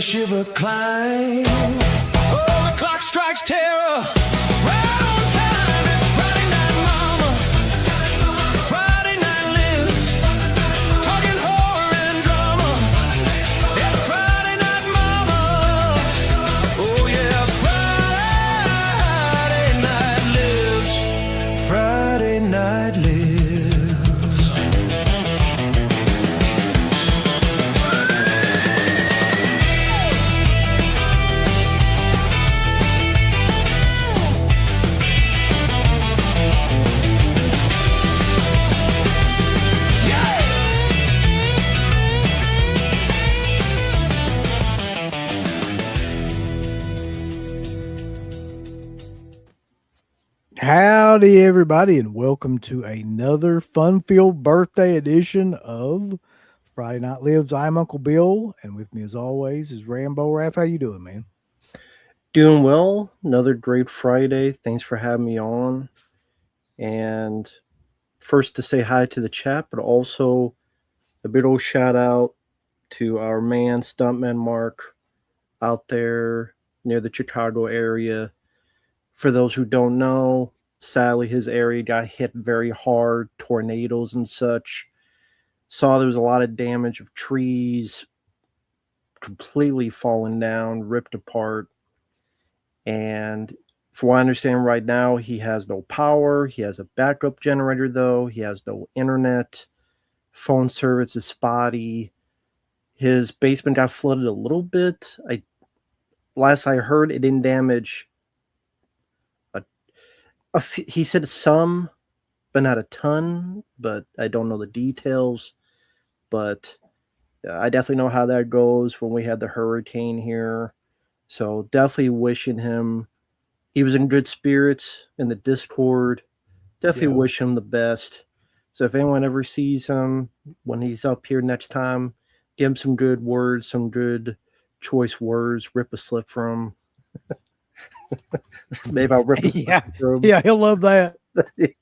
shiver climb. Oh, the clock strikes terror. Right on time. It's Friday night, mama. Friday night lives. Talking horror and drama. It's Friday night, mama. Oh yeah, Friday night lives. Friday night lives. Howdy, everybody, and welcome to another fun-filled birthday edition of Friday Night Lives. I'm Uncle Bill, and with me, as always, is Rambo Raph. How you doing, man? Doing well. Another great Friday. Thanks for having me on. And first to say hi to the chat, but also a big old shout out to our man, Stuntman Mark, out there near the Chicago area. For those who don't know, sadly, his area got hit very hard, tornadoes and such. Saw there was a lot of damage of trees completely fallen down, ripped apart. And from what I understand right now, he has no power. He has a backup generator, though. He has no internet. Phone service is spotty. His basement got flooded a little bit. Last I heard, it didn't damage. He said some, but not a ton. But I don't know the details. But I definitely know how that goes when we had the hurricane here. So definitely wishing him, he was in good spirits in the Discord. Definitely wish him the best. So if anyone ever sees him when he's up here next time, give him some good words, some good choice words, rip a slip from him. Maybe I'll rip a slip from him. Yeah, he'll love that. I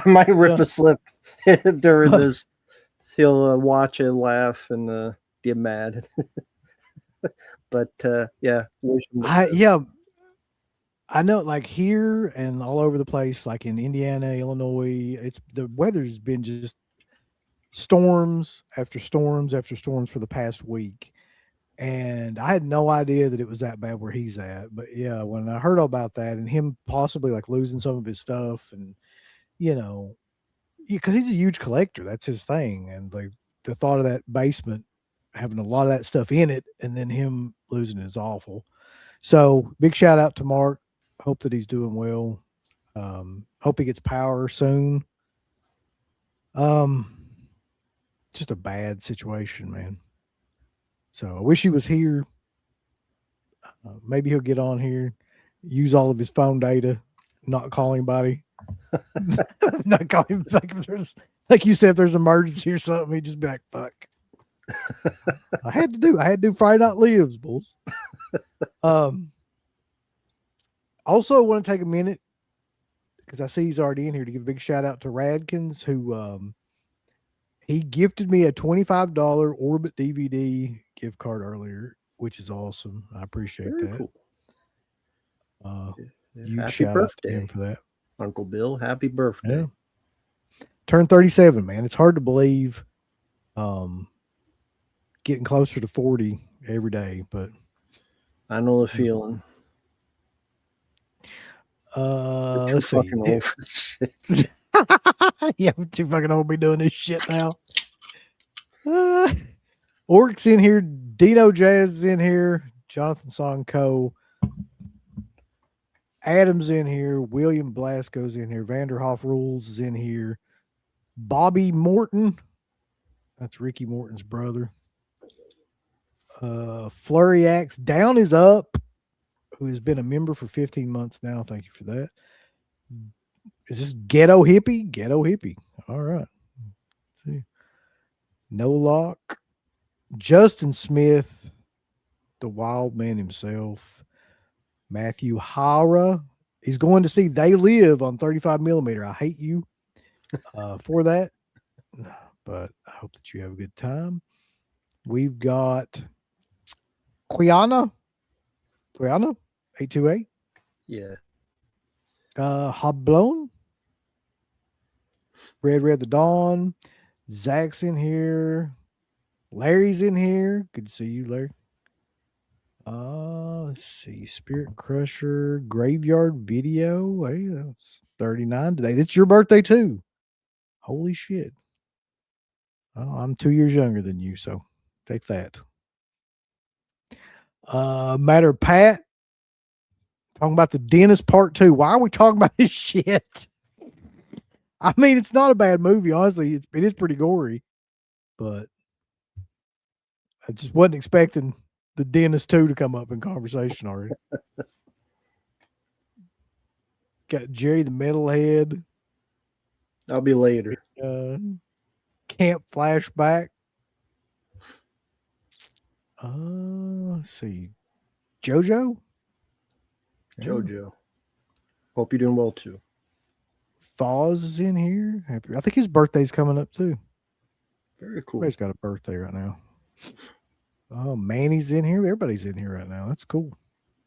might rip a slip during this. He'll watch it, laugh, and get mad. But yeah, wish him the best. I know, like here and all over the place, like in Indiana, Illinois, the weather's been just storms after storms after storms for the past week. And I had no idea that it was that bad where he's at. But yeah, when I heard about that and him possibly like losing some of his stuff, and because he's a huge collector, that's his thing. And like the thought of that basement having a lot of that stuff in it and then him losing it is awful. So big shout out to Mark. Hope that he's doing well. Hope he gets power soon. Just a bad situation, man. So I wish he was here. Maybe he'll get on here, use all of his phone data, not call anybody. Not call him. Like you said, if there's an emergency or something, he'd just be like, fuck. I had to do Friday Night Lives, bulls. Also, I want to take a minute because I see he's already in here to give a big shout out to Radkins, who he gifted me a $25 Orbit DVD gift card earlier, which is awesome. I appreciate Very that. Cool. Huge Happy shout out to birthday, him for that. Uncle Bill. Happy birthday. Yeah. Turned 37, man. It's hard to believe getting closer to 40 every day, but I know the feeling. Let's see. Fucking old for shit. Yeah, I'm too fucking old to be doing this shit now. Orc's in here, Dino Jazz is in here, Jonathan Sonko, Adam's in here, William Blasco's in here, Vanderhoff Rules is in here, Bobby Morton, that's Ricky Morton's brother. Flurry Axe, Down is Up, who has been a member for 15 months now. Thank you for that. Is this Ghetto Hippie? Ghetto Hippie. All right. Let's see. No Lock. Justin Smith, the wild man himself. Matthew Hara. He's going to see They Live on 35 millimeter. I hate you for that. But I hope that you have a good time. We've got Quiana, 828. Yeah. Hoblone, Red the Dawn, Zach's in here, Larry's in here. Good to see you, Larry. Let's see, Spirit Crusher, Graveyard Video. Hey, that's 39 today. That's your birthday too. Holy shit. Oh, I'm 2 years younger than you, so take that. Matter of Pat, talking about the dentist part 2. Why are we talking about this shit? I mean, it's not a bad movie, honestly. It is pretty gory, but I just wasn't expecting the dentist 2 to come up in conversation already. Got Jerry the Metalhead. I'll be later. Camp Flashback. Let's see. JoJo? JoJo. Hope you're doing well too. Foz is in here. Happy. I think his birthday's coming up too. Very cool. Everybody's got a birthday right now. Oh, Manny's in here. Everybody's in here right now. That's cool.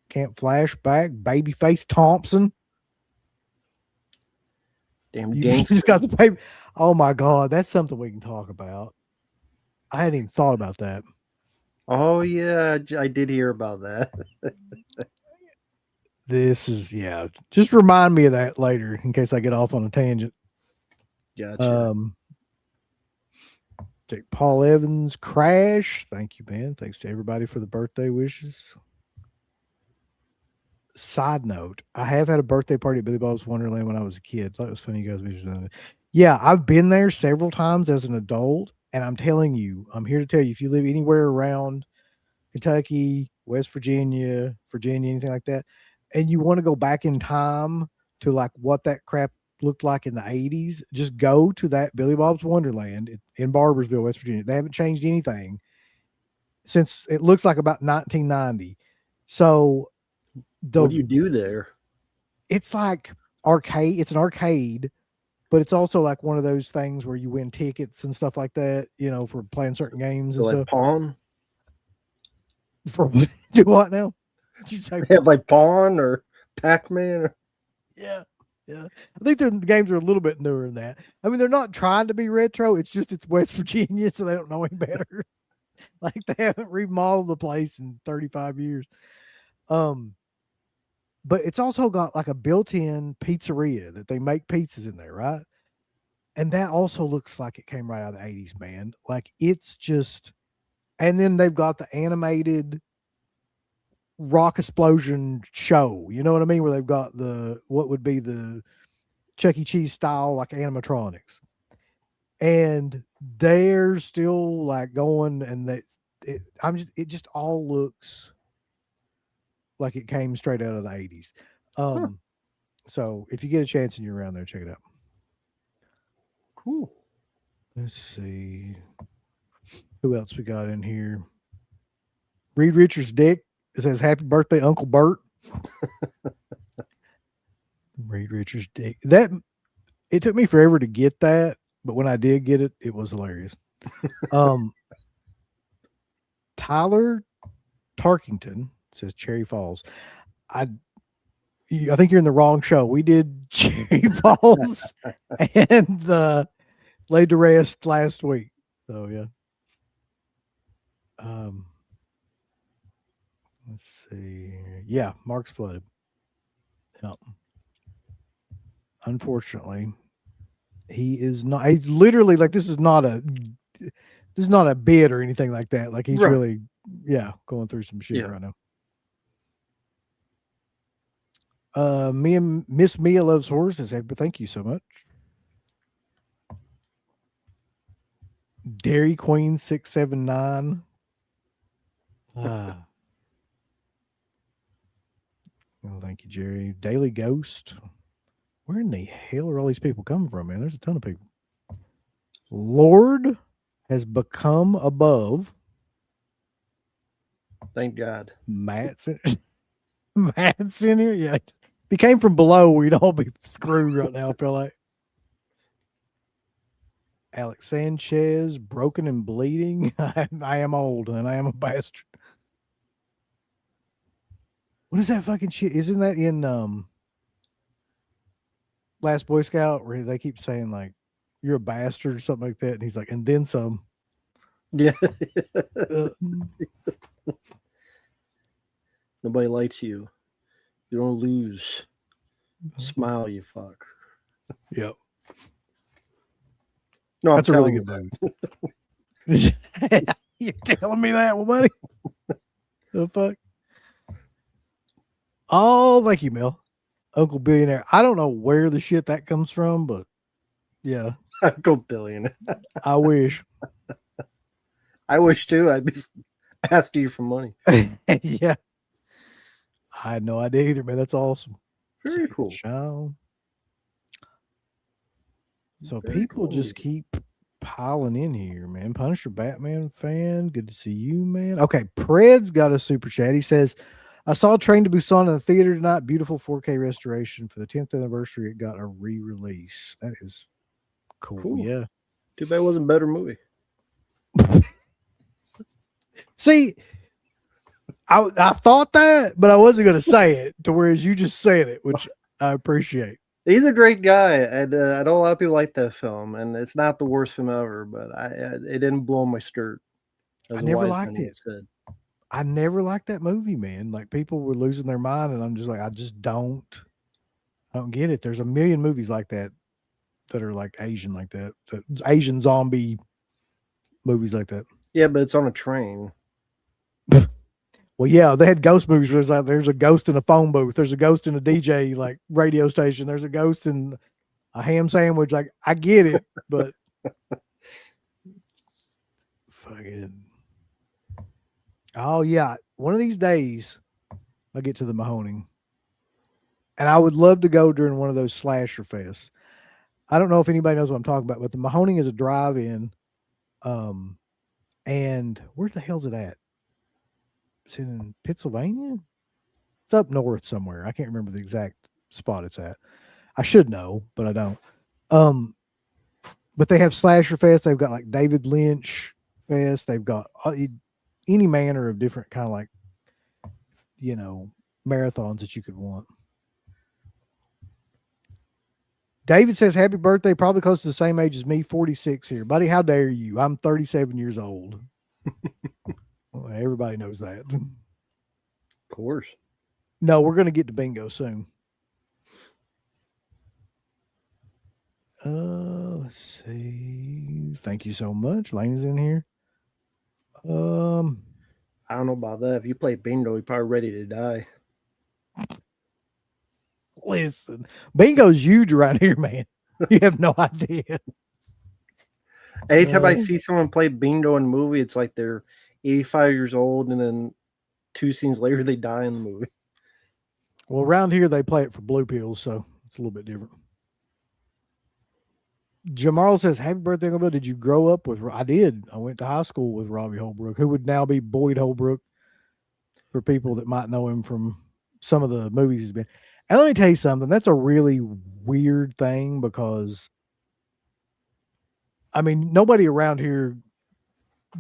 Camp Flashback. Babyface Thompson. Damn You gangster. just got the paper. Oh my God. That's something we can talk about. I hadn't even thought about that. Oh yeah, I did hear about that. This is, yeah. Just remind me of that later in case I get off on a tangent. Gotcha. Take Paul Evans, Crash. Thank you, man. Thanks to everybody for the birthday wishes. Side note, I have had a birthday party at Billy Bob's Wonderland when I was a kid. Thought it was funny you guys mentioned it. Yeah, I've been there several times as an adult, and I'm telling you, I'm here to tell you, if you live anywhere around Kentucky, West Virginia, anything like that, and you want to go back in time to like what that crap looked like in the 80s, just go to that Billy Bob's Wonderland in Barbersville, West Virginia. They haven't changed anything since it looks like about 1990. So What do you do there? it's like arcade. It's an arcade, but it's also like one of those things where you win tickets and stuff like that, for playing certain games and So like stuff. Pawn? For do what now? Did you say They have like Pawn or Pac-Man? yeah. I think the games are a little bit newer than that. I mean, they're not trying to be retro. It's just it's West Virginia, so they don't know any better. Like they haven't remodeled the place in 35 years. But it's also got like a built-in pizzeria that they make pizzas in there, right? And that also looks like it came right out of the 80s, man. Like it's just, and then they've got the animated rock explosion show. You know what I mean? Where they've got what would be the Chuck E. Cheese style, like animatronics. And they're still like going, and it just all looks like it came straight out of the 80s. So if you get a chance and you're around there, check it out. Cool. Let's see. Who else we got in here? Reed Richards' dick. It says happy birthday, Uncle Bert. Reed Richards' dick. It took me forever to get that, but when I did get it, it was hilarious. Tyler Tarkington says Cherry Falls. I think you're in the wrong show. We did Cherry Falls and Laid to Rest last week. So yeah. Let's see. Yeah, Mark's flooded. Yeah. Unfortunately, he is not. He's literally like this is not a bid or anything like that. Like he's Right. really, going through some shit right now. Miss Mia loves horses. But thank you so much. Dairy Queen 679. Well, thank you, Jerry. Daily Ghost. Where in the hell are all these people coming from, man? There's a ton of people. Lord has become above. Thank God. Matt's in here. Yeah. If he came from below, we'd all be screwed right now, I feel like. Alex Sanchez, broken and bleeding. I am old and I am a bastard. What is that fucking shit? Isn't that in Last Boy Scout where they keep saying like you're a bastard or something like that, and he's like, and then some. Yeah. Uh, Nobody likes you. You don't lose. Smile, you fuck. yep, No, I'm that's a really telling good you movie. You're telling me that, well, buddy? The fuck? Oh, thank you, Mel. Uncle Billionaire. I don't know where the shit that comes from, but yeah, that. Uncle Billion. I wish. I wish too. I'd be asking you for money. Yeah. I had no idea either, man. That's awesome. Very Save cool. the child. So Very people cool. just keep piling in here, man. Punisher Batman fan. Good to see you, man. Okay, Pred's got a super chat. He says, I saw Train to Busan in the theater tonight. Beautiful 4K restoration for the 10th anniversary. It got a re-release. That is cool. Cool. Yeah. Too bad it wasn't a better movie. See, I thought that, but I wasn't going to say it to whereas you just said it, which I appreciate. He's a great guy, and I know a lot of people like that film, and it's not the worst film ever, but it didn't blow my skirt. As I a never wise liked man it. once said. I never liked that movie, man. Like people were losing their mind, and I'm just like, I don't get it. There's a million movies like that that are like Asian like that. Asian zombie movies like that. Yeah, but it's on a train. Well, yeah, they had ghost movies where it's like there's a ghost in a phone booth, there's a ghost in a DJ like radio station, there's a ghost in a ham sandwich. Like I get it, but fucking oh yeah. One of these days I'll get to the Mahoning. And I would love to go during one of those slasher fests. I don't know if anybody knows what I'm talking about, but the Mahoning is a drive-in. And where the hell's it at? It's in Pennsylvania. It's up north somewhere. I can't remember the exact spot it's at. I should know, but I don't. But they have slasher fest. They've got like David Lynch fest. They've got any manner of different kind of like, marathons that you could want. David says, happy birthday. Probably close to the same age as me, 46 here. Buddy, how dare you? I'm 37 years old. Well, everybody knows that. Of course. No, we're going to get to bingo soon. Let's see. Thank you so much. Lane's in here. I don't know about that. If you play bingo, you're probably ready to die. Listen, bingo's huge around here, man. You have no idea. Anytime I see someone play bingo in a movie, it's like they're 85 years old, and then 2 scenes later, they die in the movie. Well, around here, they play it for blue pills, so it's a little bit different. Jamal says, happy birthday, Uncle Bill. Did you grow up with? I did. I went to high school with Robbie Holbrook, who would now be Boyd Holbrook for people that might know him from some of the movies he's been. And let me tell you something. That's a really weird thing because, I mean, nobody around here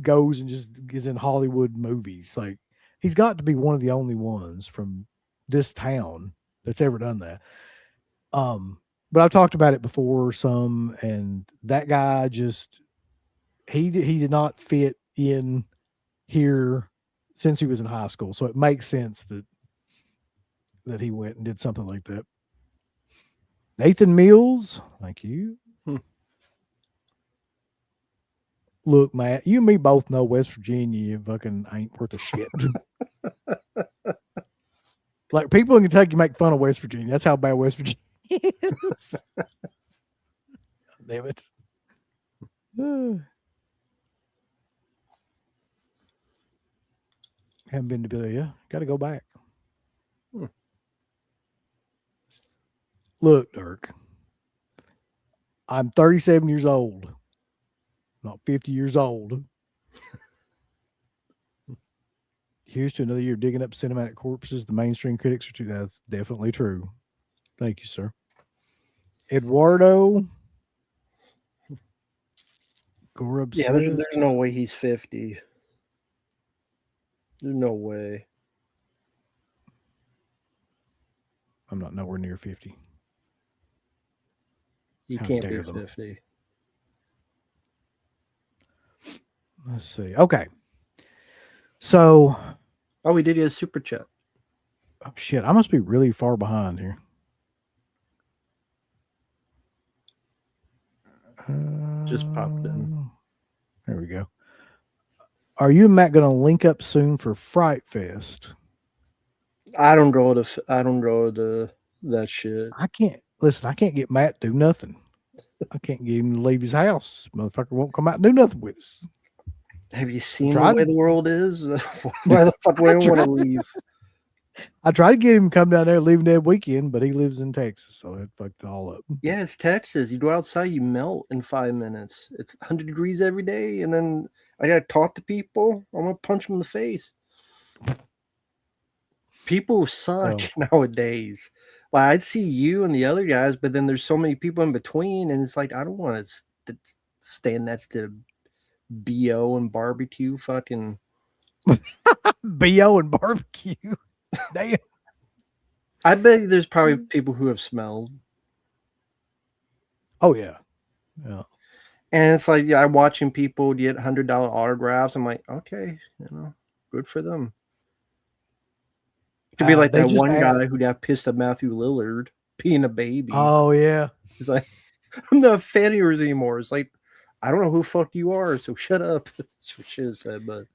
goes and just is in Hollywood movies. Like, he's got to be one of the only ones from this town that's ever done that. But I've talked about it before some, and that guy just he did not fit in here since he was in high school. So it makes sense that he went and did something like that. Nathan Mills, thank you. Look, Matt, you and me both know West Virginia fucking ain't worth a shit. Like people in Kentucky make fun of West Virginia. That's how bad West Virginia is. Damn it. Haven't been to Billy. Yeah, got to go back. Look, Dirk, I'm 37 years old, not 50 years old. Here's to another year digging up cinematic corpses. The mainstream critics are too. That's definitely true. Thank you, sir. Eduardo. Gorub Yeah, says, there's no way he's 50. There's no way. I'm not nowhere near 50. You How can't be dare them. 50. Let's see. Okay. So, Oh, we did get a super chat. oh, shit, I must be really far behind here. Just popped in. There we go. Are you and Matt going to link up soon for Fright Fest? I don't go to that shit. I can't listen. I can't get Matt to do nothing. I can't get him to leave his house. Motherfucker won't come out and do nothing with us. Have you seen the tried- way the world is? Why the fuck would I want to leave? I tried to get him to come down there, leaving that weekend, but he lives in Texas, so it fucked it all up. Yeah, it's Texas. You go outside, you melt in 5 minutes. It's 100 degrees every day, and then I gotta talk to people. I'm gonna punch them in the face. People suck nowadays. Like I'd see you and the other guys, but then there's so many people in between, and it's like I don't want to stand next to bo and barbecue. Fucking BO and barbecue. Damn. I bet there's probably people who have smelled. Oh yeah. Yeah. And it's like, yeah, I'm watching people get $100 autographs. I'm like, okay, good for them. To be like they that just one add- guy who got pissed at Matthew Lillard being a baby. Oh yeah. He's like, I'm not a fan of yours anymore. It's like, I don't know who fuck you are, so shut up. That's what she said, but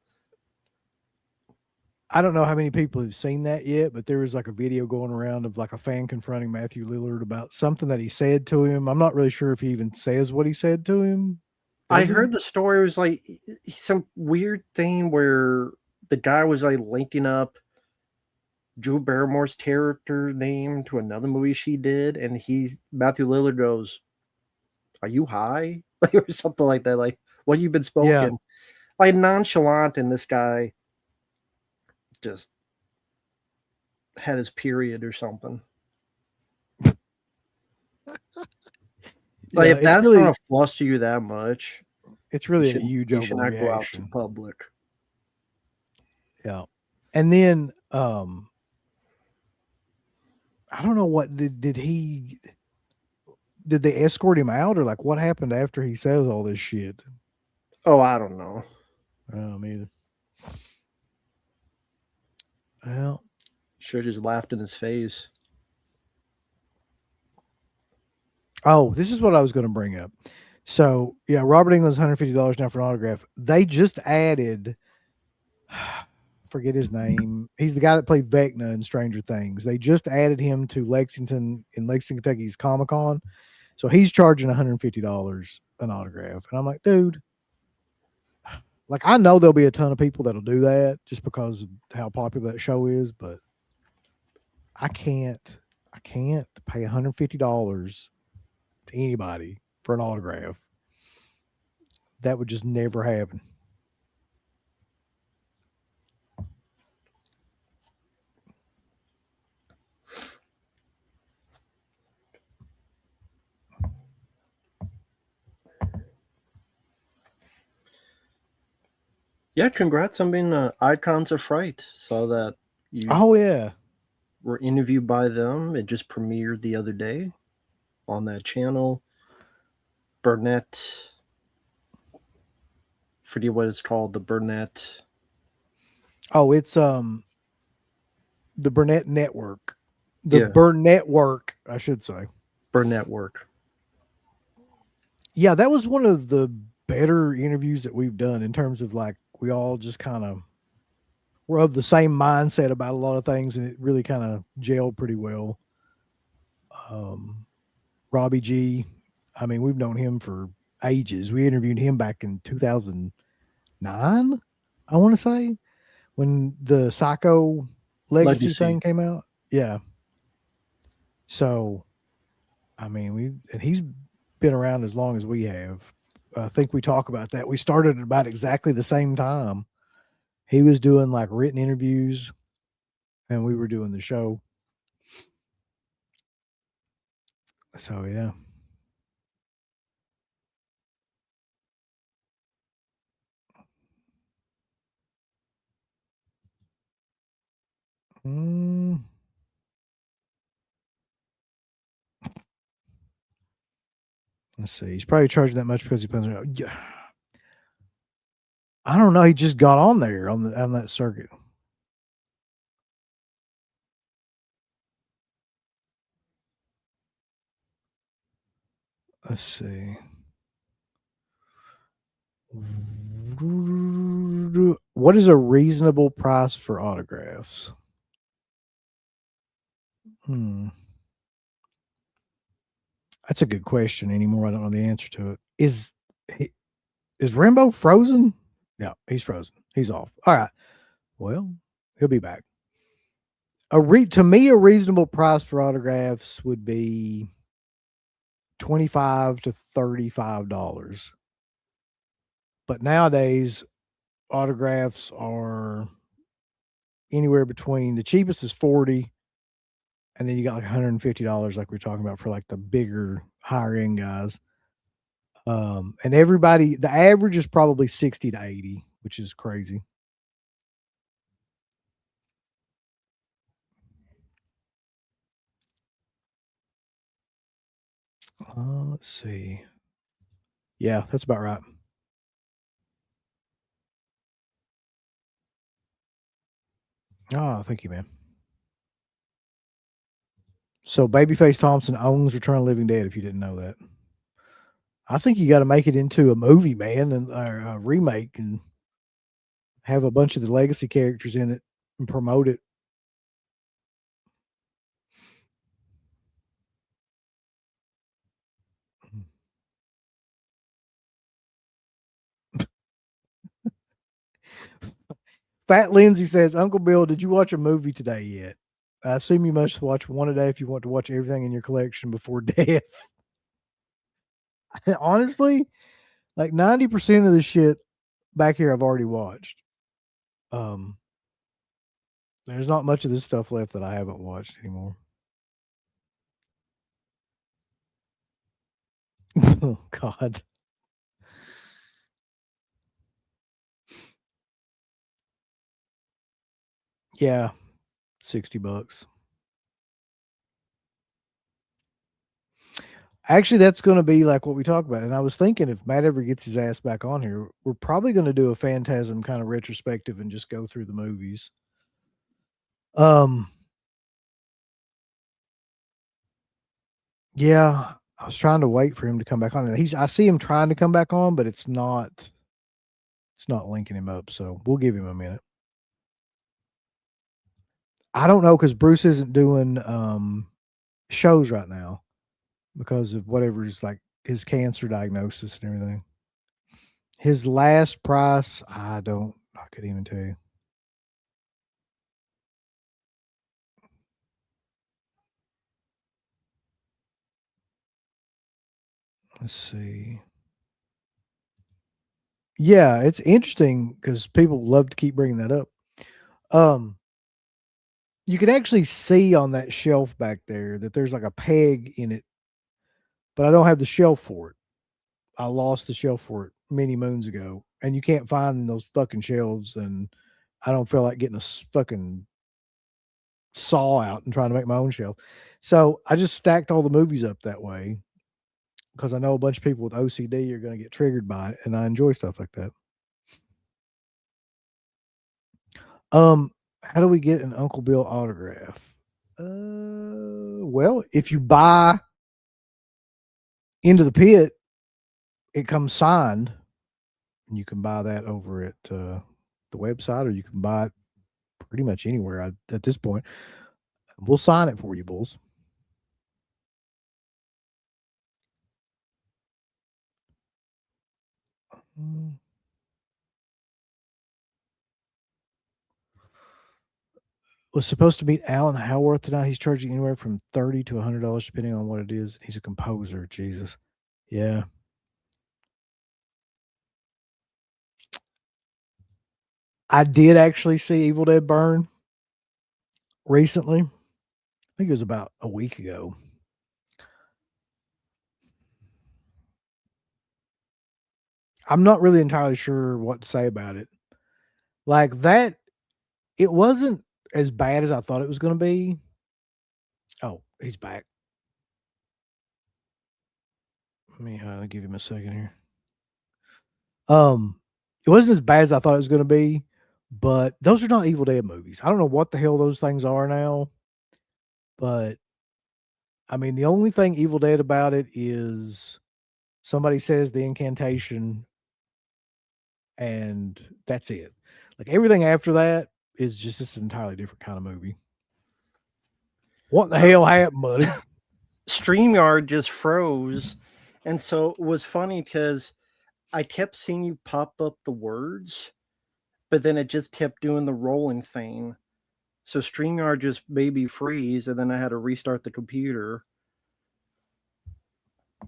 I don't know how many people have seen that yet, but there was like a video going around of like a fan confronting Matthew Lillard about something that he said to him. I'm not really sure if he even says what he said to him. I Does he? heard the story was like some weird thing where the guy was like linking up Drew Barrymore's character name to another movie she did, and Matthew Lillard goes, "Are you high?" Like or something like that. Like, what you been spoken? Yeah. Like nonchalant, and this guy just had his period or something. Like Yeah, if that's really, gonna fluster you that much, it's really a you huge should not go out to overreaction. public. Yeah. And then I don't know what did they escort him out or like what happened after he says all this shit? Oh, I don't know. Me either. Well, Should have just laughed in his face. oh, this is what I was going to bring up. So yeah, Robert England's $150 now for an autograph. They just added, forget his name. He's the guy that played Vecna in Stranger Things. They just added him to Lexington Kentucky's Comic Con. So he's charging $150 an autograph. And I'm like, dude, like I know there'll be a ton of people that'll do that just because of how popular that show is, but I can't pay $150 to anybody for an autograph. That would just never happen. Yeah, congrats on being Icons of Fright. Saw that you Oh yeah. were interviewed by them. It just premiered the other day on that channel. Burnett, forget what it's called. The Burnett. Oh, it's the Burnett Network. The Yeah. Burnett Work, I should say. Burnett work. Yeah, that was one of the better interviews that we've done in terms of like we all just kind of were of the same mindset about a lot of things, and it really kind of gelled pretty well. Robbie G, I mean, we've known him for ages. We interviewed him back in 2009, I want to say, when the Psycho Legacy thing came out. Yeah. So, I mean, he's been around as long as we have. I think we talk about that. We started at about exactly the same time. He was doing like written interviews and we were doing the show. So, yeah. Let's see. He's probably charging that much because he plays. Yeah. I don't know. He just got on there on that circuit. Let's see. What is a reasonable price for autographs? That's a good question. Anymore, I don't know the answer to it. Is Rambo frozen? No, he's frozen. He's off. All right. Well, he'll be back. To me, a reasonable price for autographs would be $25 to $35. But nowadays, autographs are anywhere between the cheapest is $40, and then you got like $150, like we're talking about for like the bigger, higher end guys. And the average is probably 60 to 80, which is crazy. Let's see. Yeah, that's about right. Oh, thank you, man. So Babyface Thompson owns Return of the Living Dead, if you didn't know that. I think you got to make it into a movie, man, and a remake, and have a bunch of the legacy characters in it and promote it. Fat Lindsay says, Uncle Bill, did you watch a movie today yet? I assume you must watch one a day if you want to watch everything in your collection before death. Honestly, like 90% of the shit back here I've already watched. There's not much of this stuff left that I haven't watched anymore. Oh God. Yeah, $60. Actually, that's going to be like what we talk about. And I was thinking if Matt ever gets his ass back on here, we're probably going to do a Phantasm kind of retrospective and just go through the movies. Yeah, I was trying to wait for him to come back on. And I see him trying to come back on, but it's not linking him up. So we'll give him a minute. I don't know because Bruce isn't doing shows right now because of whatever's like his cancer diagnosis and everything. His last price, I couldn't even tell you. Let's see. Yeah, it's interesting because people love to keep bringing that up. You can actually see on that shelf back there that there's like a peg in it, but I don't have the shelf for it. I lost the shelf for it many moons ago, and you can't find those fucking shelves. And I don't feel like getting a fucking saw out and trying to make my own shelf. So I just stacked all the movies up that way because I know a bunch of people with OCD are going to get triggered by it, and I enjoy stuff like that. How do we get an Uncle Bill autograph? Well, if you buy Into the Pit, it comes signed, and you can buy that over at the website, or you can buy it pretty much anywhere at this point. We'll sign it for you, Bulls. Was supposed to meet Alan Howarth tonight. He's charging anywhere from $30 to $100, depending on what it is. He's a composer. Jesus. Yeah. I did actually see Evil Dead Burn recently. I think it was about a week ago. I'm not really entirely sure what to say about it. Like that, it wasn't as bad as I thought it was going to be. Oh, he's back. Let me give him a second here. It wasn't as bad as I thought it was going to be, but those are not Evil Dead movies. I don't know what the hell those things are now, but I mean, the only thing Evil Dead about it is somebody says the incantation, and that's it. Like everything after that is just this entirely different kind of movie. What in the hell happened, buddy? StreamYard just froze. And so it was funny because I kept seeing you pop up the words, but then it just kept doing the rolling thing. So StreamYard just maybe freeze, and then I had to restart the computer.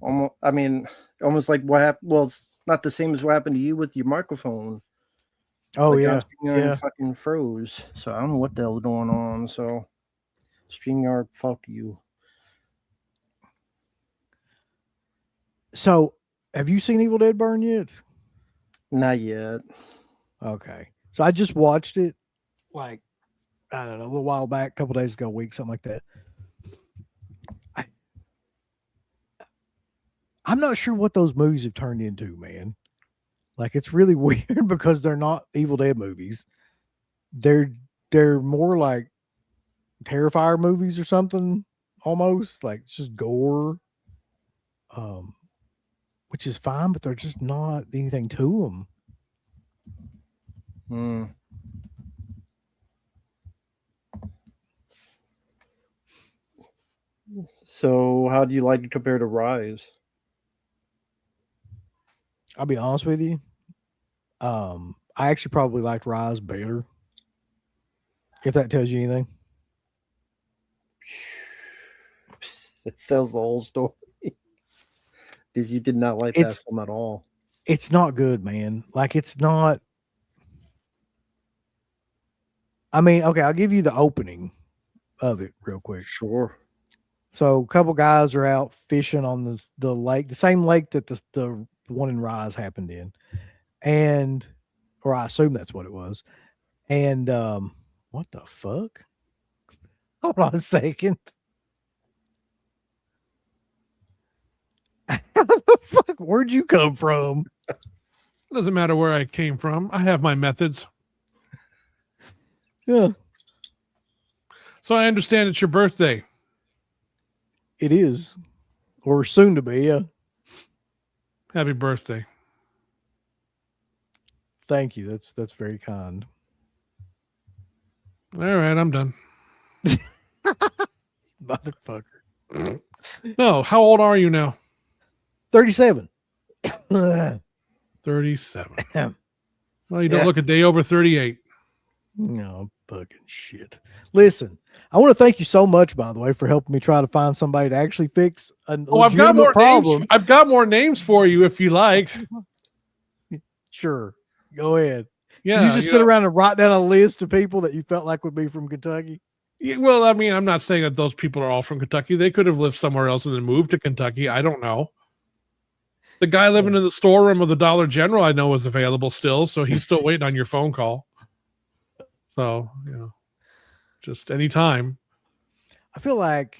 Almost like what happened. Well, it's not the same as what happened to you with your microphone. Oh Like, yeah, StreamYard yeah. fucking froze. So I don't know what the hell's going on. So StreamYard, fuck you. So, have you seen Evil Dead Burn yet? Not yet. Okay. So I just watched it like, I don't know, a little while back, a couple days ago, a week, something like that. I'm not sure what those movies have turned into, man. Like it's really weird because they're not Evil Dead movies. They're more like Terrifier movies or something, almost like just gore. Which is fine, but they're just not anything to them. So how do you like to compare to Rise? I'll be honest with you. I actually probably liked Rise better. If that tells you anything. It tells the whole story. Because you did not like that film at all. It's not good, man. Like it's not. I mean, okay, I'll give you the opening of it real quick. Sure. So a couple guys are out fishing on the lake, the same lake that the one in Rise happened in. And or I assume that's what it was. And what the fuck? Hold on a second. How the fuck? Where'd you come from? It doesn't matter where I came from. I have my methods. Yeah, So I understand it's your birthday. it is, or soon to be. Yeah, Happy birthday. thank you. That's very kind. All right, I'm done. Motherfucker. No, how old are you now? 37. 37. Yeah. Well, you don't look a day over 38. No fucking shit. Listen, I want to thank you so much, by the way, for helping me try to find somebody to actually fix a Oh, legitimate problem. I've got more names for you if you like. Sure, go ahead. Yeah, you just sit around and write down a list of people that you felt like would be from Kentucky. Yeah, well, I mean, I'm not saying that those people are all from Kentucky. They could have lived somewhere else and then moved to Kentucky. I don't know. The guy living in the storeroom of the Dollar General I know is available still, so he's still waiting on your phone call. So, just anytime. I feel like,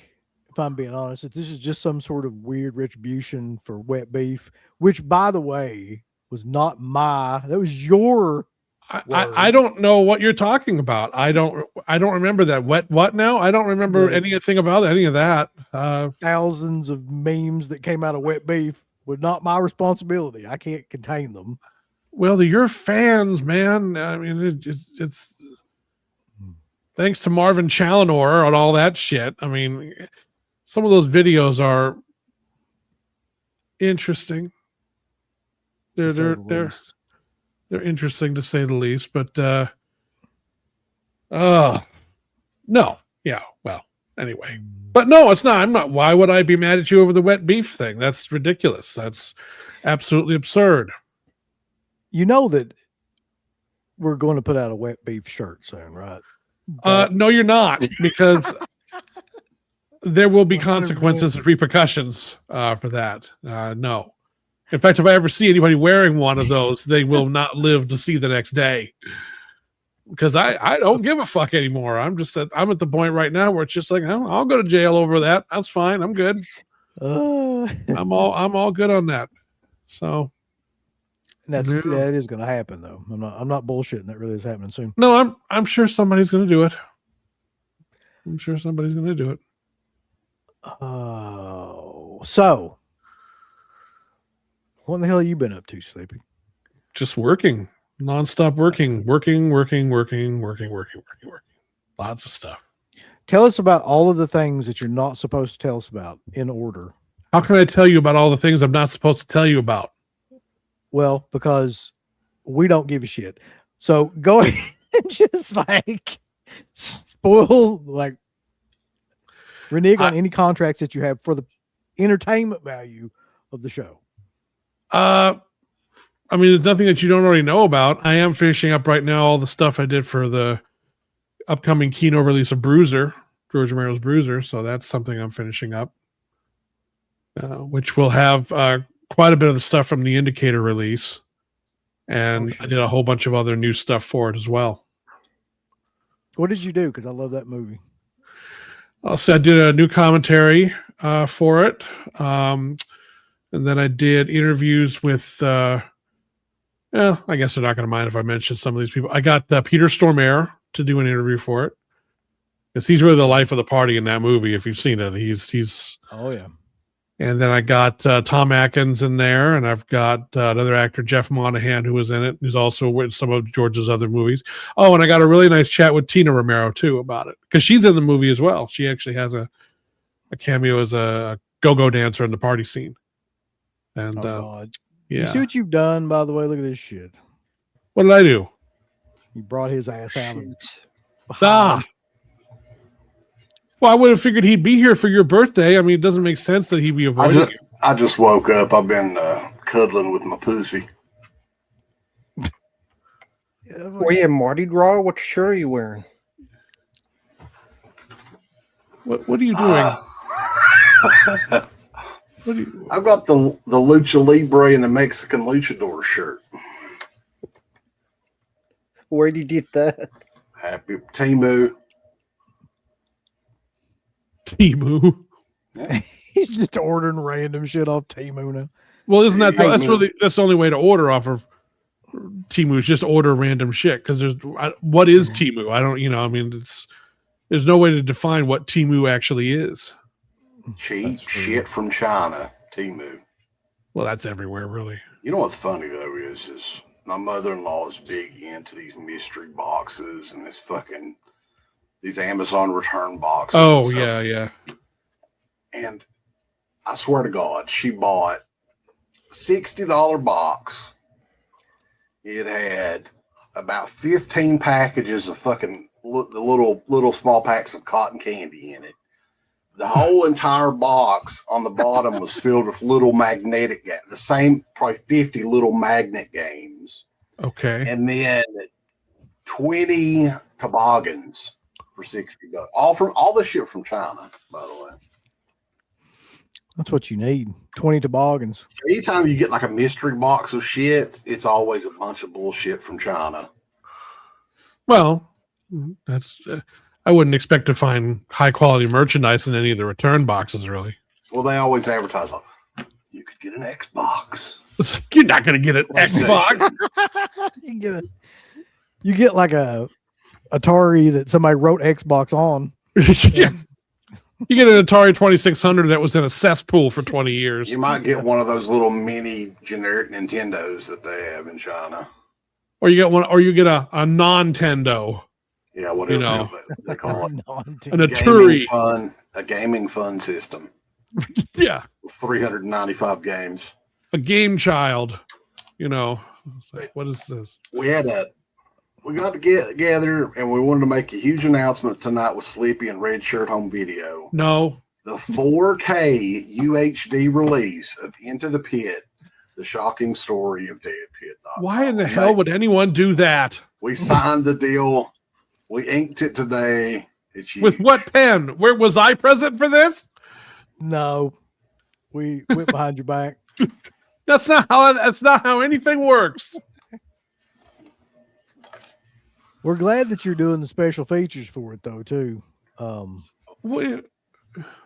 if I'm being honest, that this is just some sort of weird retribution for wet beef, which, by the way, was not that was your. I don't know what you're talking about. I don't remember that. What now? I don't remember anything about any of that. Thousands of memes that came out of wet beef were not my responsibility. I can't contain them. Well, they're your fans, man. I mean, it's thanks to Marvin Challenor and all that shit. I mean, some of those videos are interesting. They're interesting to say the least, but no. Yeah, well, anyway. But no, it's not. I'm not. Why would I be mad at you over the wet beef thing? That's ridiculous. That's absolutely absurd. You know that we're going to put out a wet beef shirt soon, right? No, you're not, because there will be consequences and repercussions for that. No. In fact, if I ever see anybody wearing one of those, they will not live to see the next day. Because I don't give a fuck anymore. I'm at the point right now where it's just like, I'll go to jail over that. That's fine. I'm good. And I'm all good on that. So that's Yeah. that is going to happen though. I'm not bullshitting. That really is happening soon. no, I'm sure somebody's going to do it. I'm sure somebody's going to do it. Oh, so what in the hell have you been up to, Sleepy? Just working, nonstop working. Lots of stuff. Tell us about all of the things that you're not supposed to tell us about in order. How can I tell you about all the things I'm not supposed to tell you about? Well, because we don't give a shit. So go ahead and just like spoil, like renege on any contracts that you have for the entertainment value of the show. I mean, there's nothing that you don't already know about. I am finishing up right now all the stuff I did for the upcoming Kino release of Bruiser, George Romero's Bruiser. So that's something I'm finishing up, which will have quite a bit of the stuff from the Indicator release. And I did a whole bunch of other new stuff for it as well. What did you do? Because I love that movie. Also, I did a new commentary for it. And then I did interviews with, I guess they're not going to mind if I mention some of these people. I got Peter Stormare to do an interview for it. Because he's really the life of the party in that movie. If you've seen it, he's. Oh yeah. And then I got Tom Atkins in there, and I've got another actor, Jeff Monahan, who was in it, who's also with some of George's other movies. Oh, and I got a really nice chat with Tina Romero too about it, because she's in the movie as well. She actually has a cameo as a go-go dancer in the party scene. And God. yeah, You see what you've done, by the way? Look at this shit. what did I do? You brought his ass out of Ah. Well, I would have figured he'd be here for your birthday. I mean, it doesn't make sense that he'd be avoiding you. I just woke up. I've been cuddling with my pussy. Were you in Mardi Gras? What shirt are you wearing? What are you doing? What are you? I've got the Lucha Libre and the Mexican Luchador shirt. Where did you get that? Happy Timu. Timu. He's just ordering random shit off Temu now. Well, isn't that Hey, that's man. really that's the only way to order off of Timu is just order random shit, because what is Timu? I don't, I mean, there's no way to define what Timu actually is. Cheap shit from China. Timu. Well, that's everywhere, really. You know what's funny though is my mother-in-law is big into these mystery boxes and these Amazon return boxes. Oh and stuff. yeah. And I swear to God, she bought a $60 box. It had about 15 packages of fucking the little small packs of cotton candy in it. The whole entire box on the bottom was filled with little magnetic, the same probably 50 little magnet games. Okay. And then 20 toboggans for $60. All the shit from China, by the way. That's what you need. 20 toboggans. So anytime you get like a mystery box of shit, it's always a bunch of bullshit from China. Well, that's. I wouldn't expect to find high quality merchandise in any of the return boxes, really. Well, they always advertise like, you could get an Xbox. You're not going to get an Xbox. You get like a Atari that somebody wrote Xbox on. Yeah. You get an Atari 2600 that was in a cesspool for 20 years. You might get one of those little mini generic Nintendos that they have in China. Or you get one, or you get a non-tendo. Yeah, whatever You know. they call it. An Atari. A gaming fun system. Yeah. 395 games. A game child. It's like, what is this? We got to get together and we wanted to make a huge announcement tonight with Sleepy and Red Shirt Home Video. No. The 4K UHD release of Into the Pit, the shocking story of Dead Pit. Why in the hell would anyone do that? We signed the deal. We inked it today. It's With huge. what pen? Where was I present for this? No. We went behind your back. That's not how anything works. We're glad that you're doing the special features for it though, too. Wait,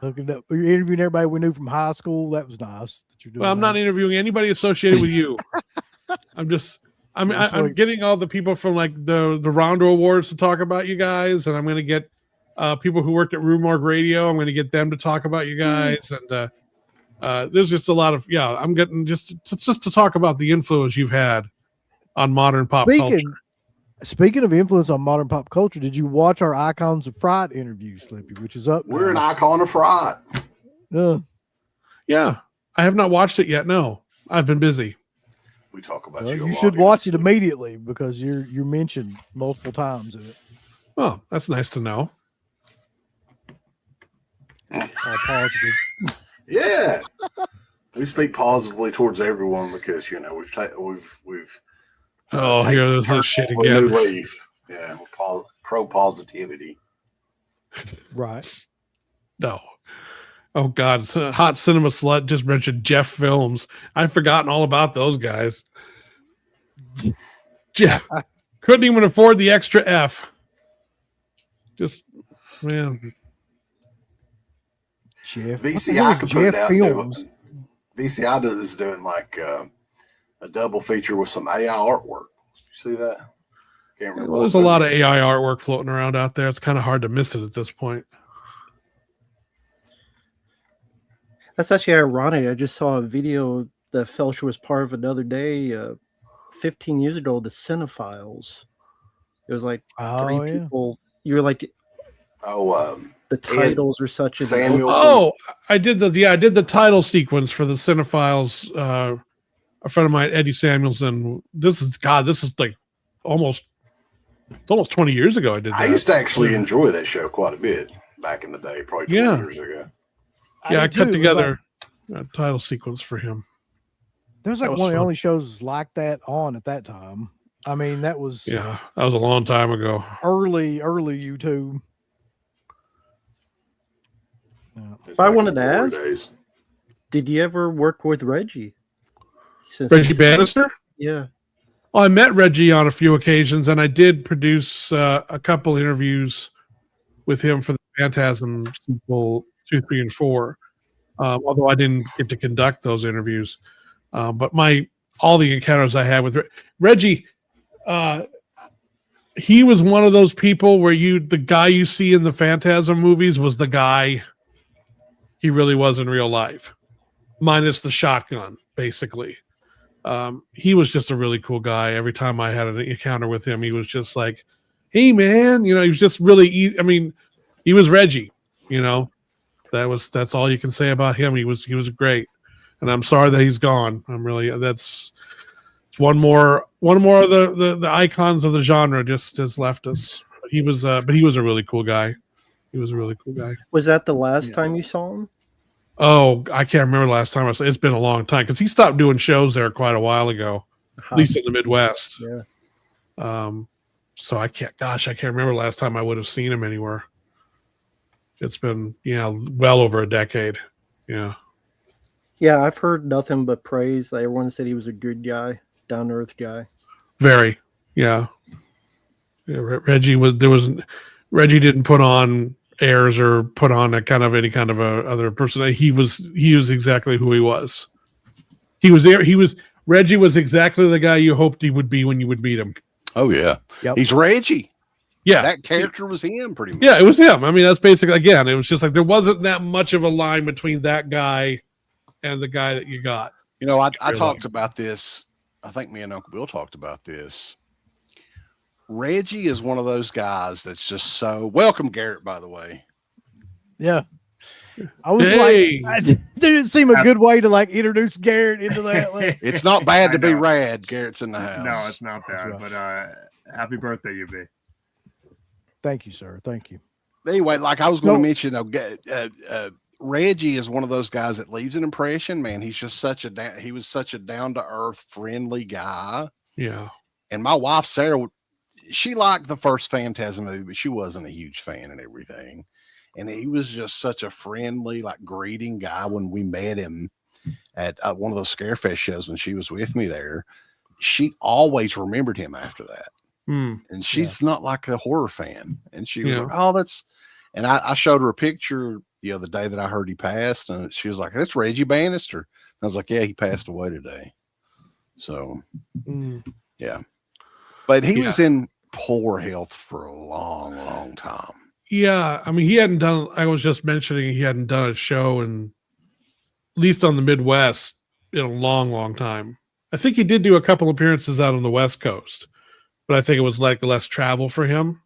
Looking up, you're interviewing everybody we knew from high school. That was nice. That you're doing. Well, I'm not that. interviewing anybody associated with you. I'm That's I'm like- getting all the people from like the Rondo Awards to talk about you guys, and I'm going to get people who worked at Rue Morgue Radio. I'm going to get them to talk about you guys, and there's just a lot of I'm getting just to talk about the influence you've had on modern pop culture. Speaking of influence on modern pop culture, did you watch our Icons of Fright interview, Slippy, which is up? We're an now? icon of fright. Yeah, I have not watched it yet. No, I've been busy. We talk about Well, you. you should watch it immediately because you're mentioned multiple times in it. Oh, that's nice to know. All positive. Yeah, we speak positively towards everyone because we've Oh, taken here's this shit a new again. leaf. Yeah, we're pro positivity. Right. No. Oh God, Hot Cinema Slut just mentioned Jeff Films. I've forgotten all about those guys. Jeff couldn't even afford the extra F. Just man, Jeff. VCI could put Jeff it out. Films. VCI is doing like a double feature with some AI artwork. You see that? Can't remember. well, there's a lot of AI artwork floating around out there. It's kind of hard to miss it at this point. That's actually ironic. I just saw a video that Felsher was part of another day, 15 years ago, the Cinephiles. It was like three Oh, yeah. people. You were like, Oh, the titles are such a Samuel. Oh, I did the title sequence for the Cinephiles. A friend of mine, Eddie Samuelson. This is like almost 20 years ago. I did that. I used to actually enjoy that show quite a bit back in the day, probably 20 Yeah. years ago. I did too. cut It was together a title sequence for him. That was That like was one of the fun. only shows like that on at that time. I mean, that was Yeah, that was a long time ago. early YouTube. Yeah. It's I back in wanted the to glory ask- days. Did you ever work with Reggie? Since Reggie he's- Bannister? Yeah. Well, I met Reggie on a few occasions, and I did produce a couple interviews with him for the Phantasm sequel 2, 3, and 4. Although I didn't get to conduct those interviews, but all the encounters I had with Reggie, he was one of those people where the guy you see in the Phantasm movies was the guy he really was in real life, minus the shotgun, basically. He was just a really cool guy. Every time I had an encounter with him, he was just like, "Hey, man," he was just really. He was Reggie. That's all you can say about him. He was great, and I'm sorry that he's gone. It's one more of the icons of the genre just has left us. But he was a really cool guy. He was a really cool guy. Was that the last time you saw him? Oh, I can't remember the last time I saw. It's been a long time because he stopped doing shows there quite a while ago, at least in the Midwest. Yeah. So I can't remember the last time I would have seen him anywhere. It's been, well over a decade. Yeah. Yeah, I've heard nothing but praise. Everyone said he was a good guy, down to earth guy. Very. Yeah. Reggie didn't put on airs or put on any kind of a other person. He was exactly who he was. He was there. Reggie was exactly the guy you hoped he would be when you would meet him. Oh yeah, Yep. he's Reggie. Yeah. That character was him, pretty much. Yeah, it was him. I mean, that's basically, again, it was just like there wasn't that much of a line between that guy and the guy that you got. You know, I Really? talked about this. I think me and Uncle Bill talked about this. Reggie is one of those guys that's just so welcome. Garrett, by the way, Yeah. I was Hey. like, didn't seem a good way to like introduce Garrett into that. Like, it's not bad I to be know. rad. Garrett's in the house. No, it's not That's bad. right. But happy birthday, UB. thank you, sir. Thank you. Anyway, like I was going No. to mention, though, Reggie is one of those guys that leaves an impression. Man, he's just he was such a down to earth, friendly guy. Yeah. And my wife Sarah, she liked the first Phantasm movie, but she wasn't a huge fan and everything. And he was just such a friendly, like greeting guy when we met him at one of those Scarefest shows when she was with me there. She always remembered him after that. Hmm. And she's not like a horror fan. And she was Yeah. like, oh, that's, And I showed her a picture the other day that I heard he passed, and she was like, "That's Reggie Bannister." I was like, "Yeah, he passed away today." So Mm. yeah, but he Yeah. was in poor health for a long, long time. Yeah, I mean, he hadn't done. I was just mentioning he hadn't done a show in, at least on the Midwest, in a long, long time. I think he did do a couple appearances out on the West Coast, but I think it was like less travel for him.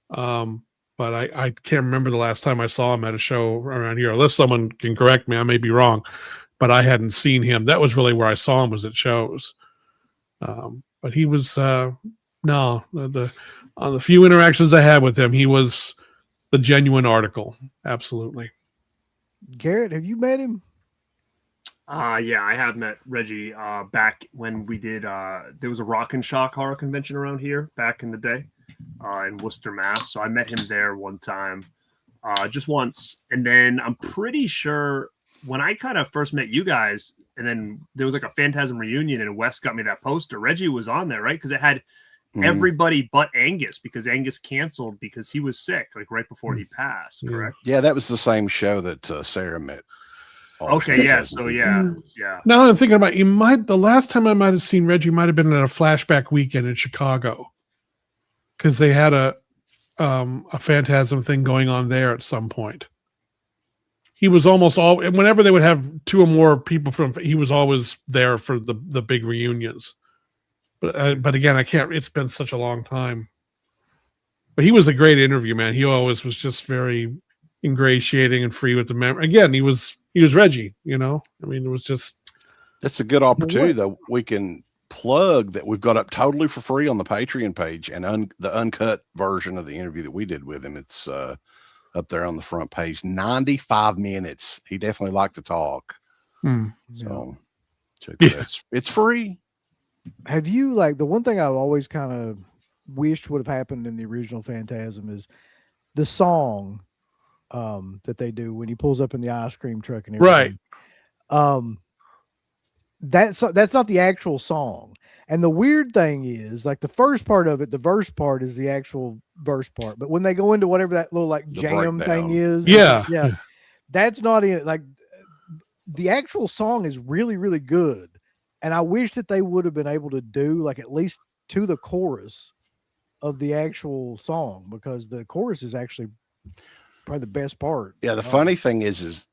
But I can't remember the last time I saw him at a show around here. Unless someone can correct me, I may be wrong, but I hadn't seen him. That was really where I saw him, was at shows. But he was no, the on the few interactions I had with him, he was the genuine article. Absolutely. Garrett, have you met him? Yeah, I have met Reggie back when we did there was a Rock and Shock horror convention around here back in the day in Worcester, Mass. So I met him there one time, just once. And then I'm pretty sure when I kind of first met you guys, and then there was like a Phantasm reunion and Wes got me that poster. Reggie was on there, right? Because it had Mhm. everybody but Angus, because Angus canceled because he was sick, like right before he passed, Yeah. correct? Yeah, that was the same show that Sarah met. Okay, yeah. So yeah. Now that I'm thinking about it, the last time I might have seen Reggie might have been at a flashback weekend in Chicago, because they had a Phantasm thing going on there at some point. He was almost whenever they would have two or more people he was always there for the big reunions. But again, I can't. It's been such a long time. But he was a great interview, man. He always was just very ingratiating and free with the memory. Again, he was Reggie. I mean, it was just. That's a good opportunity, though. We can plug that we've got up totally for free on the Patreon page, and the uncut version of the interview that we did with him. It's up there on the front page. 95 minutes. He definitely liked to talk. So check that out. It's free. Have you, like, the one thing I've always kind of wished would have happened in the original Phantasm is the song that they do when he pulls up in the ice cream truck and everything. Right. That's not the actual song. And the weird thing is, like, the first part of it, the verse part is the actual verse part. But when they go into whatever that little like The jam breakdown. thing is, Yeah. that's not in it. Like, the actual song is really, really good. And I wish that they would have been able to do like at least to the chorus of the actual song, because the chorus is actually probably the best part. Yeah, the funny thing is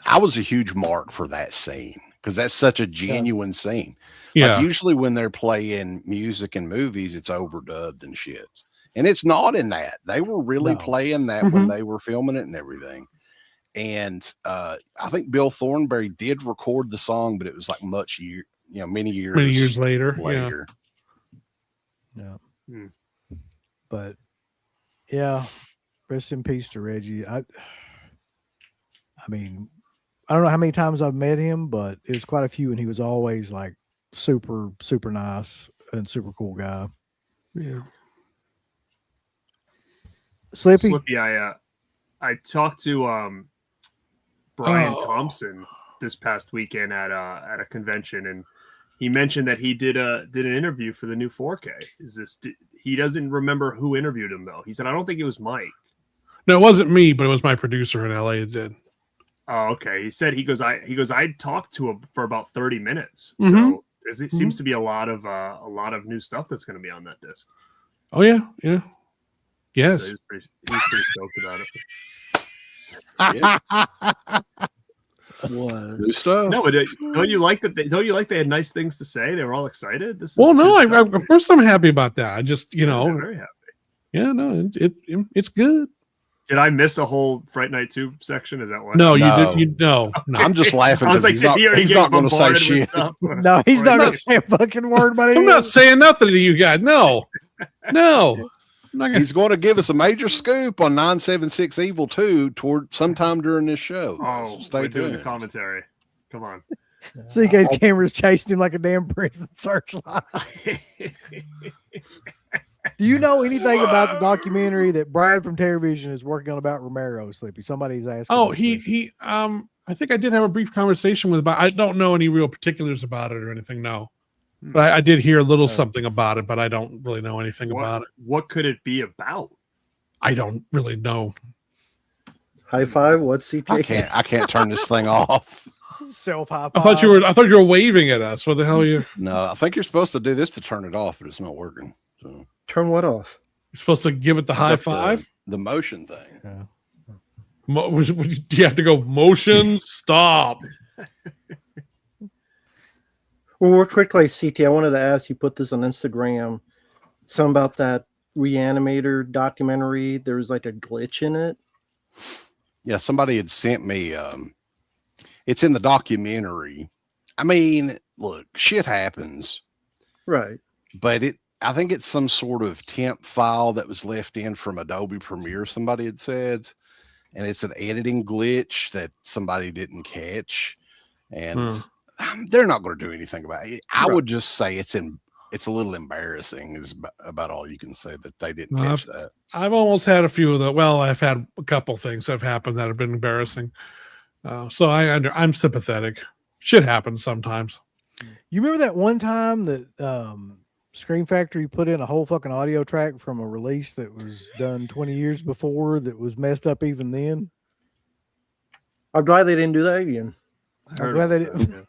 I was a huge mark for that scene because that's such a genuine scene. Yeah. Like usually when they're playing music in movies, it's overdubbed and shit. And it's not in that. They were really No. playing that when they were filming it and everything. And I think Bill Thornberry did record the song, but it was like many years later. later. Yeah. Hmm. But yeah, rest in peace to Reggie. I mean, I don't know how many times I've met him, but it was quite a few, and he was always like super, super nice and super cool guy. Yeah. Slippy, Slippy, I talked to Brian Oh. Thompson this past weekend at a convention, and he mentioned that he did an interview for the new 4K. He doesn't remember who interviewed him though. He said, I don't think it was Mike. No, it wasn't me, but it was my producer in LA that did. Oh, okay. He said I talked to him for about 30 minutes. Mhm. So it seems to be a lot of new stuff that's going to be on that disc. Oh yeah. Yeah. Yes. So he's pretty stoked about it. what? New stuff. No, but don't you like that? Don't you like they had nice things to say? They were all excited. This is Well, no, good stuff. of course I'm happy about that. I just, Yeah, they're very happy. yeah, no, it's good. Did I miss a whole Fright Night 2 section? Is that what? No, No. no. I'm just laughing I was because like, he's not going to say bombarded with shit. stuff? No, he's not going to say a fucking word about it. I'm not saying nothing to you guys. No. I'm not gonna, He's going to give us a major scoop on 976 Evil 2 toward sometime during this show. Oh, So stay we're doing the tuned. commentary. Come on. CK's cameras chasing him like a damn prison searchlight. Do you know anything about the documentary that Brian from Terrorvision is working on about Romero, Sleepy? Somebody's asking. oh, this question. he I think I did have a brief conversation with him, but I don't know any real particulars about it or anything, no. But I did hear a little something about it, but I don't really know anything about it. What could it be about? I don't really know. High five. What's I CPA? can't turn this thing off. Self high I thought you were waving at us. What the hell are you? No, I think you're supposed to do this to turn it off, but it's not working. So Turn what off? You're supposed to give it the high That's five. the motion thing. Do you have to go motion stop? Well, real quickly, CT, I wanted to ask you, put this on Instagram, something about that Reanimator documentary. There was like a glitch in it. Yeah, somebody had sent me. It's in the documentary. I mean, look, shit happens, Right. but I think it's some sort of temp file that was left in from Adobe Premiere. Somebody had said, and it's an editing glitch that somebody didn't catch, and they're not going to do anything about it. I would just say it's a little embarrassing. Is about all you can say, that they didn't catch that. I've almost had a few of the. Well, I've had a couple things that have happened that have been embarrassing. So I'm sympathetic. Shit happens sometimes. You remember that one time that Scream Factory put in a whole fucking audio track from a release that was done 20 years before that was messed up even then? I'm glad they didn't do that again. I'm glad they didn't.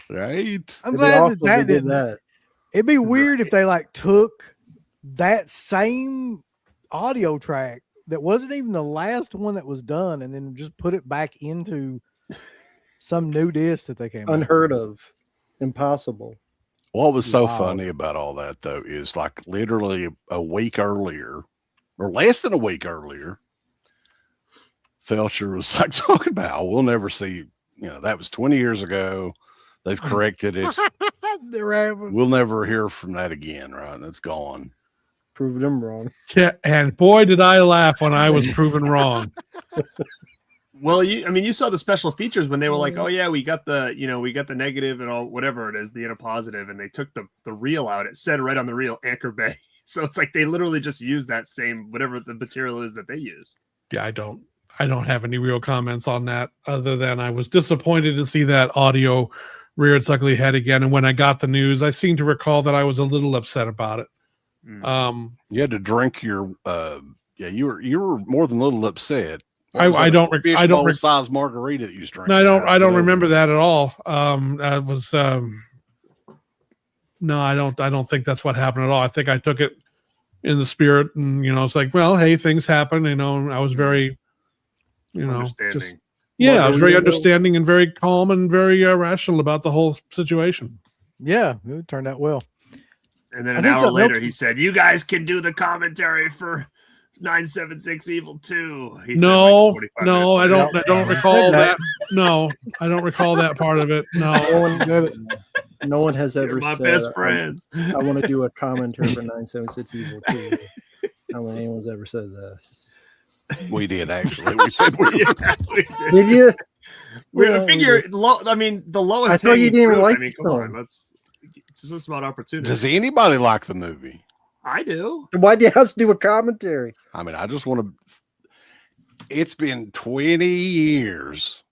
Right? I'm They glad also that did didn't. that. It'd be weird if they like took that same audio track that wasn't even the last one that was done and then just put it back into some new disc that they came out Unheard with. of. Impossible. What was so Wow. funny about all that, though, is like literally a week earlier, or less than a week earlier, Felcher was like talking about, we'll never see, that was 20 years ago. They've corrected it. We'll never hear from that again, right? That's gone. Prove them wrong. Yeah, and boy, did I laugh when I was proven wrong. Well, you saw the special features when they were like, "Oh yeah, we got the negative and all whatever it is, the positive," and they took the reel out. It said right on the reel, Anchor Bay. So it's like they literally just used that same whatever the material is that they use. Yeah, I don't have any real comments on that other than I was disappointed to see that audio rear its ugly head again. And when I got the news, I seem to recall that I was a little upset about it. You had to drink your you were more than a little upset. I don't size margarita that you was drinking. I don't remember that at all. That was no, I don't think that's what happened at all. I think I took it in the spirit, and it's like, well, hey, things happen. And I was very, Understanding. I was very understanding and very calm and very rational about the whole situation. Yeah, it turned out well. And then I an think hour something later, else- he said, "You guys can do the commentary for 976 Evil 2." He said, No, like 45 no, I minutes later. don't recall that. No, I don't recall that part of it. No No. one, no one has You're ever my said, best friends. I want to do a commentary for 976 Evil 2. I don't think anyone's ever said that. We did actually. We said we Yeah, we did. Did you? We Well, figure low. I mean, the lowest. I thought you hanging didn't fruit, like I mean, come the on. film. It's just about opportunity. Does anybody like the movie? I do. Why do you have to do a commentary? I mean, I just want to. It's been 20 years.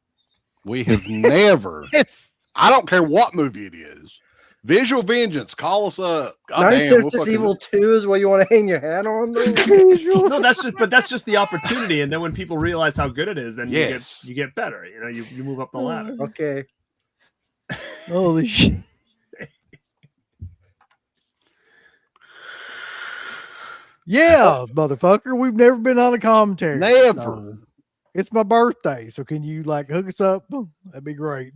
We have never. I don't care what movie it is. Visual Vengeance, call us up. God damn, 976 Evil 2 is what you want to hang your hat on, though? No, that's just the opportunity. And then when people realize how good it is, then Yes. you get better. You move up the ladder. Okay. Holy shit. Yeah, motherfucker. We've never been on a commentary. Never. It's my birthday, so can you hook us up? That'd be great.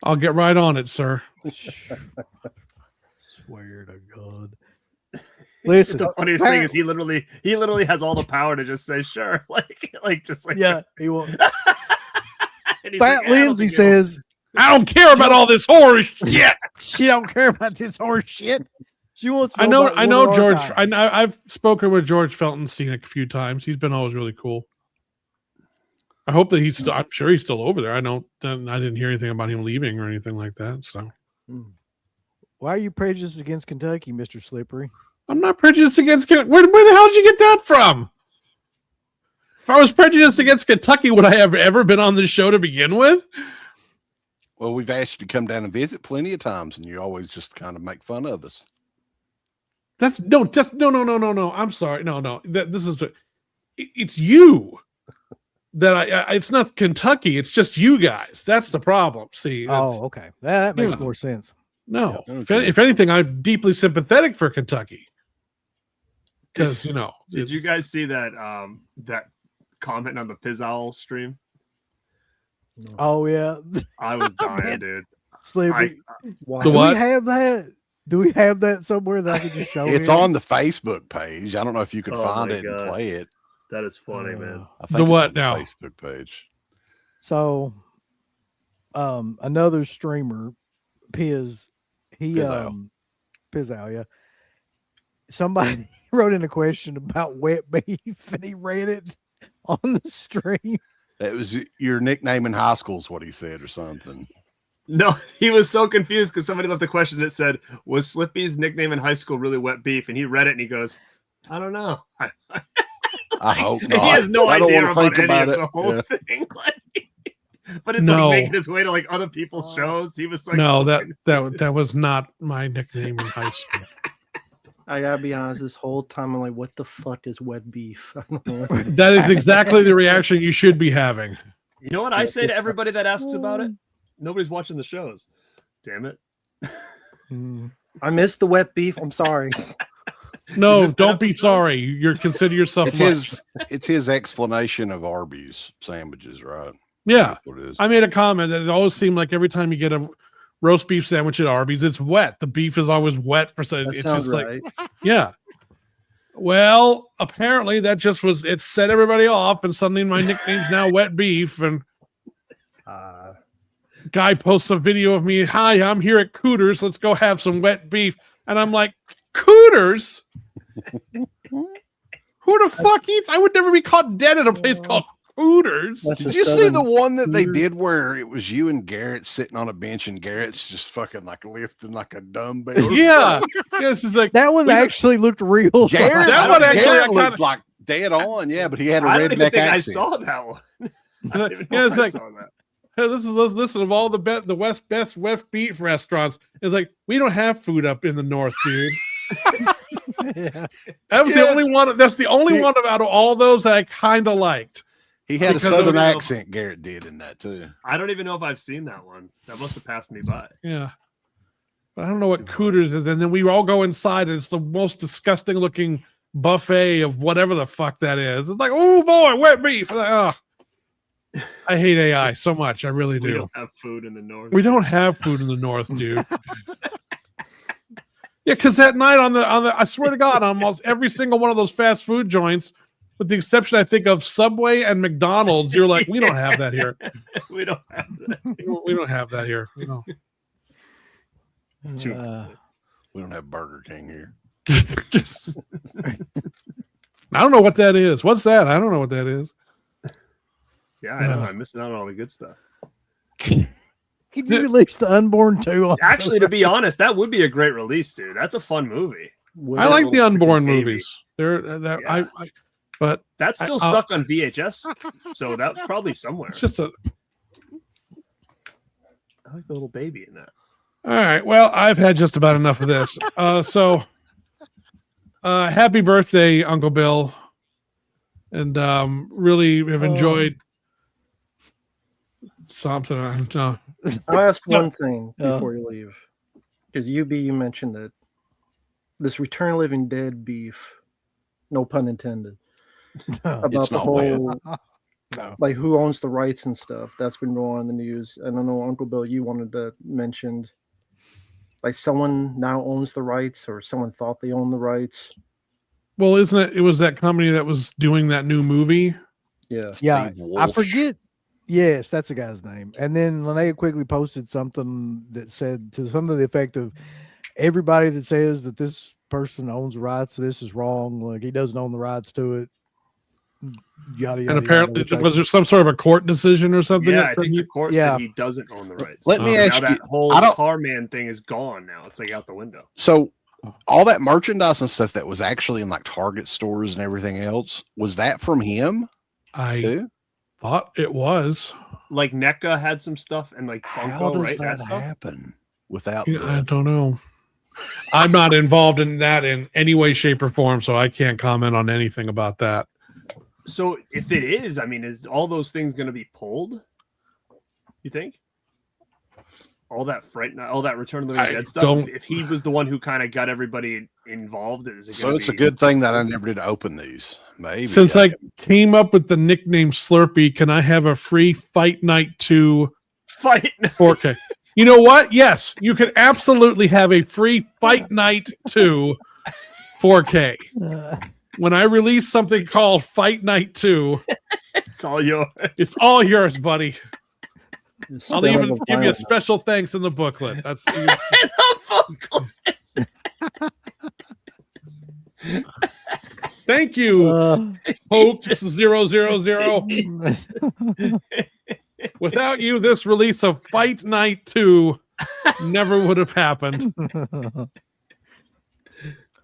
I'll get right on it, sir. Swear to God. Listen, The funniest thing is he literally has all the power to just say sure, just like yeah, he will. and he's Fat like, "I don't Lindsay think it'll-" says I don't care about all this horror shit. she don't care about this horse shit. She wants. To I know about Warlord George. Guy. I've spoken with George Feltonstein a few times. He's been always really cool. I hope that he's still. I'm sure he's still over there. I didn't hear anything about him leaving or anything like that. So Why are you prejudiced against Kentucky, Mr. Slippery? I'm not prejudiced against. Where the hell did you get that from? If I was prejudiced against Kentucky, would I have ever been on this show to begin with? Well, we've asked you to come down and visit plenty of times, and you always just kind of make fun of us. No. I'm sorry. No. This is it's you that I it's not Kentucky. It's just you guys. That's the problem. See? That's- Oh, okay. That makes Yeah. more sense. No. Yeah, If, okay. if anything, I'm deeply sympathetic for Kentucky because Did you guys see that that comment on the Piz Owl stream? Oh yeah, I was dying, bet. dude. Sleepy. Why? The Do what? we have that? Do we have that somewhere that I could just show? It's him? on the Facebook page. I don't know if you could Oh find my it and God. play it. That is funny, man. Uh, I The think it's what on the now? Facebook page. So, another streamer, Piz, Pizzow. Pizzow, yeah. Somebody wrote in a question about wet beef, and he read it on the stream. That was your nickname in high school, is what he said, or something. No, he was so confused because somebody left a question that said, "Was Slippy's nickname in high school really Wet Beef?" And he read it and he goes, "I don't know." I hope And not. he has no I don't idea want to about think any about of it. the whole Yeah. thing. But it's No. like making its way to like other people's shows. He was like, no, so that confused. was not my nickname in high school. I gotta be honest. This whole time I'm like, what the fuck is wet beef? I don't know. That is exactly the reaction you should be having. You know what I say to everybody that asks about it? Nobody's watching the shows. Damn it. Mm. I missed the wet beef. I'm sorry. No, missed that don't be episode? sorry. You're consider yourself It's much. it's his explanation of Arby's sandwiches, right? Yeah. That's what it is. I made a comment that it always seemed like every time you get a roast beef sandwich at Arby's, it's wet. The beef is always wet for so That it's sounds just like right. yeah. Well, apparently that just was it set everybody off, and suddenly my nickname's now Wet Beef. And guy posts a video of me. Hi, I'm here at Cooters. Let's go have some wet beef. And I'm like, Cooters? Who the fuck eats? I would never be caught dead at a place called Cooters. That's Did a you see southern- the one that they Hooters. did where it was you and Garrett sitting on a bench and Garrett's just fucking like lifting like a dumbbell? Yeah. This is like That one We- actually looked real. Garrett, That one actually, Garrett I kinda- looked like dead on, yeah, but he had a I don't even redneck think I accent. saw that one. I don't even Yeah, know it's if I like- saw that. hey, this is listen of all the best West beef restaurants. It's like we don't have food up in the north, dude. Yeah. That was Yeah. the only one. That's the only Yeah. one out of all those that I kind of liked. He had a Because southern of- accent. Garrett did in that too. I don't even know if I've seen that one. That must have passed me by. Yeah. But I don't know what Cooters is. And then we all go inside, and it's the most disgusting looking buffet of whatever the fuck that is. It's like, oh boy, wet beef. I'm like, oh. I hate AI so much. I really We do. don't have food in the north. We don't have food in the north, dude. Yeah, because that night on the I swear to God, almost every single one of those fast food joints, with the exception I think of Subway and McDonald's, you're like, we don't have that here. We don't have that. We don't have that here. You know. Too We don't have Burger King here. Just- I don't know what that is. What's that? I don't know what that is. Yeah, I know. I'm missing out on all the good stuff. He did release the Unborn 2 on Actually, to be honest, that would be a great release, dude. That's a fun movie. With I a like the little unborn baby. movies. They're that Yeah. but That's still I'll- stuck on VHS, so that's probably somewhere. it's just a I like the little baby in that. all right. Well, I've had just about enough of this. Happy birthday, Uncle Bill. And really have enjoyed something. I'll ask one thing Yeah. before you leave, because you mentioned that this Return of Living Dead beef, no pun intended, about It's the not wet. whole like who owns the rights and stuff that's been going on in the news. I don't know, Uncle Bill, you wanted to mention like someone now owns the rights or someone thought they owned the rights. Well, isn't it? It was that company that was doing that new movie. Yeah. Yeah, Steve I Walsh. forget. Yes, that's the guy's name. And then Linnea quickly posted something that said to something to the effect of everybody that says that this person owns the rights to this is wrong. Like he doesn't own the rights to it. Yada, yada, And apparently, yada, which I- was there some sort of a court decision or something? Yeah, that I said think he- the court yeah. said he doesn't own the rights. Let me Okay. ask Now you. that whole I don't- Tarman thing is gone now. It's like out the window. So all that merchandise and stuff that was actually in like Target stores and everything else, was that from him I too? thought it was. Like NECA had some stuff and like How Funko, does right? that stuff. happen without Yeah, I the, don't know. I'm not involved in that in any way, shape, or form, so I can't comment on anything about that. So if it is, I mean, is all those things going to be pulled? You think? All that all that Return of the Living I Dead stuff. don't- If he was the one who kind of got everybody involved, is it? So gonna it's a be- good thing that I never did open these. Maybe Since I came up with the nickname Slurpee, can I have a free Fight Night 2 fight. 4K? You know what? Yes, you can absolutely have a free Fight Night 2 4K. When I release something called Fight Night 2, It's all yours. it's all yours, buddy. Just I'll spell even the give you a violence. special thanks in the booklet. That's thank you, Hoax 000. Without you, this release of Fight Night 2 never would have happened.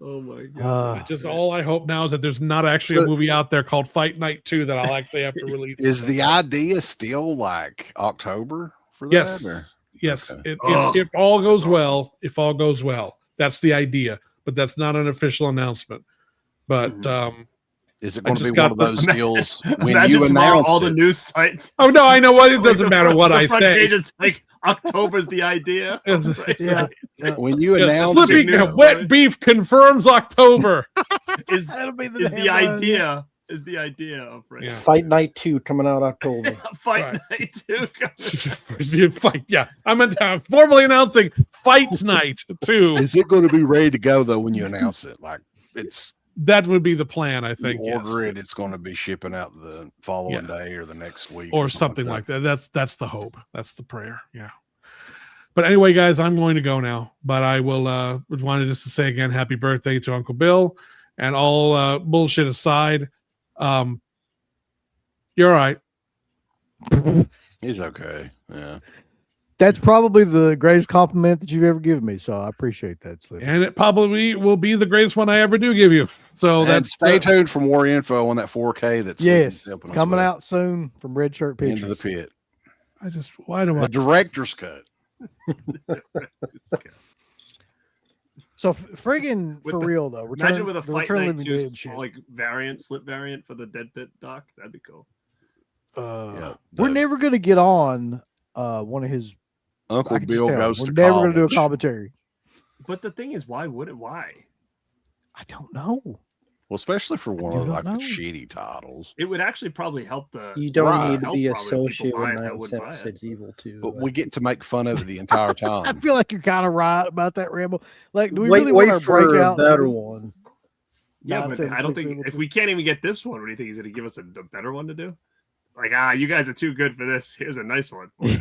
Oh my god! Just all I hope now is that there's not actually a So- movie out there called Fight Night 2 that I'll actually have to release. is the idea still like October for that? Yes. or- Yes, Okay. if all goes well, that's the idea, but that's not an official announcement. But Is it I going to be just one got of those deals when Imagine you tomorrow announce all the it? news sites. oh no, I know what it doesn't The matter front- what the I front say. page is like October's the idea. Yes. Right, Yeah. right. When you Yes, announce Slipping it, news wet story. beef confirms October. Is That'll be is the idea? Is the idea of right? Yeah. Fight Night 2 coming out October. Fight Right. Night 2. Fight, yeah. I'm formally announcing Fight Night 2. is it going to be ready to go though when you announce it? Like it's That would be the plan, I you think. order yes. it, it's going to be shipping out the following Yeah. day or the next week Or something like that. That's the hope. That's the prayer. Yeah. But anyway, guys, I'm going to go now. But I will wanted just to say again, happy birthday to Uncle Bill. And all bullshit aside, you're all right. He's okay. Yeah. That's probably the greatest compliment that you've ever given me. So I appreciate that, Slip. And it probably will be the greatest one I ever do give you. So And that's stay tuned for more info on that 4K that's Yes, helping it's us coming with out soon from Red Shirt Pictures. Into the pit. why do I A director's cut. So friggin' With for the- real though. Imagine with a the Fight Return of Night the 2 Living Dead shit. like slip variant for the Dead Pit doc. That'd be cool. Yeah. We're The never gonna get on one of his. Uncle I can just Bill tell. goes We're to never college. gonna do a commentary. But the thing is, why would it? Why? I don't know. Well, especially for one You of don't like the know. shitty titles. It would actually probably help the. You don't Right. need to be Help probably associated people with buy it that Nine wouldn't buy Cents it. It's Evil too. But we get to make fun of it the entire I time. feel like you're kind of right about that, Rambo. Like, do we wait, really wait want to for break a out? better one. Yeah, but I don't 976 think Evil if 2? we can't even get this one, what do you think? He's going to give us a better one to do? Like, you guys are too good for this. Here's a nice one. for you.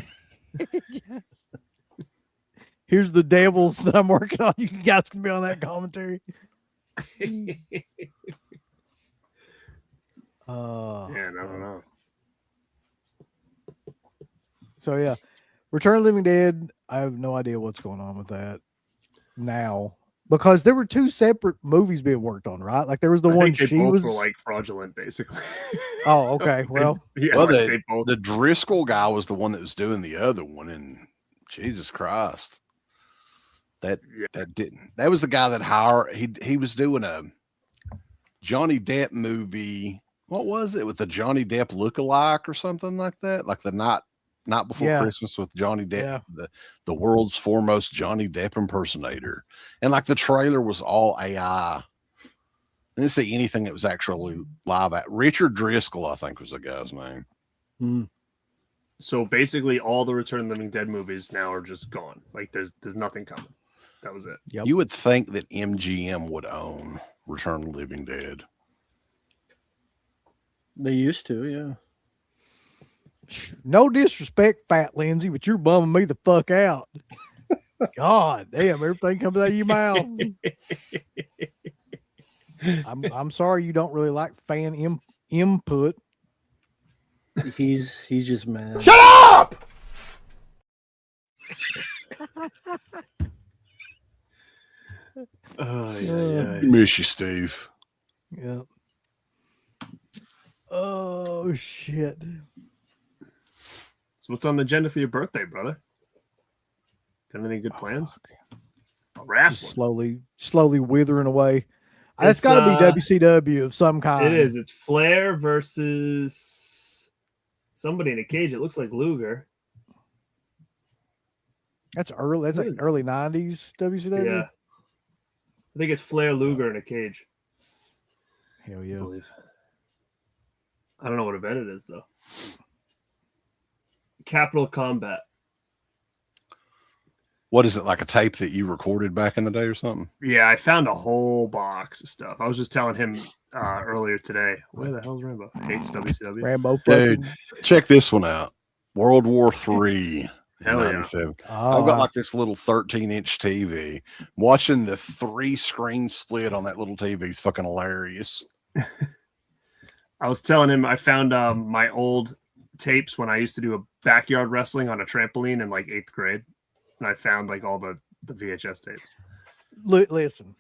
Here's the devils that I'm working on. You guys can be on that commentary. Yeah, Uh, I don't know. So yeah, Return of the Living Dead. I have no idea what's going on with that now because there were two separate movies being worked on, right? Like there was the I one think they she both was. were like fraudulent, basically. Oh, okay. Well, yeah, Well, like, they both. The Driscoll guy was the one that was doing the other one, and Jesus Christ, that was the guy that hired. He was doing a Johnny Depp movie. What was it with the Johnny Depp lookalike or something like that? Like the night before Yeah. Christmas with Johnny Depp, Yeah. the world's foremost Johnny Depp impersonator, and like the trailer was all AI. I didn't see anything that was actually live. At Richard Driscoll, I think was the guy's name. So basically, all the Return of the Living Dead movies now are just gone. Like, there's nothing coming. That was it. Yep. You would think that MGM would own Return of the Living Dead. They used to, yeah. no disrespect, Fat Lindsay, but you're bumming me the fuck out. God damn, everything comes out of your mouth. I'm sorry you don't really like fan input. He's just mad. Shut up! Miss you, Steve. Yeah. Oh shit. So what's on the agenda for your birthday, brother? Got any good plans? Oh, wrestling. Just slowly withering away. That's It's, got to be WCW of some kind. It is. It's Flair versus somebody in a cage. It looks like Luger. That's early. That's What like is it? early '90s WCW. Yeah. I think it's Flair Luger in a cage. Hell I yeah. believe. I don't know what event it is though. Capital Combat. What is it, like a tape that you recorded back in the day or something? Yeah, I found a whole box of stuff. I was just telling him earlier today. Where the hell's Rambo? Hates WCW. Rambo Dude. fucking. Check this one out. World War III. Hell yeah. 97. Oh, I've got like this little 13-inch TV. Watching the 3-screen split on that little TV is fucking hilarious. I was telling him I found my old tapes when I used to do a backyard wrestling on a trampoline in like 8th grade. And I found like all the VHS tapes. listen,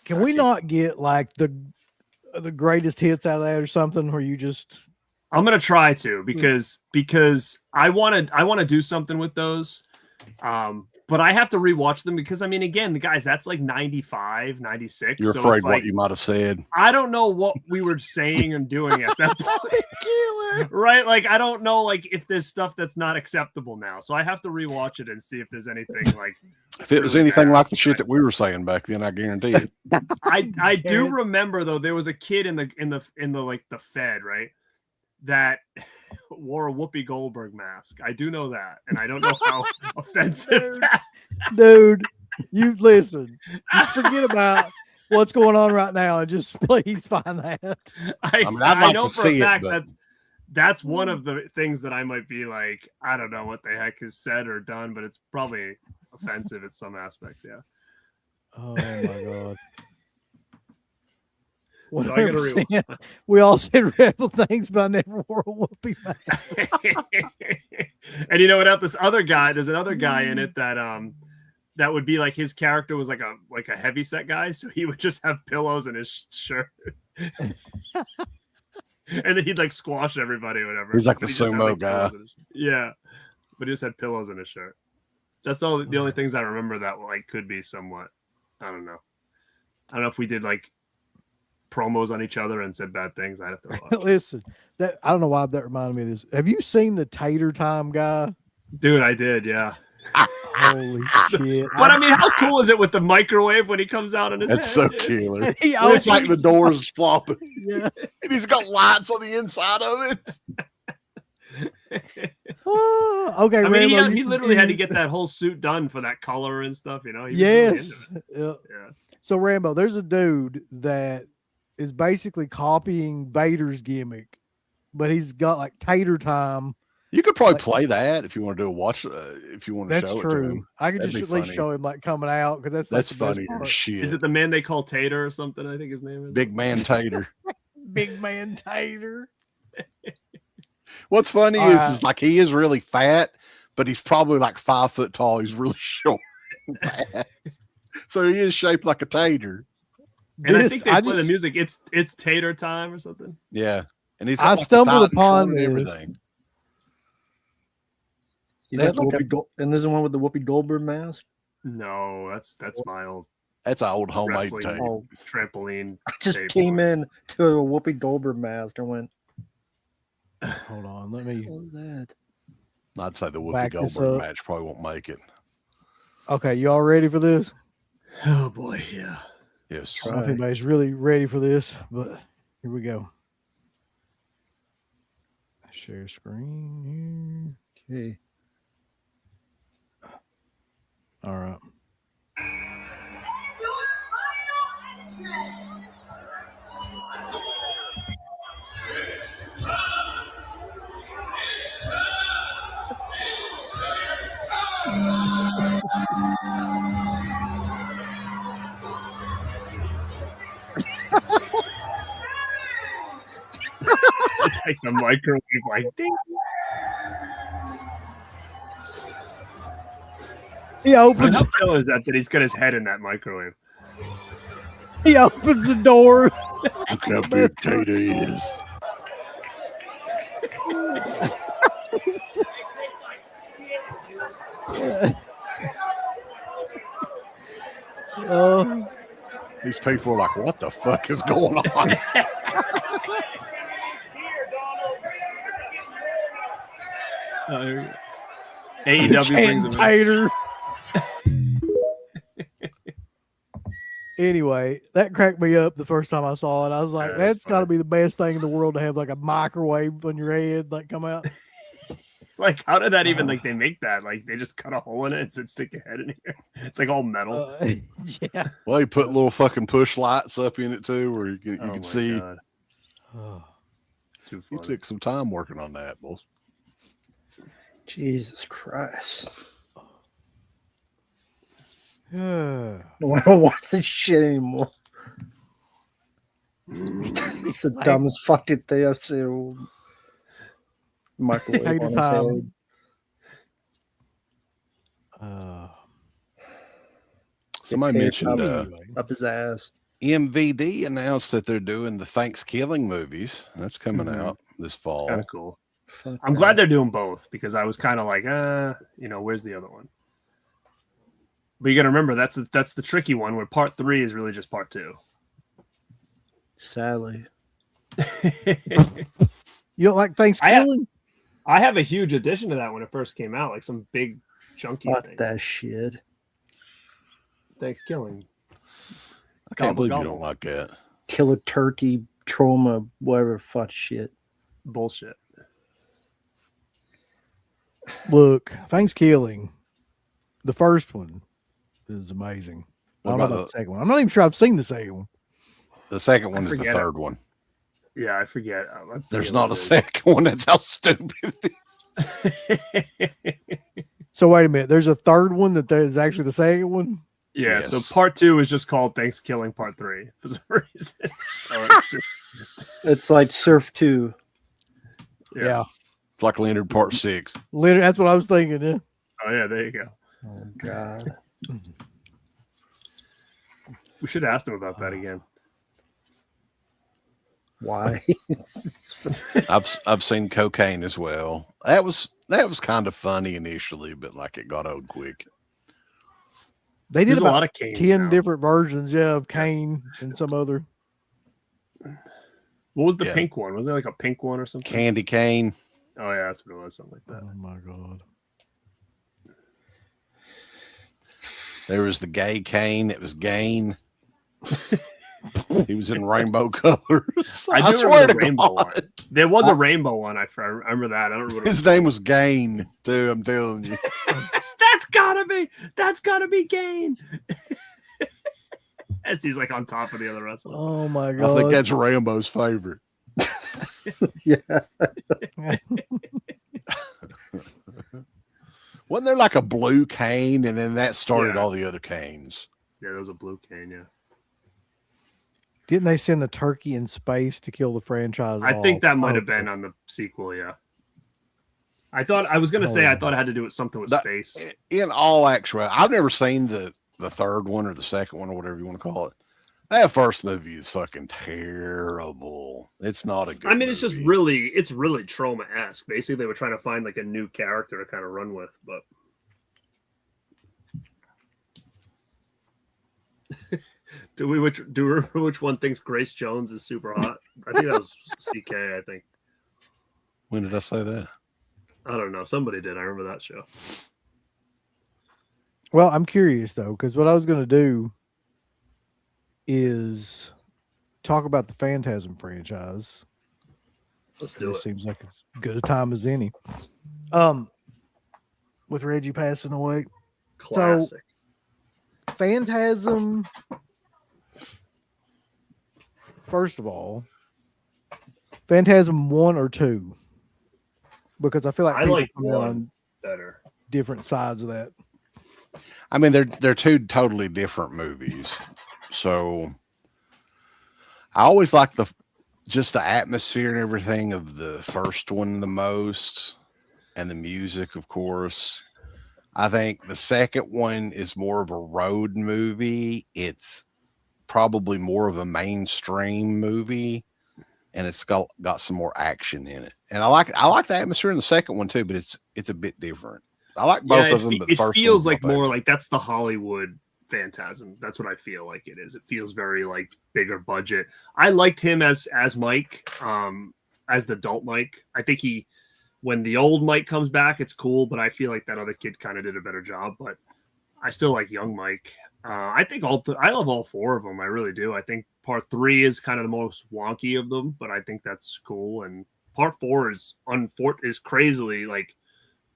can we not get like the greatest hits out of that or something where you just I'm gonna try to because I want to do something with those. But I have to rewatch them because I mean, again, the guys, that's like 95, 96. You're so afraid it's what like, you might have said. I don't know what we were saying and doing at that point. Right? Like, I don't know like if there's stuff that's not acceptable now. So I have to rewatch it and see if there's anything like If it was really anything bad. like the shit that we were saying back then, I guarantee it. I do can't. remember though there was a kid in the like the Fed, right, that wore a Whoopi Goldberg mask. I do know that, and I don't know how offensive that. dude, you listen, you forget about what's going on right now and just please find that. I mean, I'd like know to for see a it, fact but- that's one of the things that I might be like, I don't know what the heck is said or done, but it's probably offensive in some aspects. Yeah. Oh my god. So I gotta 100%. We all said rebel things, but I never wore a whoopee mask. And you know what else? This other guy, there's another guy in it that that would be like his character was like a heavy set guy, so he would just have pillows in his shirt. And then he'd like squash everybody or whatever. He's like But the he just had, sumo guy. pillows in his- Yeah. But he just had pillows in his shirt. That's all the only things I remember that like could be somewhat. I don't know. I don't know if we did like promos on each other and said bad things. I'd have to watch. Listen, that I don't know why that reminded me of this. Have you seen the Tater Time guy? Dude, I did, yeah. Holy shit. But I mean, how cool is it with the microwave when he comes out in his That's head? so killer. He It's like the opens- doors flopping. Yeah. And he's got lights on the inside of it. Oh, okay, I mean, Rambo, he you literally had to continue. get that whole suit done for that color and stuff, you know? He was really Yes. into it. Yeah. Yeah. So Rambo, there's a dude that is basically copying Vader's gimmick, but he's got like Tater Time. You could probably play that if you want to do a watch. If you want to That's show it to true. him. I could That'd just be at least funny. show him like coming out because that's like, That's the best funny as part. shit. Is it the man they call Tater or something? I think his name is. Big Man Tater. Big man Tater. What's funny All is right. like he is really fat, but he's probably like 5 foot tall. He's really short. and fat. So he is shaped like a tater. And I This- think they I play the just- music. It's Tater Time or something. Yeah. And he's I got, like, the stumbled Titan upon trunk and this. everything. Is That's that like a- and there's the one with the Whoopi Goldberg mask? No, that's my old That's an old homemade wrestling tape. Oh, trampoline. I just tape. came in to a Whoopi Goldberg mask and went, Hold on, let me. what was that? I'd say the Whoopi Back this Goldberg up. match probably won't make it. Okay, you all ready for this? Oh boy, yeah. Yes. I don't know if anybody's really ready for this, but here we go. Share screen Okay. here. All right. It's like the microwave, like ding. He opens. How cool is that he's got his head in that microwave? He opens the door. Look how big Tater is. These people are like, what the fuck is going on? AEW brings him in. Tater. Anyway, that cracked me up the first time I saw it. I was like, Yeah, that's that's got to be the best thing in the world to have like a microwave on your head, like come out. Like, how did that even like they make that? Like, they just cut a hole in it and said, stick your head in here. It's like all metal. Yeah. Well, he put little fucking push lights up in it too, where you Oh my can see. God. Too You funny. took some time working on that, boss. Jesus Christ. Yeah. No, I don't watch this shit anymore. It's the dumbest fucking thing I've seen. Microwave Tater on his time. head. Somebody mentioned Up his ass. MVD announced that they're doing the Thanksgiving movies. That's coming Mhm. out this fall. Kind of cool. Fuck I'm that. glad they're doing both because I was kind of like, where's the other one? But you got to remember that's the tricky one where part 3 is really just part 2. Sadly. You don't like Thanksgiving? I have a huge addition to that when it first came out, like some big chunky Fuck thing. that shit. Thanksgiving. I can't believe you gobble. don't like that. Kill a turkey, trauma, whatever fuck shit. Bullshit. Look, Thanksgiving, the first one is amazing. I What don't know about about the second one. I'm not even sure I've seen the second one. The second one is the forget third one. Yeah, I forget. There's not a second one. That's how stupid it is. So wait a minute. There's a third one that is actually the second one. Yeah, Yes. so part 2 is just called Thanksgiving Part 3 for some reason. So it's just It's like Surf 2. Yeah. It's like Leonard Part 6. Literally, that's what I was thinking. Yeah. oh yeah, there you go. Oh, God. We should ask them about that again. Why? I've seen Cocaine as well. That was kind of funny initially, but like it got old quick. They did There's a about lot of Canes 10 now. different versions, of Kane and some other. What was the Yeah. pink one? Was there like a pink one or something? Candy Cane. Oh yeah, that's what it was. Something like that. Oh my God. There was the gay Kane. It was Gain. He was in rainbow colors. I do swear remember to the rainbow God. one. There was a rainbow one. I remember that. I don't remember. What it His name was Gain, too. I'm telling you. That's gotta be Gain. As he's like on top of the other wrestler. Oh my I God. think that's Rambo's favorite. Yeah. Wasn't there like a blue cane, and then that started Yeah. all the other canes? Yeah, there was a blue cane. Yeah, Didn't they send the turkey in space to kill the franchise? I think that might off? have been on the sequel. Yeah, I was gonna say I thought it had to do with something with That- space. In all actuality, I've never seen the third one or the second one or whatever you want to call it. That first movie is fucking terrible. It's not a good. I mean, it's just movie. it's really Troma-esque. Basically, they were trying to find like a new character to kind of run with, but do we which one thinks Grace Jones is super hot? I think that was CK. I think When did I say that? I don't know. Somebody did. I remember that show. Well, I'm curious though, because what I was going to do is talk about the Phantasm franchise. Let's do This it. seems like as good a time as any. With Reggie passing away, Classic. Phantasm. First of all, Phantasm 1 or 2, because I feel like I people like come in 1 on better. different sides of that. I mean, they're two totally different movies. So I always like just the atmosphere and everything of the first one the most, and the music, of course. I think the second one is more of a road movie. It's probably more of a mainstream movie, and it's got some more action in it. And I like the atmosphere in the second one too, but it's a bit different. I like both of them, but it first feels one's my like more favorite. like that's the Hollywood Phantasm. That's what I feel like it is. It feels very like bigger budget. I liked him as Mike, as the adult Mike. I think when the old Mike comes back, it's cool, but I feel like that other kid kind of did a better job. But I still like young Mike. I think I love all four of them. I really do. I think part 3 is kind of the most wonky of them, but I think that's cool. And part 4 is crazily like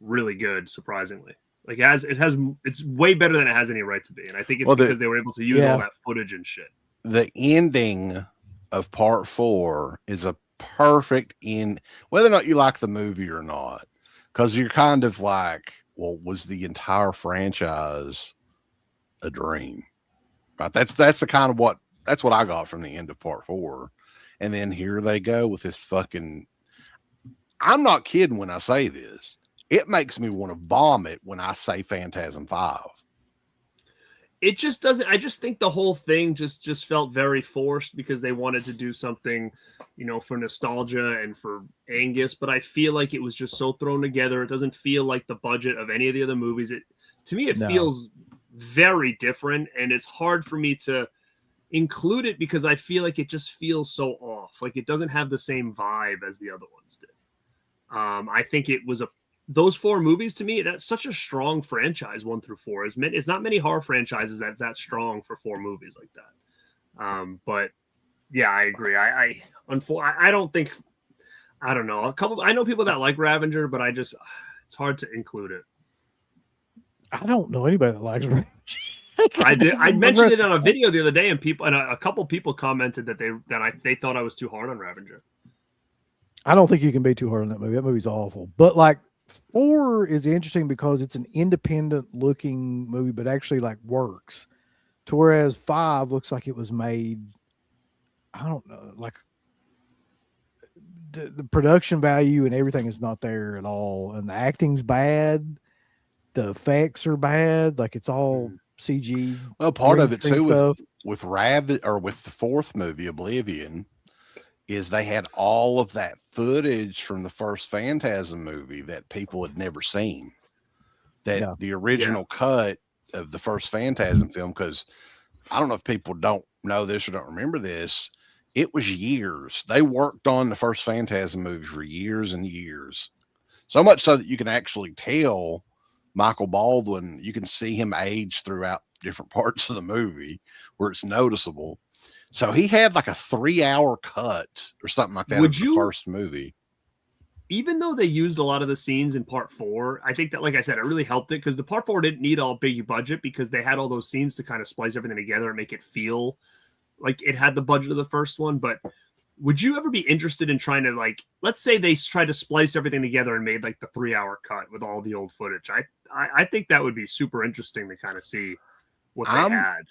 really good, surprisingly. Like it's way better than it has any right to be. And I think it's because they were able to use all that footage and shit. The ending of part 4 is a perfect end, whether or not you like the movie or not, because you're kind of like, well, was the entire franchise a dream? Right. That's the kind of that's what I got from the end of part 4. And then here they go with this fucking, I'm not kidding when I say this. It makes me want to vomit when I say Phantasm 5. It just doesn't. I just think the whole thing just felt very forced because they wanted to do something, for nostalgia and for Angus. But I feel like it was just so thrown together. It doesn't feel like the budget of any of the other movies. To me, it feels very different, and it's hard for me to include it because I feel like it just feels so off. Like it doesn't have the same vibe as the other ones did. I think it was those 4 movies, to me, that's such a strong franchise, 1 through 4. It's not many horror franchises that's that strong for 4 movies like that. But yeah, I agree. I don't think, I don't know. I know people that like Ravager, but it's hard to include it. I don't know anybody that likes Ravager. I did. I mentioned it on a video the other day, and a couple people commented that they thought I was too hard on Ravager. I don't think you can be too hard on that movie. That movie's awful. But like 4 is interesting because it's an independent looking movie, but actually like works. To whereas 5 looks like it was made, I don't know, like the production value and everything is not there at all. And the acting's bad. The effects are bad. Like it's all CG. Well, part of it too stuff. with the 4th movie, Oblivion, is they had all of that footage from the first Phantasm movie that people had never seen. That the original cut of the first Phantasm film, because I don't know if people don't know this or don't remember this, it was years. They worked on the first Phantasm movie for years and years. So much so that you can actually tell Michael Baldwin, you can see him age throughout different parts of the movie where it's noticeable. So he had like a 3-hour cut or something like that of the first movie. Even though they used a lot of the scenes in part 4, I think that, like I said, it really helped it because the part 4 didn't need all big budget because they had all those scenes to kind of splice everything together and make it feel like it had the budget of the first one. But would you ever be interested in trying to, like, let's say they tried to splice everything together and made like the 3-hour cut with all the old footage? I think that would be super interesting to kind of see what they had.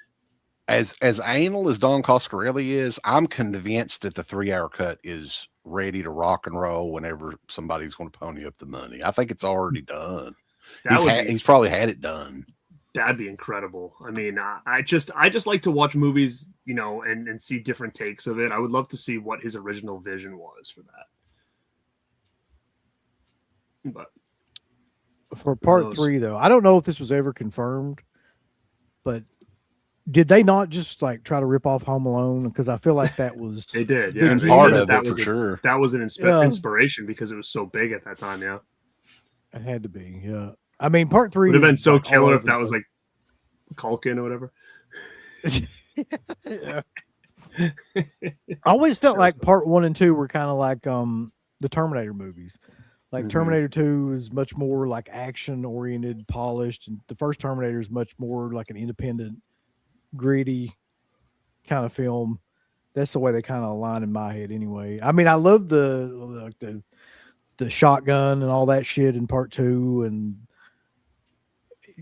As anal as Don Coscarelli is, I'm convinced that the 3-hour cut is ready to rock and roll whenever somebody's going to pony up the money. I think it's already done. He's probably had it done. That'd be incredible. I mean, I just like to watch movies, and see different takes of it. I would love to see what his original vision was for that. But for part 3, though, I don't know if this was ever confirmed, but did they not just like try to rip off Home Alone? Because I feel like that was they did. Yeah, they part of it for sure. That was an inspiration because it was so big at that time. Yeah, it had to be. Yeah, I mean, part 3 would have been so killer if that was like Culkin or whatever. I always felt like part 1 and 2 were kind of like the Terminator movies. Like Terminator 2 is much more like action oriented, polished, and the first Terminator is much more like an independent, gritty kind of film. That's the way they kind of align in my head anyway. I mean, I love the shotgun and all that shit in part 2 and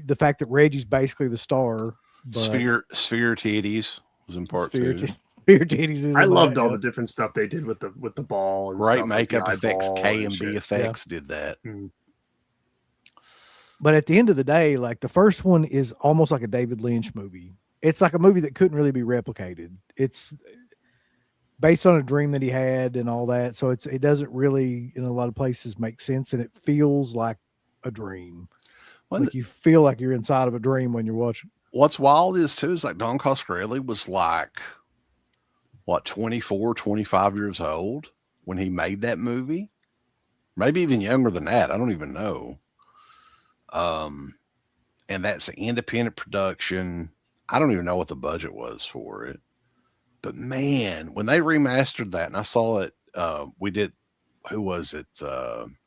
the fact that Reggie's basically the star. Sphere titties was in part 2. Sphere titties. I loved all the different stuff they did with the ball and great makeup effects. K and B effects did that. But at the end of the day, like the first one is almost like a David Lynch movie. It's like a movie that couldn't really be replicated. It's based on a dream that he had and all that. So it doesn't really, in a lot of places, make sense. And it feels like a dream. Like you feel like you're inside of a dream when you're watching. what's wild is too is like Don Coscarelli was like what 24, 25 years old when he made that movie, maybe even younger than that. I don't even know. And that's an independent production. I don't even know what the budget was for it, but man, when they remastered that and I saw it, we did. Who was it?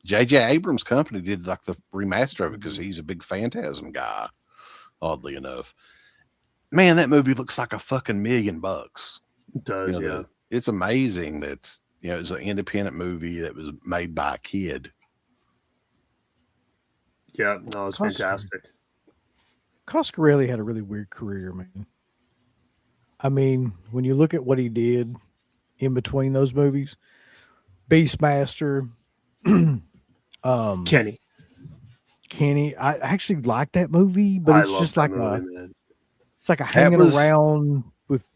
J.J. Abrams' company did like the remaster of it because he's a big Phantasm guy. Oddly enough, man, that movie looks like a fucking $1 million. It does, yeah. It's amazing that it's an independent movie that was made by a kid. Yeah, no, it's fantastic. Coscarelli had a really weird career, man. I mean, when you look at what he did in between those movies, Beastmaster, Kenny, I actually like that movie, but it's just like it's like a hanging around with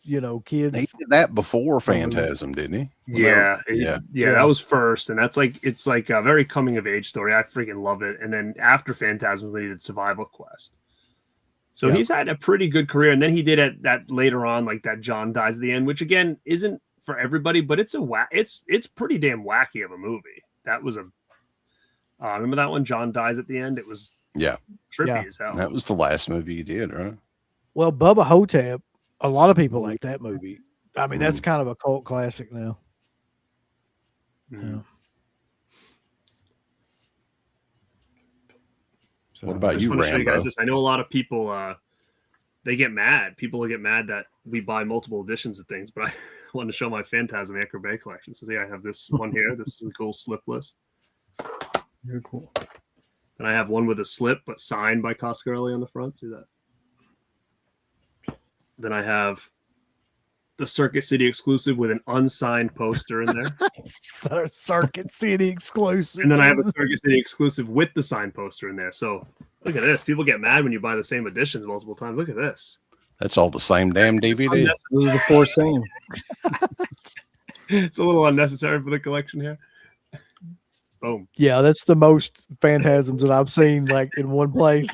kids. He did that before Phantasm, didn't he? Yeah, that was first, and it's like a very coming of age story. I freaking love it. And then after Phantasm, we did Survival Quest. So he's had a pretty good career, and then he did that later on, like that John Dies at the End, which again isn't for everybody, but it's it's pretty damn wacky of a movie. That was remember that one, John Dies at the End? It was trippy as hell. That was the last movie he did, right? Well, Bubba Hotep, a lot of people like that movie. I mean, that's kind of a cult classic now. Mm-hmm. Yeah. So, What about I just you, want to show you guys Rambo? this. I know a lot of people they get mad. People will get mad that we buy multiple editions of things, but I wanted to show my Phantasm Anchor Bay collection. So I have this one here. This is a cool slipless. Very cool. And I have one with a slip, but signed by Coscarelli on the front. See that? Then I have the Circuit City exclusive with an unsigned poster in there. Circuit City exclusive. And then I have a Circuit City exclusive with the signed poster in there. So look at this. People get mad when you buy the same editions multiple times. Look at this. That's all the same damn DVD. This is the four same. It's a little unnecessary for the collection here. Boom. Yeah, that's the most Phantasms that I've seen like in one place.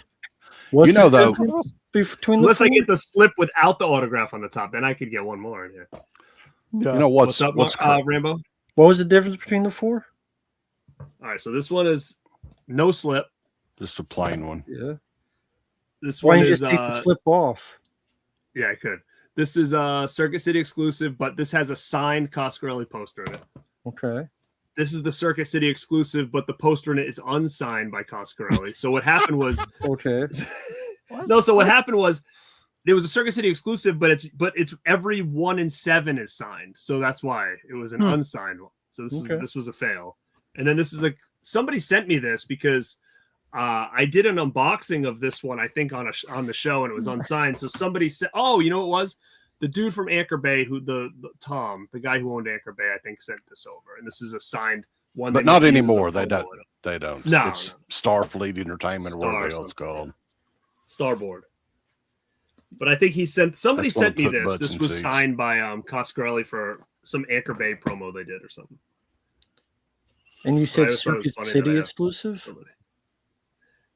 What's You know, the though- difference between the Unless I four? get the slip without the autograph on the top, then I could get one more in here. Yeah. You know What's up, cra- Rambo? What was the difference between the four? All right, so this one is no slip. just a plain one. Yeah. This Why one don't you is just take the slip off? yeah, I could. This is a Circuit City exclusive, but this has a signed Coscarelli poster in it. Okay. This is the Circuit City exclusive, but the poster in it is unsigned by Coscarelli. So what happened was Okay. So what happened was there was a Circuit City exclusive, but it's every 1 in 7 is signed. So that's why it was an unsigned one. So this was a fail. And then this is somebody sent me this because I did an unboxing of this one, I think on the show, and it was unsigned. So somebody said, "Oh, you know what it was? The dude from Anchor Bay, who the Tom, the guy who owned Anchor Bay, I think sent this over, and this is a signed one. But that not he uses anymore. as a They promo don't. item. They don't. No, It's Starfleet Entertainment or whatever Star else it's called. Starboard. But I think somebody That's one sent me put this. butts This in was seats. signed by Coscarelli for some Anchor Bay promo they did or something. And you I said just thought it was Circuit funny City that I- exclusive?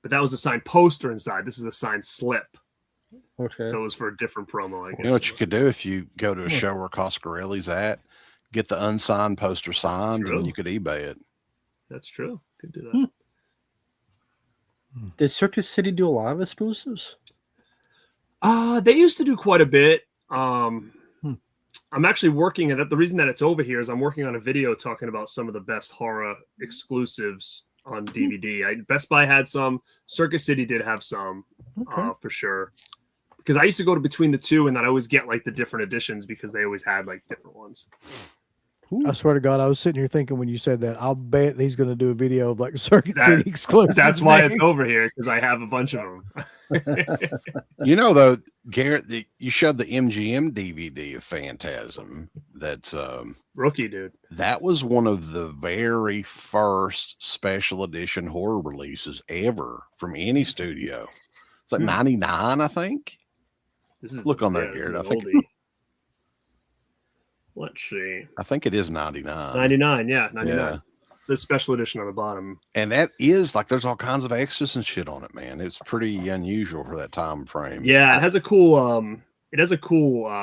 But that was a signed poster inside. This is a signed slip. Okay. So it was for a different promo, I guess. You know what you could do if you go to a show where Coscarelli's at, get the unsigned poster signed, true. and you could eBay it. That's true. Could do that. Did Circuit City do a lot of exclusives? They used to do quite a bit. I'm actually working at that. The reason that it's over here is I'm working on a video talking about some of the best horror exclusives on DVD. Best Buy had some. Circuit City did have some, for sure. Because I used to go to between the two, and I'd always get like the different editions because they always had like different ones. I swear to God, I was sitting here thinking when you said that, I'll bet he's going to do a video of like Circuit That- City exclusive. That's why it's next. over here, because I have a bunch of them. You know, though, Garrett, you showed the MGM DVD of Phantasm. That's Rookie, dude. that was one of the very first special edition horror releases ever from any studio. It's like 99, I think. This is Look on there, this is Garrett. an oldie. Let's see. I think it is 99. 99, yeah, 99. Yeah. says special edition on the bottom. And that is like there's all kinds of extras and shit on it, man. It's pretty unusual for that time frame. Yeah, it has a cool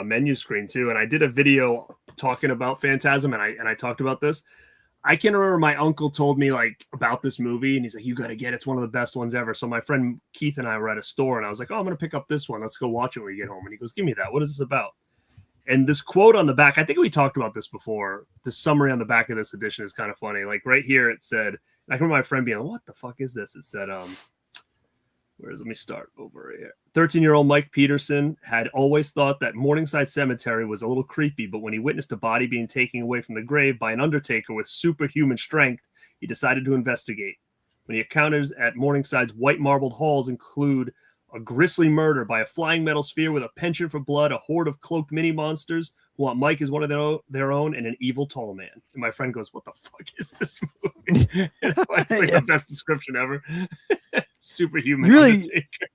menu screen too. And I did a video talking about Phantasm, and I talked about this. I can remember my uncle told me like about this movie, and he's like, "You got to get it. It's one of the best ones ever." So my friend Keith and I were at a store, and I was like, "Oh, I'm gonna pick up this one. Let's go watch it when we get home." And he goes, "Give me that. What is this about?" And this quote on the back, I think we talked about this before. The summary on the back of this edition is kind of funny. Like right here, it said, I can remember my friend being like, "What the fuck is this?" It said, let me start over here. 13-year-old Mike Peterson had always thought that Morningside Cemetery was a little creepy, but when he witnessed a body being taken away from the grave by an undertaker with superhuman strength, he decided to investigate. When the encounters at Morningside's white marbled halls include a grisly murder by a flying metal sphere with a penchant for blood, a horde of cloaked mini monsters who want Mike as one of their own, and an evil tall man. And my friend goes, "What the fuck is this movie?" It's like the best description ever. Superhuman Undertaker.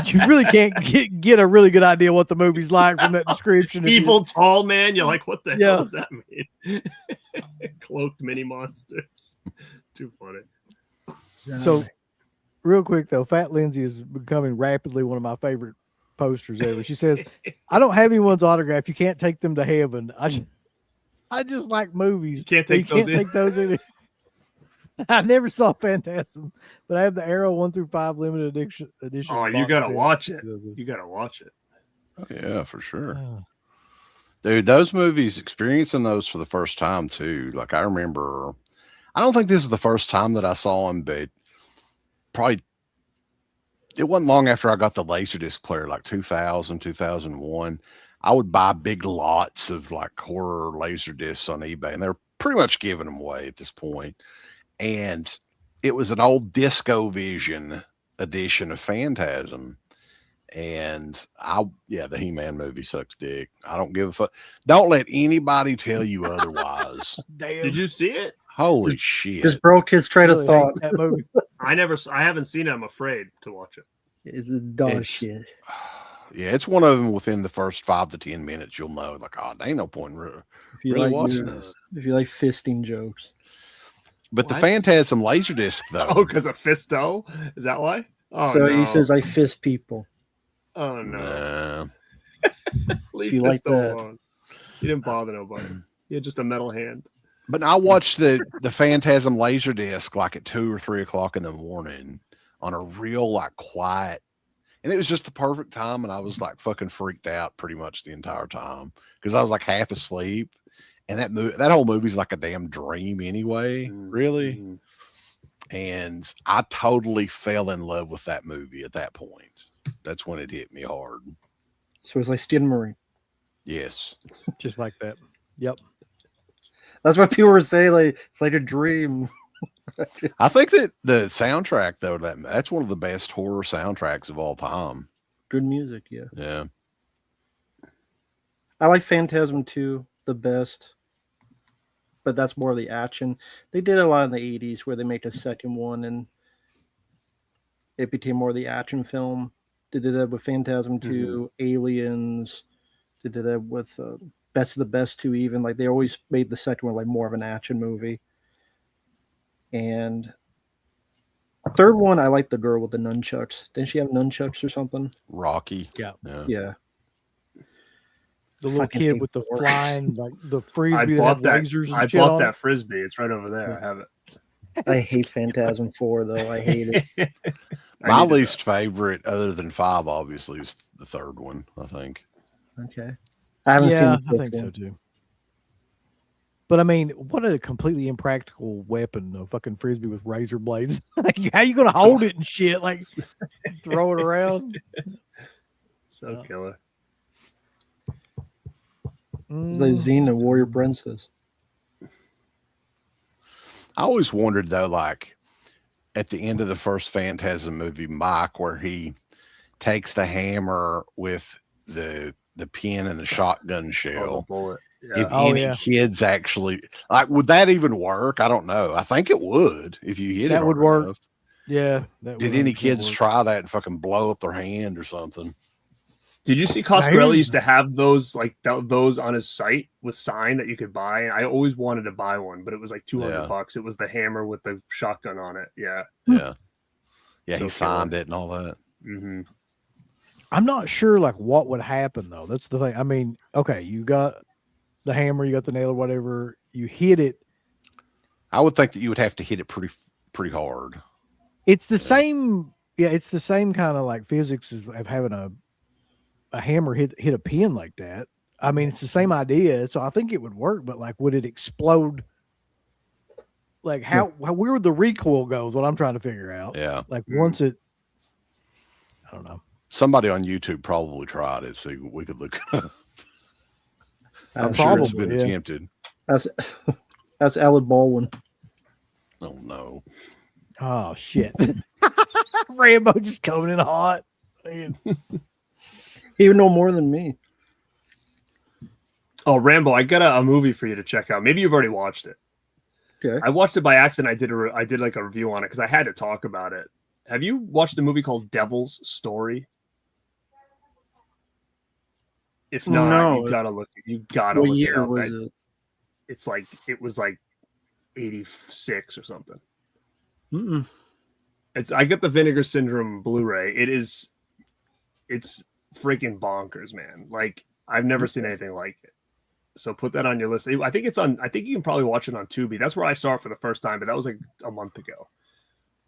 You really can't get a really good idea what the movie's like from that description. Evil tall man. You're like, what the hell does that mean? Cloaked mini monsters. Too funny. So, real quick though, Fat Lindsay is becoming rapidly one of my favorite posters ever. She says, "I don't have anyone's autograph. You can't take them to heaven. I just like movies. You can't take those in." I never saw Phantasm, but I have the Arrow 1 through 5 limited edition. Oh, you gotta watch it. You gotta watch it. Oh, yeah, for sure. Dude, those movies, experiencing those for the first time too. Like I remember, I don't think this is the first time that I saw them, but probably it wasn't long after I got the Laserdisc player, like 2000, 2001. I would buy big lots of like horror Laserdiscs on eBay, and they're pretty much giving them away at this point. And it was an old Disco Vision edition of Phantasm. And the He-Man movie sucks dick. I don't give a fuck. Don't let anybody tell you otherwise. Damn. Did you see it? Holy shit. Just broke his train of thought. That movie. I haven't seen it. I'm afraid to watch it. It's a dog shit. Yeah, it's one of them within the first 5 to 10 minutes. You'll know, like, oh, there ain't no point in If you really like watching this. If you like fisting jokes. But the Phantasm Laserdisc, though. Oh, because of Fisto? Is that why? Oh, so no. he says, "I fist people." Oh no! Leave If you Fisto like that. alone. He didn't bother nobody. He had just a metal hand. But I watched the Phantasm Laserdisc like at 2 or 3 o'clock in the morning on a real like quiet, and it was just the perfect time. And I was like fucking freaked out pretty much the entire time because I was like half asleep. And that whole movie's like a damn dream anyway, really. Mm-hmm. And I totally fell in love with that movie at that point. That's when it hit me hard. So it's like Steel Marine. Yes. Just like that. Yep. That's what people were saying. Like it's like a dream. I think that the soundtrack, though, that's one of the best horror soundtracks of all time. Good music, yeah. Yeah. I like Phantasm 2 the best, but that's more of the action. They did a lot in the 80s where they made the second one and it became more of the action film. They did that with Phantasm 2, Aliens. They did that with Best of the Best 2 even. Like they always made the second one like more of an action movie. And the third one, I like the girl with the nunchucks. Didn't she have nunchucks or something? Rocky. Yeah. Yeah. The little Fucking kid hate with the horror. flying, like the I frisbee that bought had that. lasers and I shit bought on that it. frisbee. It's right over there. I have it. I hate Phantasm 4 though. I hate it. My least favorite, other than 5, obviously, is the third one, I think. Okay. I haven't Yeah, seen I think so too. But I mean, what a completely impractical weapon, a fucking frisbee with razor blades. Like, how you gonna hold it and shit? Like, throw it around. So killer. It's like Xena, Warrior Princess. I always wondered, though, like, at the end of the first Phantasm movie, Mike, where he takes the hammer with the pin and the shotgun shell. Bullet. If any kids actually like, would that even work? I don't know. I think it would if you hit it. That would hard work. enough. Yeah. Did any kids try that and fucking blow up their hand or something? Did you see here's- Coscarelli used to have those like those on his site with sign that you could buy? And I always wanted to buy one, but it was like $200. It was the hammer with the shotgun on it. Yeah. Yeah. Yeah, So he signed it and all that. Mm-hmm. I'm not sure like what would happen though. That's the thing. I mean, okay, you got the hammer, you got the nail or whatever, you hit it. I would think that you would have to hit it pretty hard. It's the same, it's the same kind of like physics of having a hammer hit a pin like that. I mean, it's the same idea, so I think it would work, but like would it explode? Like how where would the recoil go is what I'm trying to figure out. Yeah. Like once it, I don't know. Somebody on YouTube probably tried it, so we could look. I'm That's sure it's probably, been yeah. attempted. That's Alec Baldwin. Oh no. Oh shit. Rambo just coming in hot. Man. He would know more than me. Oh, Rambo, I got a movie for you to check out. Maybe you've already watched it. Okay. I watched it by accident. I did like a review on it because I had to talk about it. Have you watched a movie called Devil's Story? If not, No. you gotta look. You gotta What look it year up. was it? It's like it was like 86 or something. Mm-mm. I get the Vinegar Syndrome Blu-ray. It's freaking bonkers, man. Like I've never seen anything like it. So put that on your list. I think you can probably watch it on Tubi. That's where I saw it for the first time, but that was like a month ago.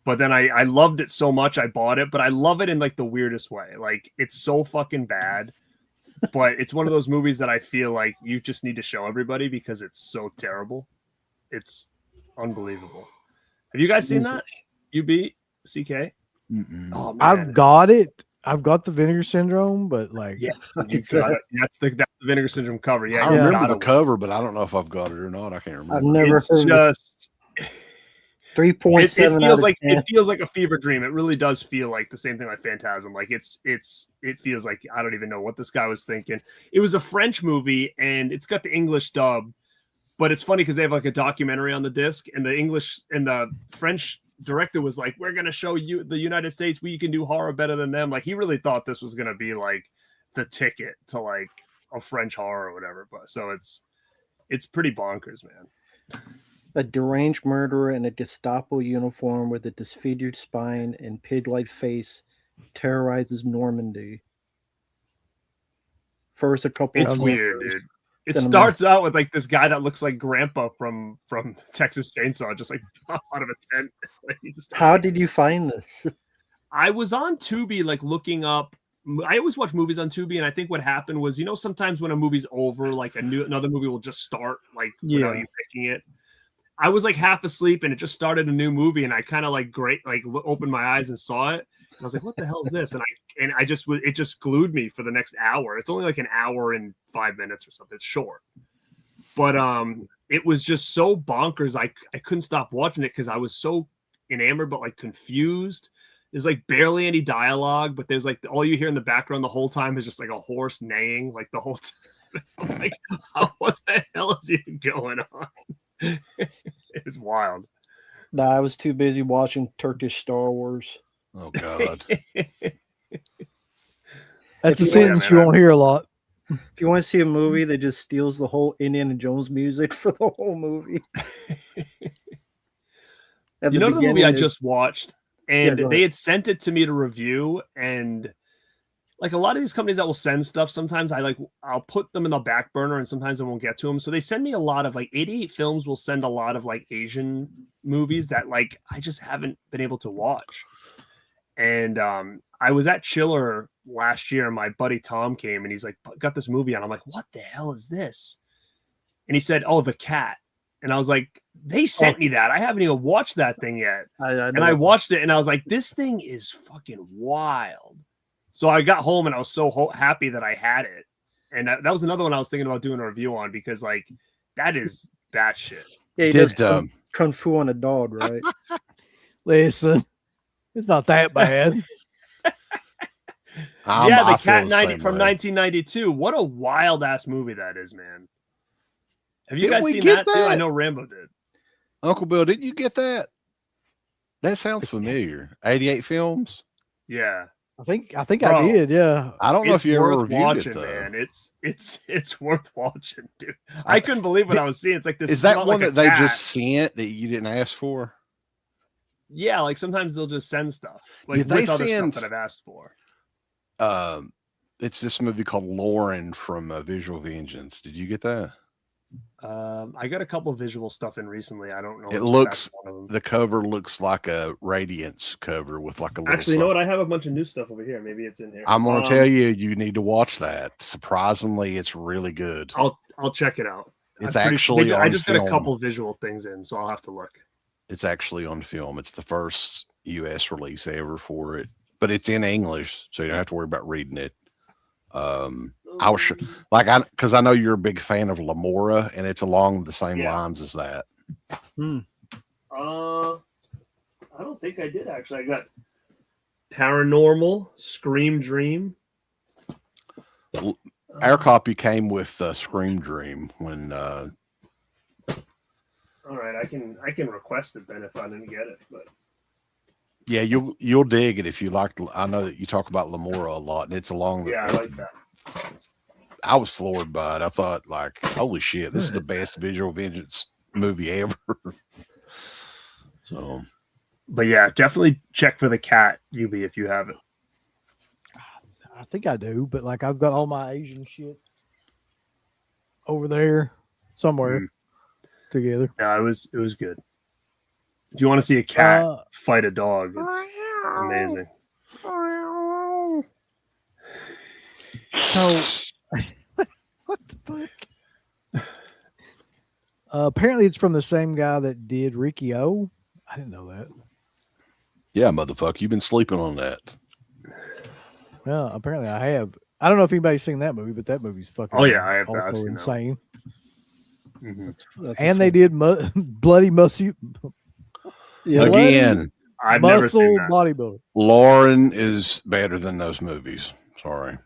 But then I loved it so much I bought it, but I love it in like the weirdest way. Like it's so fucking bad, but it's one of those movies that I feel like you just need to show everybody because it's so terrible. It's unbelievable. Have you guys seen that? UBCK? Mm-mm. Oh man. I've got it. I've got the Vinegar Syndrome, but like Yeah, you got it. That's the Vinegar Syndrome cover. Yeah, I you remember gotta the cover, but I don't know if I've got it or not. I can't remember. I've never It's heard of just 3.7 out of 10. it feels like a fever dream. It really does feel like the same thing like Phantasm. Like it feels like I don't even know what this guy was thinking. It was a French movie and it's got the English dub, but it's funny because they have like a documentary on the disc and the English and the French director was like, we're gonna show you the United States, we can do horror better than them. Like he really thought this was gonna be like the ticket to like a French horror or whatever. But so it's pretty bonkers, man. A deranged murderer in a Gestapo uniform with a disfigured spine and pig-like face terrorizes Normandy. First, a couple. It's of weird, murders, dude. It then a starts out with like this guy that looks like Grandpa from Texas Chainsaw, just like out of a tent. Like, he just How did you find this? I was on Tubi, like looking up. I always watch movies on Tubi, and I think what happened was, you know, sometimes when a movie's over, like another movie will just start, like without Yeah. you picking it. I was like half asleep, and it just started a new movie, and I kind of like opened my eyes and saw it. And I was like, "What the hell is this?" And it just glued me for the next hour. It's only like an hour and 5 minutes or something. It's short, but it was just so bonkers. I couldn't stop watching it because I was so enamored, but like confused. There's like barely any dialogue, but there's like all you hear in the background the whole time is just like a horse neighing, like the whole time. It's like, what the hell is even going on? It's wild. Nah, I was too busy watching Turkish Star Wars. Oh God. that's a If you- sentence you won't hear a lot. If you want to see a movie that just steals the whole Indiana Jones music for the whole movie. At You know the movie beginning I is- just watched, and go they had sent it to me to review, and like a lot of these companies that will send stuff, sometimes I'll put them in the back burner, and sometimes I won't get to them. So they send me a lot of like 88 Films will send a lot of like Asian movies that like I just haven't been able to watch. And I was at Chiller last year, and my buddy Tom came, and he's like, got this movie on. I'm like, what the hell is this? And he said, oh, The Cat. And I was like, they sent me that. I haven't even watched that thing yet. And I watched it, and I was like, this thing is fucking wild. So I got home, and I was so happy that I had it. And that was another one I was thinking about doing a review on, because like that is batshit. Yeah, he Did does kung fu on a dog, right? Listen, it's not that bad. Yeah, I The feel Cat the 90 same from way. 1992. What a wild ass movie that is, man. Have you Didn't guys we seen get that too? I that? know Rambo did. Uncle Bill, didn't you get that? That sounds familiar. 88 Films. Yeah. I think I Bro. did. Yeah. I don't know It's if you ever worth reviewed watching, it though. man. It's worth watching, dude. I couldn't believe what I was seeing. It's like this. Is that not one like a that they cat. just sent that you didn't ask for? Yeah, like sometimes they'll just send stuff. Like Did they with other send- stuff that I've asked for. It's this movie called Lauren from Visual Vengeance. Did you get that? I got a couple visual stuff in recently. I don't know. It if looks- that's one of them. The cover looks like a Radiance cover with like a little. Actually, you know sun. what? I have a bunch of new stuff over here. Maybe it's in here. I'm going to tell you, you need to watch that. Surprisingly, it's really good. I'll check it out. It's I'm pretty actually I on just got a film. couple visual things in, so I'll have to look. It's actually on film. It's the first U.S. release ever for it, but it's in English, so you don't have to worry about reading it. I was sure, because I know you're a big fan of Lamora, and it's along the same Yeah. lines as that. I don't think I did actually. I got Paranormal, Scream Dream. Our copy came with Scream Dream when All right, I can request it then if I didn't get it. But yeah, you'll dig it if you like. I know that you talk about Lamora a lot, and it's along. yeah, I like that. I was floored by it. I thought, like, holy shit, this is the best Visual Vengeance movie ever. So, But yeah, definitely check for the cat, UB, if you have it. I think I do, but like I've got all my Asian shit over there somewhere together. Yeah, it was good. If you want to see a cat Uh, fight a dog, it's amazing. So, what the fuck? Apparently, it's from the same guy that did Ricky O. I didn't know that. yeah, motherfucker, you've been sleeping on that. Yeah, apparently I have. I don't know if anybody's seen that movie, but that movie's fucking. Oh, yeah, I have. also I've seen that insane. Mhm. That's And they did bloody muscle Again, I've never muscle seen that. bodybuilder. Lauren is better than those movies. Sorry.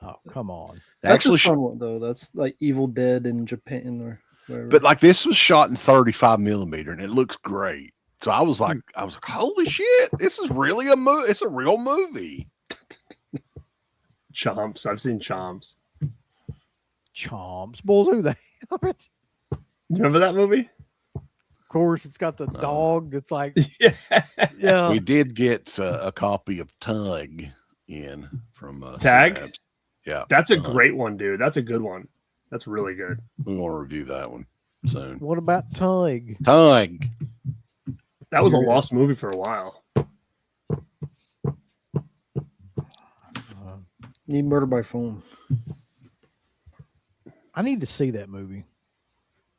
Oh, come on. That's Actually, a fun one though. That's like Evil Dead in Japan or whatever. but like this was shot in 35 millimeter and it looks great. So I was like, holy shit, this is really a movie. It's a real movie. Chomps. I've seen Chomps. Chomps. Bulls, who the hell? Of You remember that movie? course, it's got the dog that's like, Yeah. yeah. We did get a copy of Tug in from Tag? Synapse. Yeah, That's a great one, dude. That's a good one. That's really good. we want to review that one soon. What about Tug? Tug. That was a lost movie for a while. Need Murder by Phone. I need to see that movie.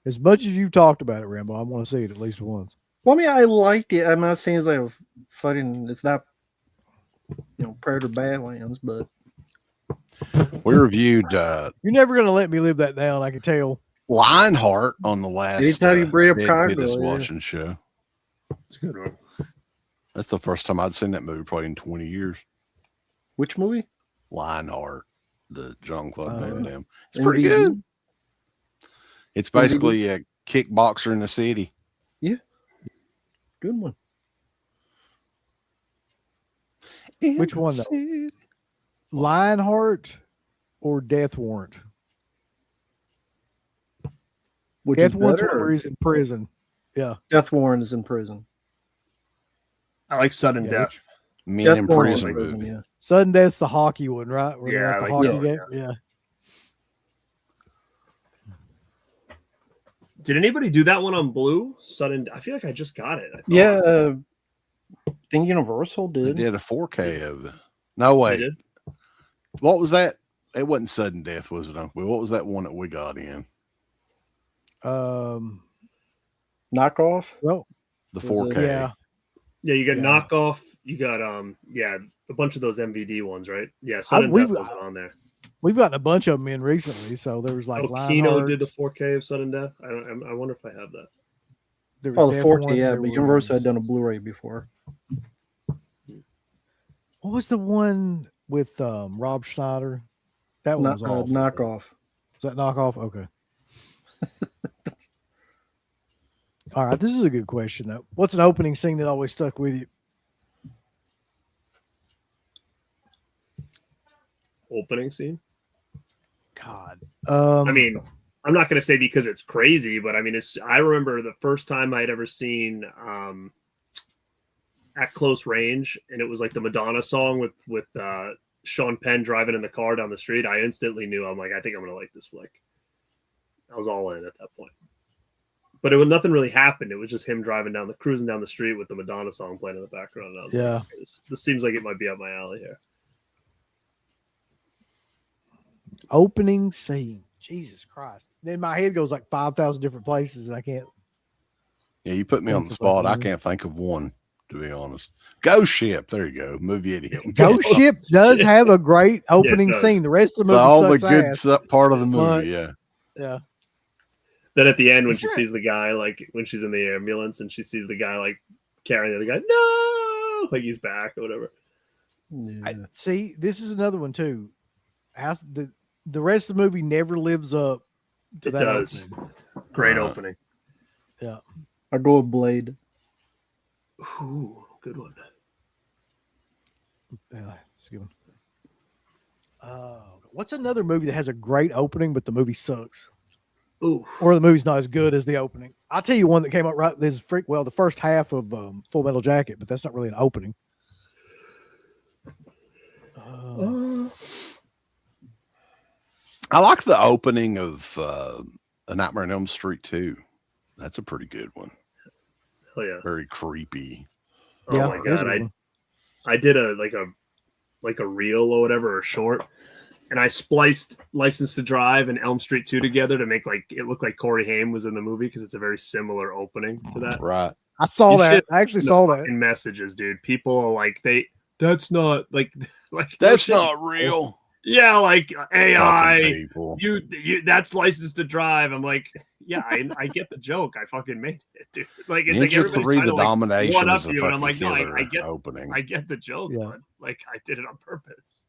As much as you've talked about it, Rambo, I want to see it at least once. Well, I mean, I liked it. I'm not saying it's like a fighting. It's not, Predator Badlands, but We reviewed You're never going to let me live that down, I can tell. Lionheart on the last Anytime you bring up Dead Congo, Business yeah. watching show. It's a good one. That's the first time I'd seen that movie probably in 20 years. which movie? Lionheart, the Jean-Claude Oh, Van yeah. Damme. It's pretty NVD? good. It's basically a kickboxer in the city. Good one. Which one, though? Lionheart or Death Warrant? Which Death is Warrant's better? where he's in prison. Yeah. Death Warrant is in prison. I like Sudden Yeah, Death. Men Death in Warrant's prison movie. yeah. Sudden Death's the hockey one, right? Where they're Yeah, at the I hockey like game. that, Yeah. Did anybody do that one on Blue? Sudden. I feel like I just got it. I thought. Yeah, I think Universal They did. did a 4K of it. No, They wait. did? What was that? It wasn't Sudden Death, was it, Uncle? What was that one that we got in? Knockoff. Well, The Was it- 4K. yeah. Yeah, you got Yeah. Knockoff. You got yeah, a bunch of those MVD ones, right? Yeah, Sudden we've- Death wasn't on there. We've gotten a bunch of them in recently. So there was like Oh, Kino Lionheart. did the 4K of Sudden Death. I wonder if I have that. There was Oh, the Death 4K. Warrant, Yeah, there but Universal was- had done a Blu-ray before. What was the one with Rob Schneider? That one was awful. Knockoff. Was that knockoff? Okay. All right, this is a good question though. What's an opening scene that always stuck with you? opening scene? God. I mean, I'm not going to say because it's crazy, but I mean, I remember the first time I'd ever seen At Close Range, and it was like the Madonna song with Sean Penn driving in the car down the street. I instantly knew, I'm like, I think I'm going to like this flick. I was all in at that point. But nothing really happened. It was just him cruising down the street with the Madonna song playing in the background. And I was like, this seems like it might be up my alley here. Opening scene. Jesus Christ. Then my head goes like 5,000 different places and I can't. Yeah, you put me on the spot. I can't think of one, to be honest. Ghost Ship. There you go. Movie idiot. Ghost Ship does have a great opening does. scene. The rest of the movie All the sucks good ass. part of the movie. But- Yeah. Yeah. Then at the end, when she sees the guy, like when she's in the ambulance and she sees the guy like carrying the other guy, no, like he's back or whatever. Yeah. See, this is another one too. The rest of the movie never lives up to It that. does. Opening. Great opening. Yeah. I go with Blade. Ooh, good one. Yeah, that's a good one. What's another movie that has a great opening, but the movie sucks? Ooh, Or the movie's not as good as the opening. I'll tell you one that came out right. This the first half of Full Metal Jacket, but that's not really an opening. I like the opening of A Nightmare on Elm Street 2. That's a pretty good one. hell yeah. Very creepy. Oh Yeah, my it is a god, good one. I did a reel or whatever, or short, and I spliced License to Drive and Elm Street 2 together to make like it look like Corey Haim was in the movie because it's a very similar opening to that. Right. I saw You that. should- I actually saw that. In messages, dude, people are like that's not like That's not real. Yeah, like Fucking AI. people. You that's License to Drive. I'm like, yeah, I get the joke. I fucking made it, dude. Like it's like Ninja everybody's 3, trying the to, like, domination one up is a you, fucking and I'm like, no, killer I get opening. I get the joke, Yeah. but like I did it on purpose.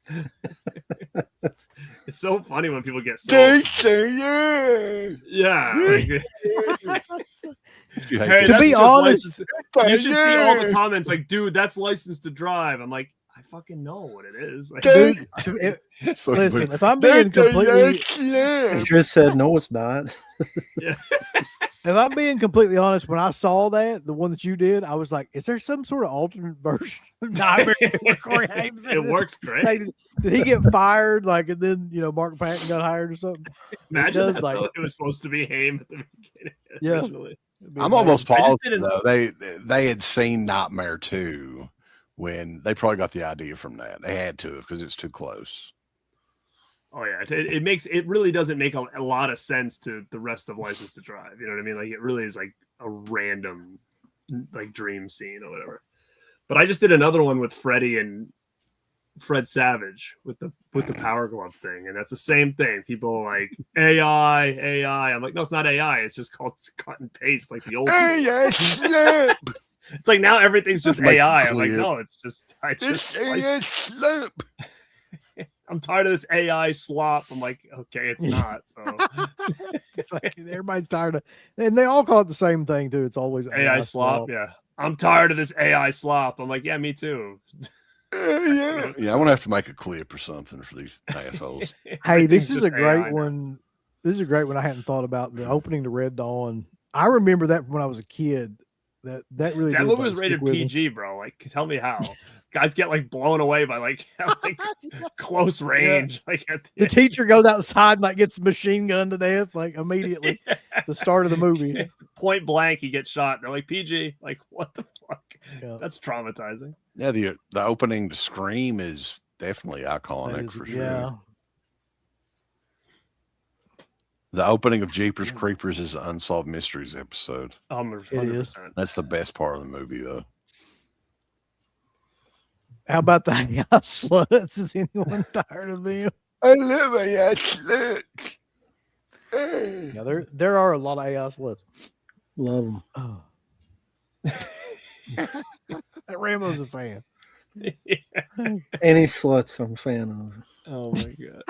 It's so funny when people get so yeah. Like, You hate hey, to To that's be just honest- you should see all the comments like, dude, that's License to Drive. I'm like, I fucking know what it is. Like, Dude, It's fucking listen, weird. if I'm being completely Chris said, no, it's not. if I'm being completely honest, when I saw that, the one that you did, I was like, is there some sort of alternate version of Nightmare where Corey Haim's in it works great. Like, did he get fired? Like, and then Mark Patton got hired or something? Imagine does, that, like- though. It was supposed to be Haim at the beginning. Yeah. Originally. I'm almost I just positive didn't- though they had seen Nightmare 2 when they probably got the idea from that. They had to because it's too close. Oh yeah, it really doesn't make a lot of sense to the rest of License to Drive. You know what I mean? Like it really is like a random like dream scene or whatever. But I just did another one with Freddie and Fred Savage with the Power Glove thing, and that's the same thing. People are like AI. I'm like, no, it's not AI. It's just called cut and paste, like the old. It's like now everything's just Make it AI. I'm like, clear. no, it's just I'm tired of this AI slop. I'm like, okay, it's not. So Like, everybody's tired of, and they all call it the same thing too. It's always AI slop. Yeah. I'm tired of this AI slop. I'm like, yeah, me too. Yeah, I'm gonna have to make a clip or something for these assholes. Hey, this Everything's is just a great AI now. one. This is a great one. I hadn't thought about the opening to Red Dawn. I remember that from when I was a kid. That really That did, movie like, was stick rated with me. PG, bro. Like, tell me how. Guys get like blown away by like close range. Like at The teacher goes outside and like gets machine gunned to death like immediately. The start of the movie. point blank, he gets shot. They're like PG. Like, what the fuck? Yeah. That's traumatizing. Yeah, the opening to Scream is definitely That iconic is- for sure. yeah. The opening of Jeepers Creepers is an Unsolved Mysteries episode. 100%. That's the best part of the movie, though. How about the AI sluts? Is anyone tired of them? I love AI sluts. Yeah, there are a lot of AI sluts. Love them. Oh. That Rambo's a fan. Any sluts I'm a fan of. Oh my god.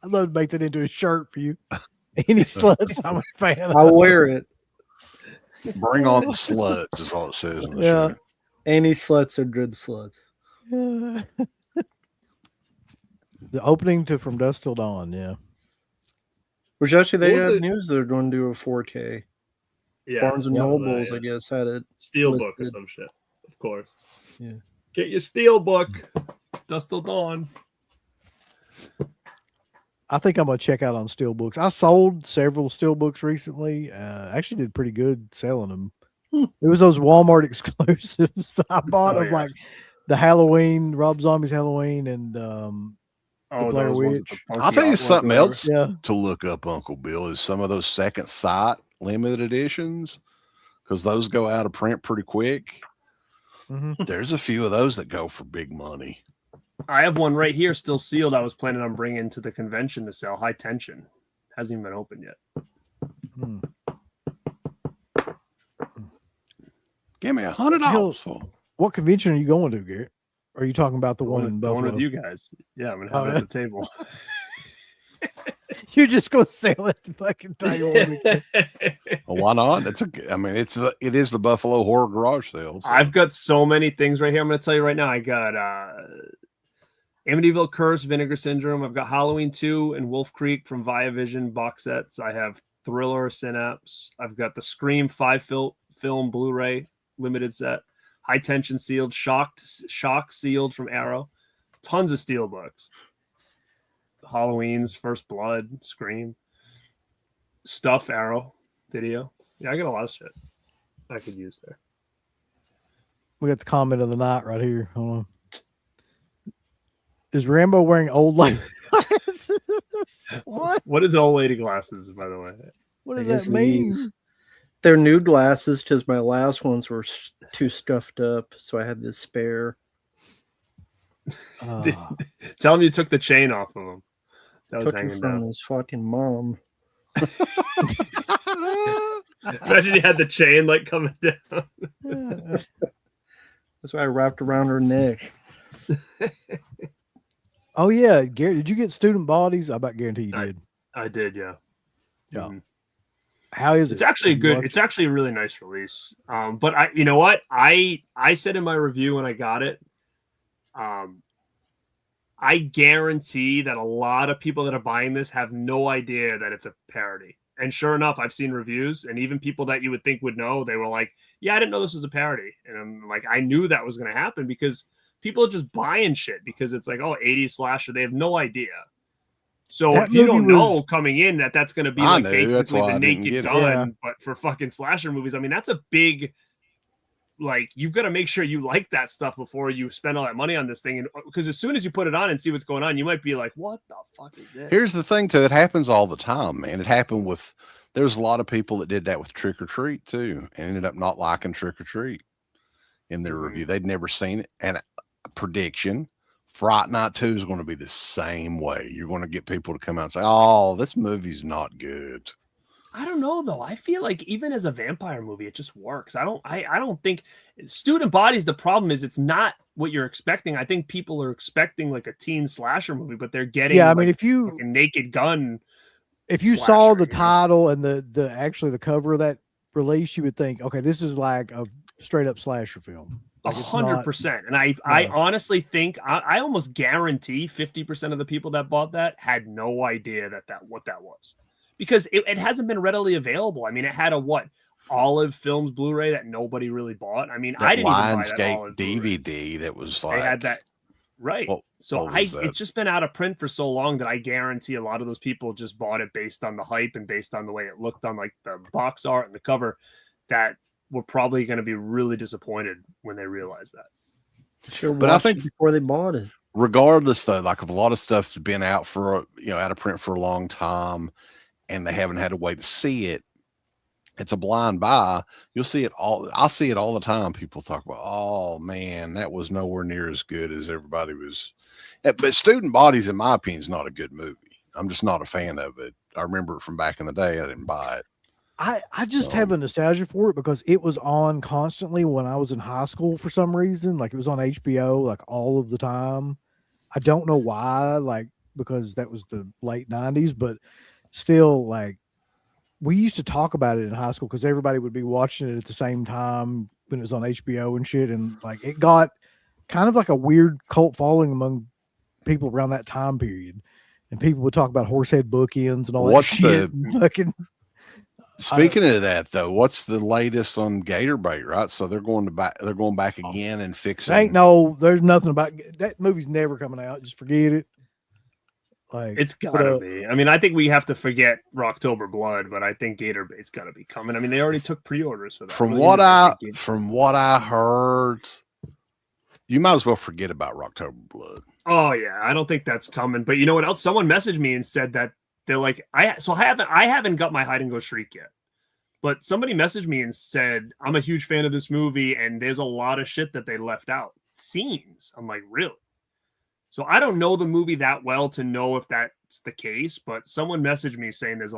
I'd love to make that into a shirt for you. Any sluts, I'm a fan of. I'll wear it. Bring on the sluts is all it says in the Yeah. show. Any sluts are good sluts. The opening to From Dusk Till Dawn. Yeah. Which actually they What was had the- news they're going to do a 4K. Yeah, Barnes and I saw that, Nobles, yeah. I guess, had it. Steelbook or listed. some shit. Of course. Yeah. Get your Steelbook. Dust till dawn. I think I'm gonna check out on Steelbooks. I sold several Steelbooks recently. Actually did pretty good selling them. It was those Walmart exclusives that I bought Oh, of yeah. like the Halloween, Rob Zombie's Halloween, and Oh, Blair those ones with Witch. the I'll punky tell you artwork or something whatever. else yeah, to look up, Uncle Bill, is some of those second sight limited editions, because those go out of print pretty quick. mhm. There's a few of those that go for big money. I have one right here, still sealed. I was planning on bringing to the convention to sell. High Tension hasn't even been opened yet. Hmm. Give me $100 for 'em. What convention are you going to, Garrett? Are you talking about the one in The one Buffalo? with you guys. Yeah, I'm gonna Oh, have it yeah. at the table. You're just gonna sell at the fucking table. Well, why not? I mean, it is the Buffalo Horror Garage Sale. so- I've got so many things right here. I'm going to tell you right now. I got Amityville Curse, Vinegar Syndrome. I've got Halloween 2 and Wolf Creek from Via Vision box sets. I have Thriller Synapse. I've got the Scream 5 film Blu-ray limited set. High Tension sealed. Shock sealed from Arrow. Tons of steelbooks. Halloween's First Blood, Scream. Stuff Arrow video. Yeah, I got a lot of shit I could use there. We got the comment of the night right here. Hold on. Is Rambo wearing old lady? What? What is old lady glasses, by the way? What I does guess that mean? these- They're new glasses because my last ones were too stuffed up, so I had this spare. Ah, Tell him you took the chain off of him. That was Took it hanging from down. his fucking mom. Imagine you had the chain like coming down. That's why I wrapped around her neck. oh yeah, Garrett. Did you get Student Bodies? I about guarantee you I- did. I did, yeah. Yeah. Mhm. How is It's it? actually Have you good. watched It's actually a really nice release. But you know what? I said in my review when I got it, I guarantee that a lot of people that are buying this have no idea that it's a parody. And sure enough, I've seen reviews, and even people that you would think would know, they were like, "Yeah, I didn't know this was a parody." And I'm like, I knew that was going to happen because people are just buying shit because it's like, oh, 80s slasher. They have no idea. So That if you don't movie know was- coming in that that's going to be I like knew, that's basically why the I didn't Naked get it. Gun, Yeah. but for fucking slasher movies, I mean, that's a big. Like, you've got to make sure you like that stuff before you spend all that money on this thing, and because as soon as you put it on and see what's going on, you might be like, "What the fuck is this?" Here's the thing, too. It happens all the time, man. It happened with. There's a lot of people that did that with Trick or Treat too, and ended up not liking Trick or Treat in their review. They'd never seen it, and a prediction: Fright Night 2 is going to be the same way. You're going to get people to come out and say, "Oh, this movie's not good." I don't know though. I feel like even as a vampire movie, it just works. I don't think Student Bodies. The problem is it's not what you're expecting. I think people are expecting like a teen slasher movie, but they're getting Yeah, I like, mean, if you fucking Naked Gun. saw the slasher, you know? title and the actually the cover of that release, you would think, okay, this is like a straight up slasher film. Like, it's not- 100%. And I No. honestly think I almost guarantee 50% of the people that bought that had no idea that what that was, because it hasn't been readily available. I mean, it had a Olive Films Blu-ray that nobody really bought. I mean, I That didn't even buy that Lionsgate Olive Blu-ray. DVD that was They like had that right. What- So what was that? it's just been out of print for so long that I guarantee a lot of those people just bought it based on the hype and based on the way it looked on like the box art and the cover, that were probably going to be really disappointed when they realized that. But I think- before they bought it. regardless though, like if a lot of stuff's been out for out of print for a long time and they haven't had a way to see it, it's a blind buy. You'll see it all. I'll see it all the time. People talk about, oh man, that was nowhere near as good as everybody was. But Student Bodies, in my opinion, is not a good movie. I'm just not a fan of it. I remember it from back in the day. I didn't buy it. I just have a nostalgia for it because it was on constantly when I was in high school for some reason. Like, it was on HBO like all of the time. I don't know why, like, because that was the late 90s, but still, like, we used to talk about it in high school because everybody would be watching it at the same time when it was on HBO and shit. And like, it got kind of like a weird cult following among people around that time period, and people would talk about horsehead bookends and all What's that shit. the- and fucking Speaking of that, though, what's the latest on gator bait? Right, so they're going back again and fixing. there's nothing about that movie's never coming out. Just forget it. Like It's put gotta up- be. I mean, I think we have to forget Rocktober Blood, but I think Gator Bait's gotta be coming. I mean, they already took pre-orders for that. From Well, what you know, I think from what I heard, you might as well forget about Rocktober Blood. Oh yeah, I don't think that's coming. But you know what else? Someone messaged me and said that they're like, I haven't got my Hide and Go Shriek yet. But somebody messaged me and said, I'm a huge fan of this movie, and there's a lot of shit that they left out. Scenes. I'm like, really? So I don't know the movie that well to know if that's the case, but someone messaged me saying there's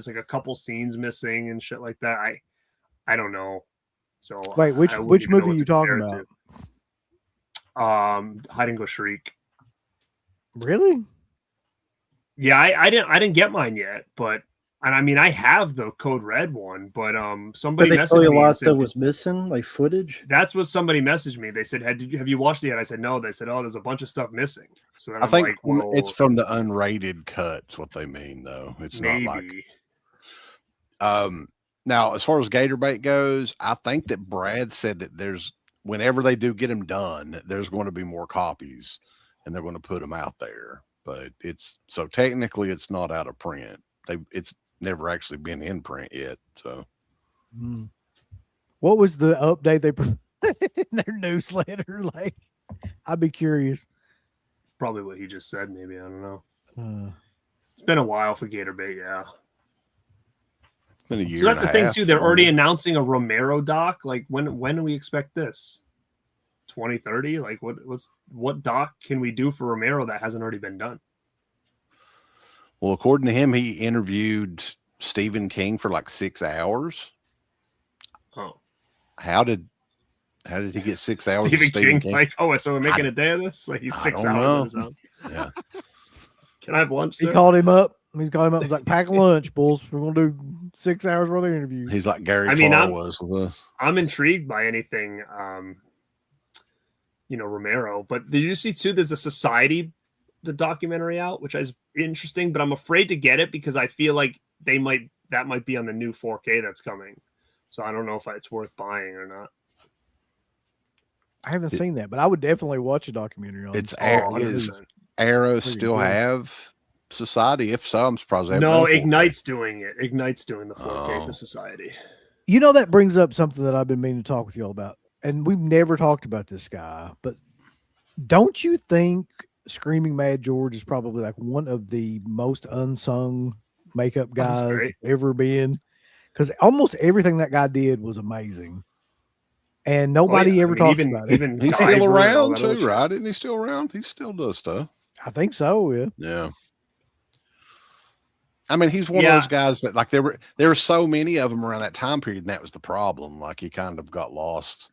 like a couple scenes missing and shit like that. I don't know. So Wait, which I wouldn't which even know movie what are you to talking compare it about? to. Hide and Go Shriek. Really? Yeah, I didn't get mine yet, but and I mean I have the Code Red one, but But somebody they tell messaged you a me lot and of stuff said, was missing, like footage. that's what somebody messaged me. They said, have you watched it yet? I said no. They said, oh, there's a bunch of stuff missing. So then I I'm think like, well, it's from the unrated cuts. What they mean, though, it's maybe. not like. Now, as far as gator bait goes, I think that Brad said that whenever they do get them done, there's going to be more copies, and they're going to put them out there. But technically it's not out of print. It's never actually been in print yet. So, What was the update they put in their newsletter? Like, I'd be curious. Probably what he just said. Maybe I don't know. Uh, It's been a while for Gator Bait. Yeah. it's been a year. So that's and the a thing half. too. They're already announcing a Romero doc. Like when do we expect this? 2030? Like what doc can we do for Romero that hasn't already been done? Well, according to him, he interviewed Stephen King for like 6 hours. Oh, How did he get 6 hours? Stephen of Stephen King. Like, oh, so we're making a day of this? Like he's I 6 don't hours know. in his house. Yeah. Can I have lunch? he sir? called him up. He's called him up. He's like, pack a lunch, bulls. We're gonna do 6 hours worth of interviews. He's like Gary I mean, Clark I'm- was with us. I'm intrigued by anything, Romero. But did you see too? There's a Society, the documentary out, which is interesting. But I'm afraid to get it because I feel like that might be on the new 4K that's coming. So I don't know if it's worth buying or not. I haven't seen that, but I would definitely watch a documentary on It's it. Oh, is 100%. Arrow Pretty still cool. have Society? If so, I'm surprised they haven't No, done 4K. Ignite's doing it. Ignite's doing the 4K Oh. for Society. You know, that brings up something that I've been meaning to talk with y'all about, and we've never talked about this guy. But don't you think Screaming Mad George is probably like one of the most unsung makeup That's guys great. ever been? Because almost everything that guy did was amazing, and nobody Oh, yeah. ever I mean, talks even, about it. Even He's Guyver still and all around that other too, shit. right? Isn't he still around? He still does stuff. I think so. Yeah. Yeah. I mean, he's one Yeah. of those guys that like there were so many of them around that time period, and that was the problem. Like he kind of got lost.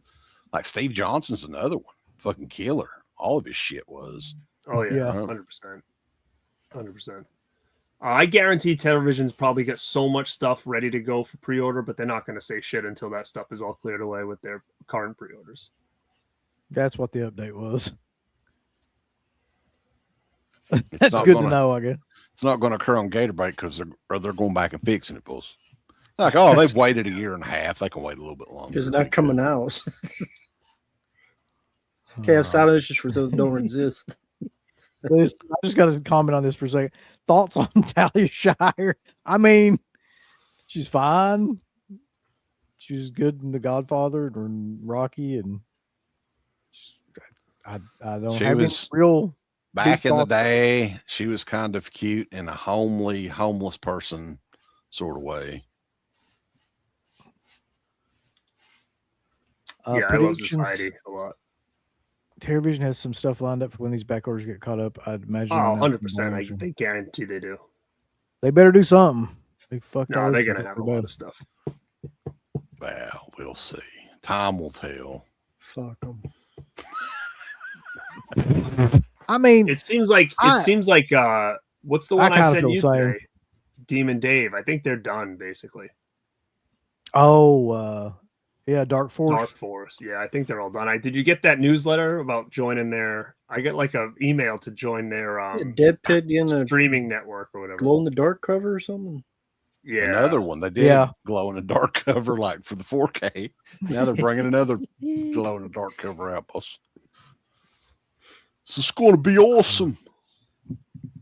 Like Steve Johnson's another one, fucking killer. All of his shit was. Oh yeah, Yeah. 100%, 100%. I guarantee Television's probably got so much stuff ready to go for pre-order, but they're not going to say shit until that stuff is all cleared away with their current pre-orders. That's what the update was. It's That's not good gonna, to know, I guess. It's not going to occur on Gator Bait because they're going back and fixing it, bulls. Like, oh, they've waited a year and a half. They can wait a little bit longer. It's not coming out. Can't have silent issues for those that don't exist. I just got to comment on this for a second. Thoughts on Talia Shire? I mean, she's fine. She's good in The Godfather and Rocky, and I don't She have any was- real. Back Big in the thoughts. day, she was kind of cute in a homeless person sort of way. Yeah, I love predictions. Society a lot. Television has some stuff lined up for when these back orders get caught up. I'd imagine. Oh, that 100%. They guarantee they do. They better do something. They fucked all No, they're this going to stuff have a up lot bad. of stuff. Well, we'll see. Time will tell. Fuck them. I mean, It seems like what's the I one I kinda sent feel you same. today? Demon Dave. I think they're done basically. oh, Yeah, Dark Force. Dark Force. Yeah, I think they're all done. Did you get that newsletter about joining their? I get like a email to join their Dead Pit in a streaming network or whatever. glow in the dark cover or something. Yeah, Another one. They did Yeah. glow in the dark cover like for the 4K. Now they're bringing another glow in the dark cover out. Boss. This is going to be awesome.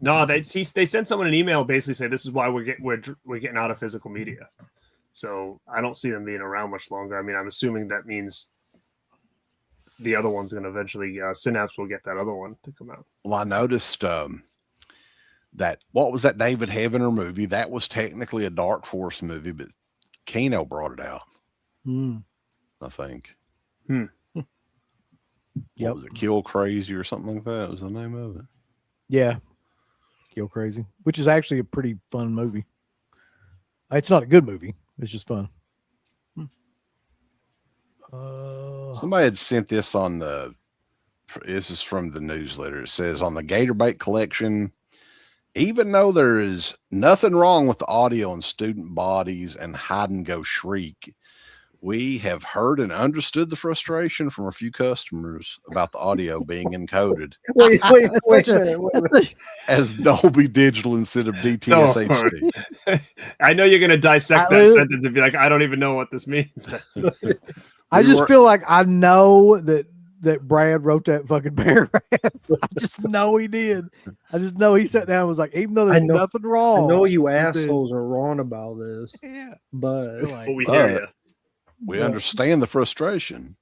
No, they sent someone an email basically saying this is why we're getting out of physical media. So I don't see them being around much longer. I mean, I'm assuming that means the other one's going to eventually Synapse will get that other one to come out. Well, I noticed that what was that David Heavener movie? That was technically a Dark Force movie, but Kino brought it out. I think. Yep. What was it? Kill Crazy or something like that was the name of it. Yeah. Kill Crazy, which is actually a pretty fun movie. It's not a good movie. It's just fun. Somebody had sent this on this is from the newsletter. It says on the Gator Bait collection, even though there is nothing wrong with the audio in Student Bodies and Hide and Go Shriek, we have heard and understood the frustration from a few customers about the audio being encoded Wait a Such a- minute. Wait a minute. as Dolby Digital instead of DTS HD. I know you're going to dissect I that really- sentence and be like, I don't even know what this means. I We just were- feel like I know that Brad wrote that fucking paragraph. I just know he did. I just know he sat down and was like, even though I there's know- nothing wrong. I know you with it. assholes are wrong about this, Yeah. but But we hear you. We understand the frustration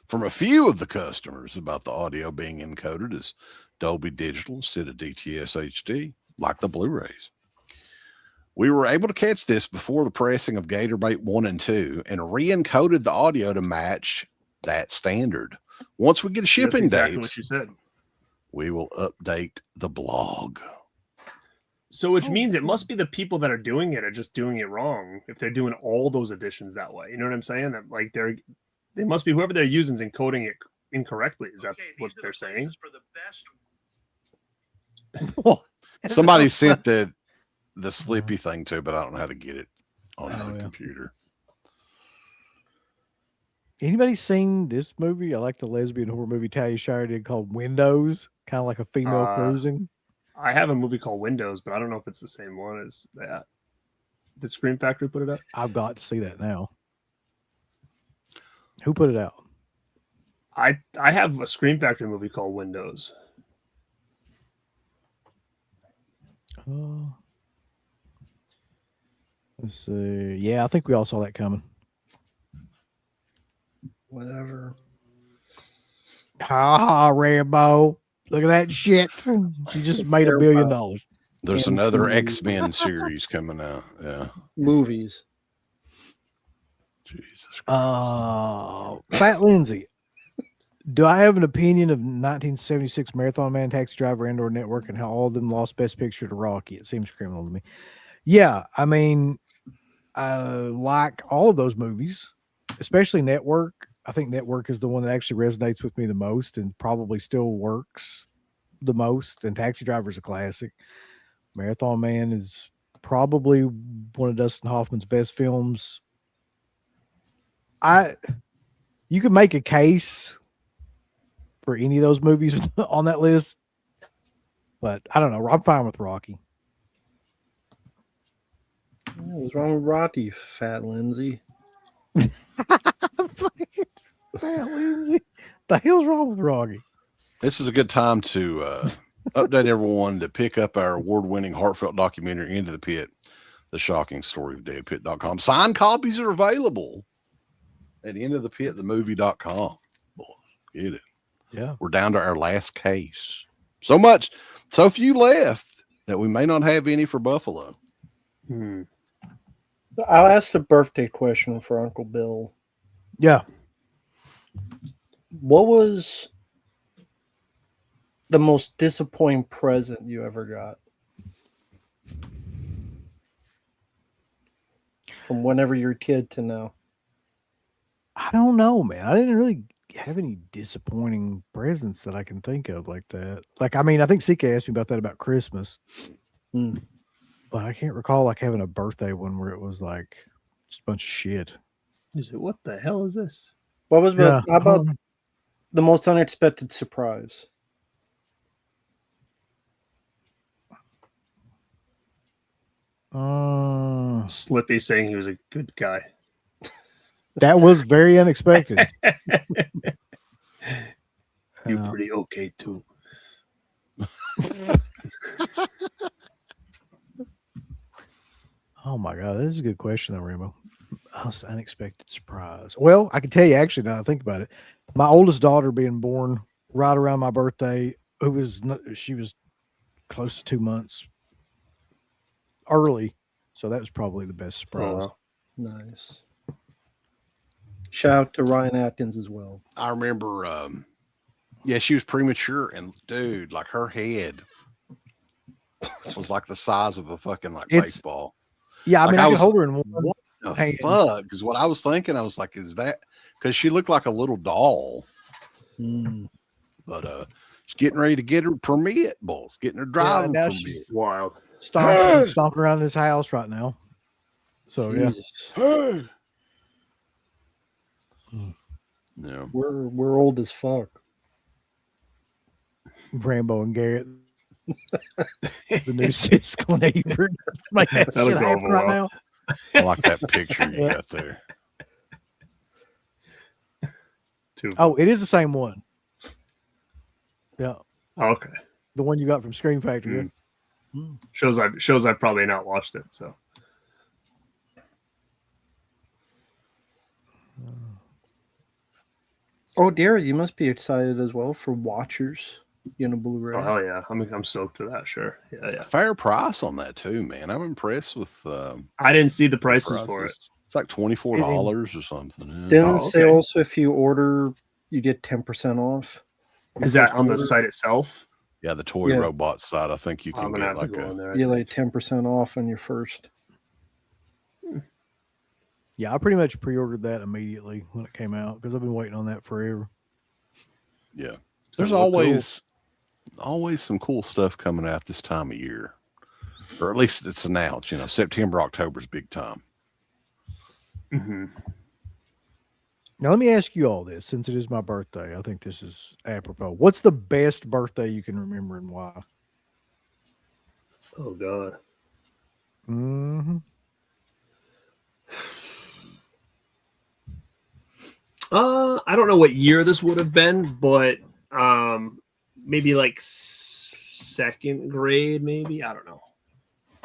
from a few of the customers about the audio being encoded as Dolby Digital instead of DTS HD, like the Blu-rays. We were able to catch this before the pressing of Gator Bait 1 and 2 and re-encoded the audio to match that standard. Once we get a That's shipping exactly date, what you said. we will update the blog. So, which means it must be the people that are doing it are just doing it wrong if they're doing all those editions that way. You know what I'm saying? That like they must be whoever they're using is encoding it incorrectly. Is that what they're saying? Somebody sent the Slippy thing too, but I don't know how to get it on Oh, the yeah. computer. Anybody seen this movie? I like the lesbian horror movie Talia Shire did called Windows, kind of like a female cruising. I have a movie called Windows, but I don't know if it's the same one as that. Did Scream Factory put it up? I've got to see that now. Who put it out? I have a Scream Factory movie called Windows. Let's see. Yeah, I think we all saw that coming. whatever. Ha ha, Rambo. Look at that shit. You just made $1 billion. There's And another movies. X-Men series coming out. Yeah. Movies. Jesus Christ. Fat Lindsay. Do I have an opinion of 1976 Marathon Man, Taxi Driver, and/or Network, and how all of them lost Best Picture to Rocky? It seems criminal to me. Yeah, I mean, I like all of those movies, especially Network. I think Network is the one that actually resonates with me the most and probably still works the most. And Taxi Driver is a classic. Marathon Man is probably one of Dustin Hoffman's best films. You could make a case for any of those movies on that list, but I don't know. I'm fine with Rocky. What's wrong with Rocky, Fat Lindsay? Fat Lindsay. The hell's wrong with Rocky? This is a good time to update everyone to pick up our award-winning heartfelt documentary, Into the Pit, The Shocking Story of DavePitt.com. Signed copies are available at endofthepitthemovie.com. Get it. Yeah. We're down to our last case. So few left that we may not have any for Buffalo. I'll ask the birthday question for Uncle Bill. Yeah. What was the most disappointing present you ever got? From whenever you're a kid to now. I don't know, man. I didn't really have any disappointing presents that I can think of like that. Like, I mean, I think CK asked me about that about Christmas. Hmm. But I can't recall like having a birthday one where it was like just a bunch of shit. You say, what the hell is this? What was Yeah. how about the most unexpected surprise? Slippy saying he was a good guy. That was very unexpected. You Uh, pretty okay too. Oh my God, this is a good question, though, Rambo. Most unexpected surprise. Well, I can tell you actually now I think about it. My oldest daughter being born right around my birthday, she was close to 2 months early, so that was probably the best surprise. Oh, Nice. Shout out to Ryan Atkins as well. I remember, yeah, she was premature, and dude, like her head was like the size of a fucking like It's- baseball. Yeah, I Like, mean, I I could was- hold her in one. What the hand. fuck? Because what I was thinking, I was like, is that because she looked like a little doll, but she's getting ready to get her permit, bulls, getting her driving now permit. she's- wild. stomping around this house right now. So yeah, Jesus. Yeah. We're old as fuck. Rambo and Garrett, the new Siskel neighbor, make that That'll shit go happen over right well. now. I like that picture you Yeah. got there. Too. Oh, it is the same one. Yeah, Okay. the one you got from Scream Factory. Shows I've probably not watched it. So Oh, Derek, you must be excited as well for Watchers in a Blu-ray. oh hell yeah, I'm stoked for that. Sure. Yeah. Fair price on that too, man. I'm impressed with I didn't see the prices for it. prices. It's like $24 or something. Yeah. Didn't Oh, say okay. also if you order, you get 10% off. Is that on the site itself? Yeah, the toy Yeah. robot side. I think you I'm can gonna get have like to go a in there. I You think. like 10% off on your first. Yeah, I pretty much pre-ordered that immediately when it came out because I've been waiting on that forever. yeah. There's look cool. always some cool stuff coming out this time of year, or at least it's announced. You know, September, October is big time. Mhm. Now let me ask you all this, since it is my birthday. I think this is apropos. What's the best birthday you can remember and why? Oh god. Mm-hmm. I don't know what year this would have been, but maybe like second grade, maybe. I don't know.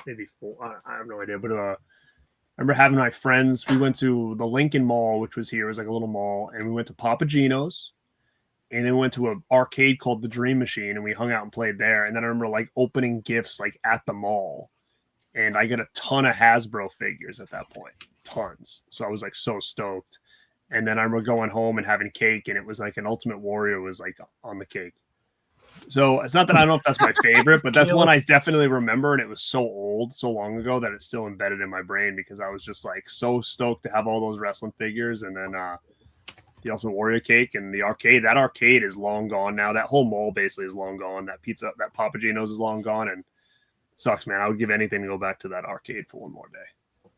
Maybe four. I have no idea. But I remember having my friends. We went to the Lincoln Mall, which was here. It was like a little mall, and we went to Papa Gino's, and then we went to an arcade called the Dream Machine, and we hung out and played there. And then I remember like opening gifts like at the mall, and I got a ton of Hasbro figures at that point, tons. So I was like so stoked. And then I remember going home and having cake, and it was like an Ultimate Warrior was like on the cake. So it's not that I don't know if that's my favorite, but that's one I definitely remember. And it was so old, so long ago that it's still embedded in my brain because I was just like so stoked to have all those wrestling figures. And then the Ultimate Warrior cake and the arcade. That arcade is long gone now. That whole mall basically is long gone. That Papa Gino's is long gone. And it sucks, man. I would give anything to go back to that arcade for one more day.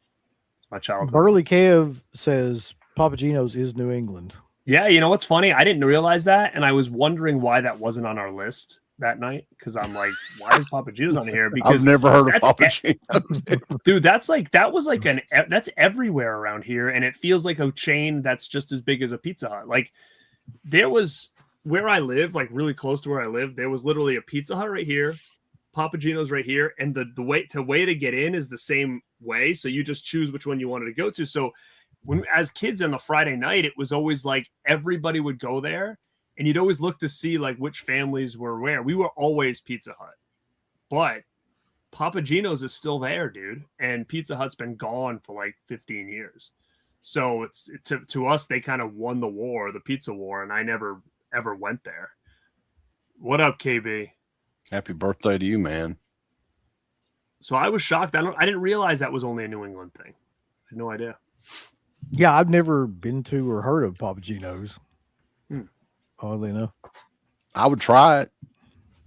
My childhood. Burley Kev says Papa Gino's is New England. Yeah, you know what's funny? I didn't realize that, and I was wondering why that wasn't on our list that night. Because I'm like, why is Papa Gino's on here? Because I've never heard of that's Papa Gino's. dude, that's everywhere around here, and it feels like a chain that's just as big as a Pizza Hut. Like there was where I live, like really close to where I live, there was literally a Pizza Hut right here, Papa Gino's right here, and the way to get in is the same way. So you just choose which one you wanted to go to. So when as kids on the Friday night, it was always like everybody would go there, and you'd always look to see like which families were where. We were always Pizza Hut, but Papa Gino's is still there, dude, and Pizza Hut's been gone for like 15 years. So it's to us, they kind of won the war, the pizza war, and I never ever went there. What up, KB? Happy birthday to you, man. So I was shocked. I didn't realize that was only a New England thing. I had no idea. Yeah, I've never been to or heard of Papa Gino's. Oddly enough. I would try it.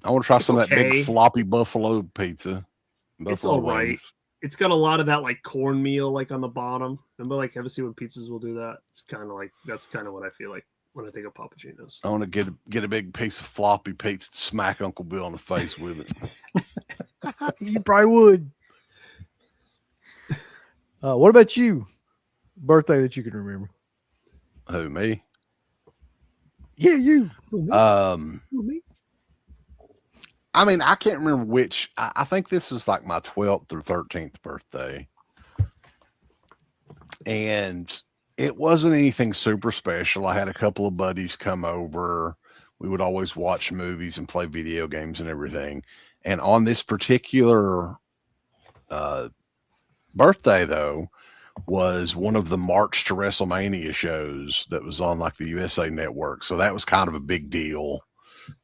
I want to try some of that okay. big floppy buffalo pizza. It's all right. wings. it's got a lot of that like cornmeal like on the bottom. Remember, like, ever see when pizzas will do that? It's kind of like that's kind of what I feel like when I think of Papagino's. I want to get a big piece of floppy pizza to smack Uncle Bill in the face with it. You probably would. What about you? Birthday that you can remember? Who, me? Yeah, you. I mean, I can't remember which. I think this was like my 12th or 13th birthday. And it wasn't anything super special. I had a couple of buddies come over. We would always watch movies and play video games and everything. And on this particular birthday, though, was one of the March to WrestleMania shows that was on like the USA Network. So that was kind of a big deal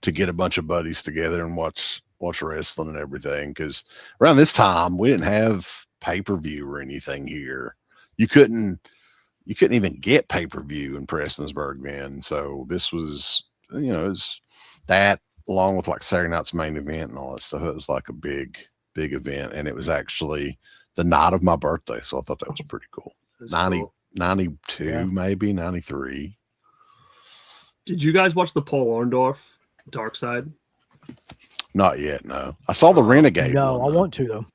to get a bunch of buddies together and watch wrestling and everything. Because around this time, we didn't have pay-per-view or anything here. You couldn't even get pay-per-view in Prestonsburg then. So this was, it was that along with like Saturday Night's Main Event and all that stuff. It was like a big event. And it was actually the night of my birthday. So I thought that was pretty cool. That's 92, cool. maybe 93. Did you guys watch the Paul Orndorff Dark Side? Not yet. No, I saw the Renegade. No, one, I want to though.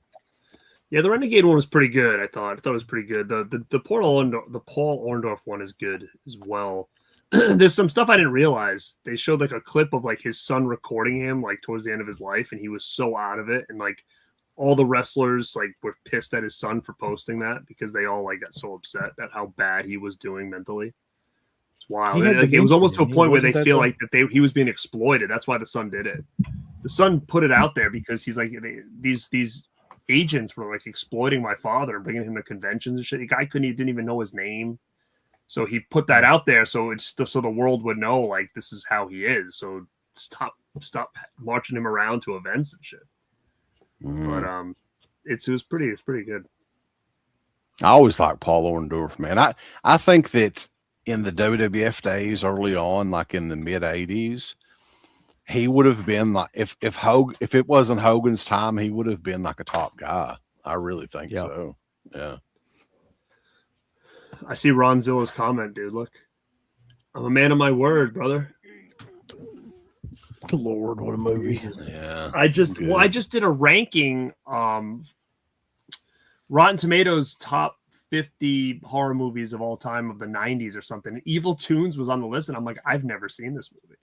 Yeah, the Renegade one was pretty good. I thought it was pretty good. The Paul Orndorff one is good as well. There's some stuff I didn't realize. They showed like a clip of like his son recording him like towards the end of his life, and he was so out of it, and like all the wrestlers like were pissed at his son for posting that because they all like got so upset at how bad he was doing mentally. It's wild. Like, it was almost to a point where they feel like that he was being exploited. That's why the son did it. The son put it out there because he's like these agents were like exploiting my father and bringing him to conventions and shit. The guy didn't even know his name, so he put that out there so the world would know like this is how he is. So stop marching him around to events and shit. But it was pretty good. I always liked Paul Orndorff, man. I think that in the WWF days early on, like in the mid 80s, he would have been like if it wasn't Hogan's time, he would have been like a top guy. I really think so. Yeah. I see Ron Zilla's comment, dude. Look, I'm a man of my word, brother. Lord, what a movie! Yeah. I just did a ranking. Rotten Tomatoes top 50 horror movies of all time of the 90s or something. Evil Toons was on the list, and I'm like, I've never seen this movie.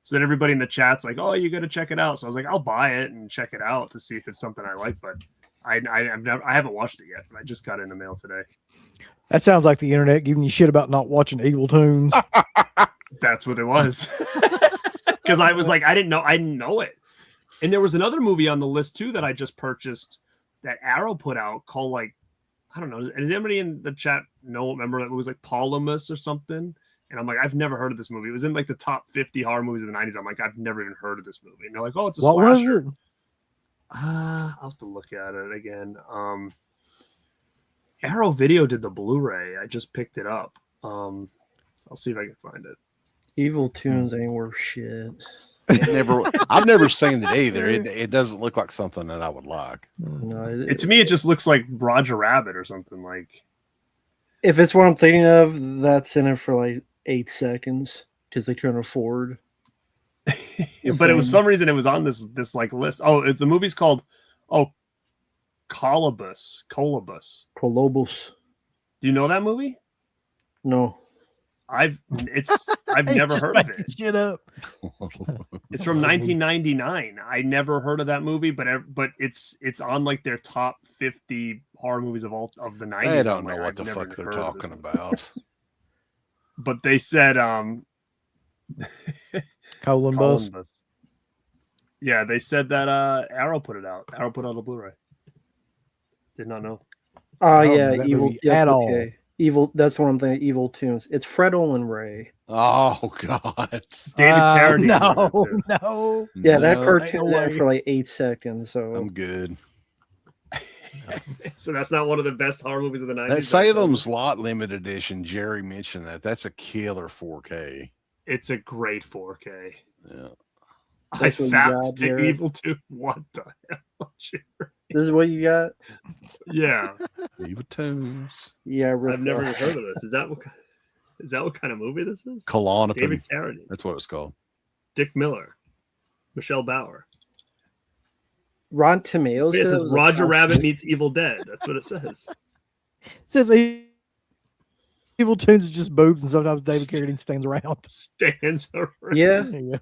So then everybody in the chat's like, "Oh, you got to check it out." So I was like, "I'll buy it and check it out to see if it's something I like." But I haven't watched it yet. I just got it in the mail today. That sounds like the internet giving you shit about not watching Evil Toons. That's what it was. Because I was like, I didn't know it. And there was another movie on the list too that I just purchased that Arrow put out called like, I don't know. Does anybody in the chat remember it was like Polymus or something? And I'm like, I've never heard of this movie. It was in like the top 50 horror movies of the 90s. I'm like, I've never even heard of this movie. And they're like, oh, it's a slasher. Was it? I'll have to look at it again. Arrow Video did the Blu-ray. I just picked it up. I'll see if I can find it. Evil Toons ain't worth shit. I've never seen it either. It doesn't look like something that I would like. No, To me, it just looks like Roger Rabbit or something like. if it's what I'm thinking of, that's in it for like 8 seconds because they couldn't afford. But it was for some reason it was on this like list. Oh, the movie's called Colobus. Colobus. Do you know that movie? No. I've never heard of it. Shit up. It's from 1999. I never heard of that movie, but it's on like their top 50 horror movies of the 90s. I don't know what the fuck they're talking about. But they said Colon Bus. Yeah, they said that Arrow put it out. Arrow put out a Blu-ray. Did not know. Oh don't yeah, know that Evil movie yeah, at all. okay. Evil. That's what I'm thinking. Evil Toons. It's Fred Olin Ray. Oh God. David Carradine. No. Yeah, that No, cartoon's ain't no in way. for like 8 seconds. So I'm good. So that's not one of the best horror movies of the 90s. That Salem's Lot limited edition, Jerry mentioned that. That's a killer 4K. It's a great 4K. Yeah. I That's what you fapped got, to Jared? Evil 2. What the hell? This is what you got? Yeah, Eva Tunes. Yeah, Rick I've never Ross. heard of this. Is that what kind of movie this is? Klonopin. David Carradine, That's what it's called. Dick Miller, Michelle Bauer. Rotten Tomatoes. It said says was a Roger top- Rabbit meets Evil Dead. That's what it says. It says Evil Tunes is just boobs, and sometimes David Carradine stands around. Stands around. Yeah, There you go.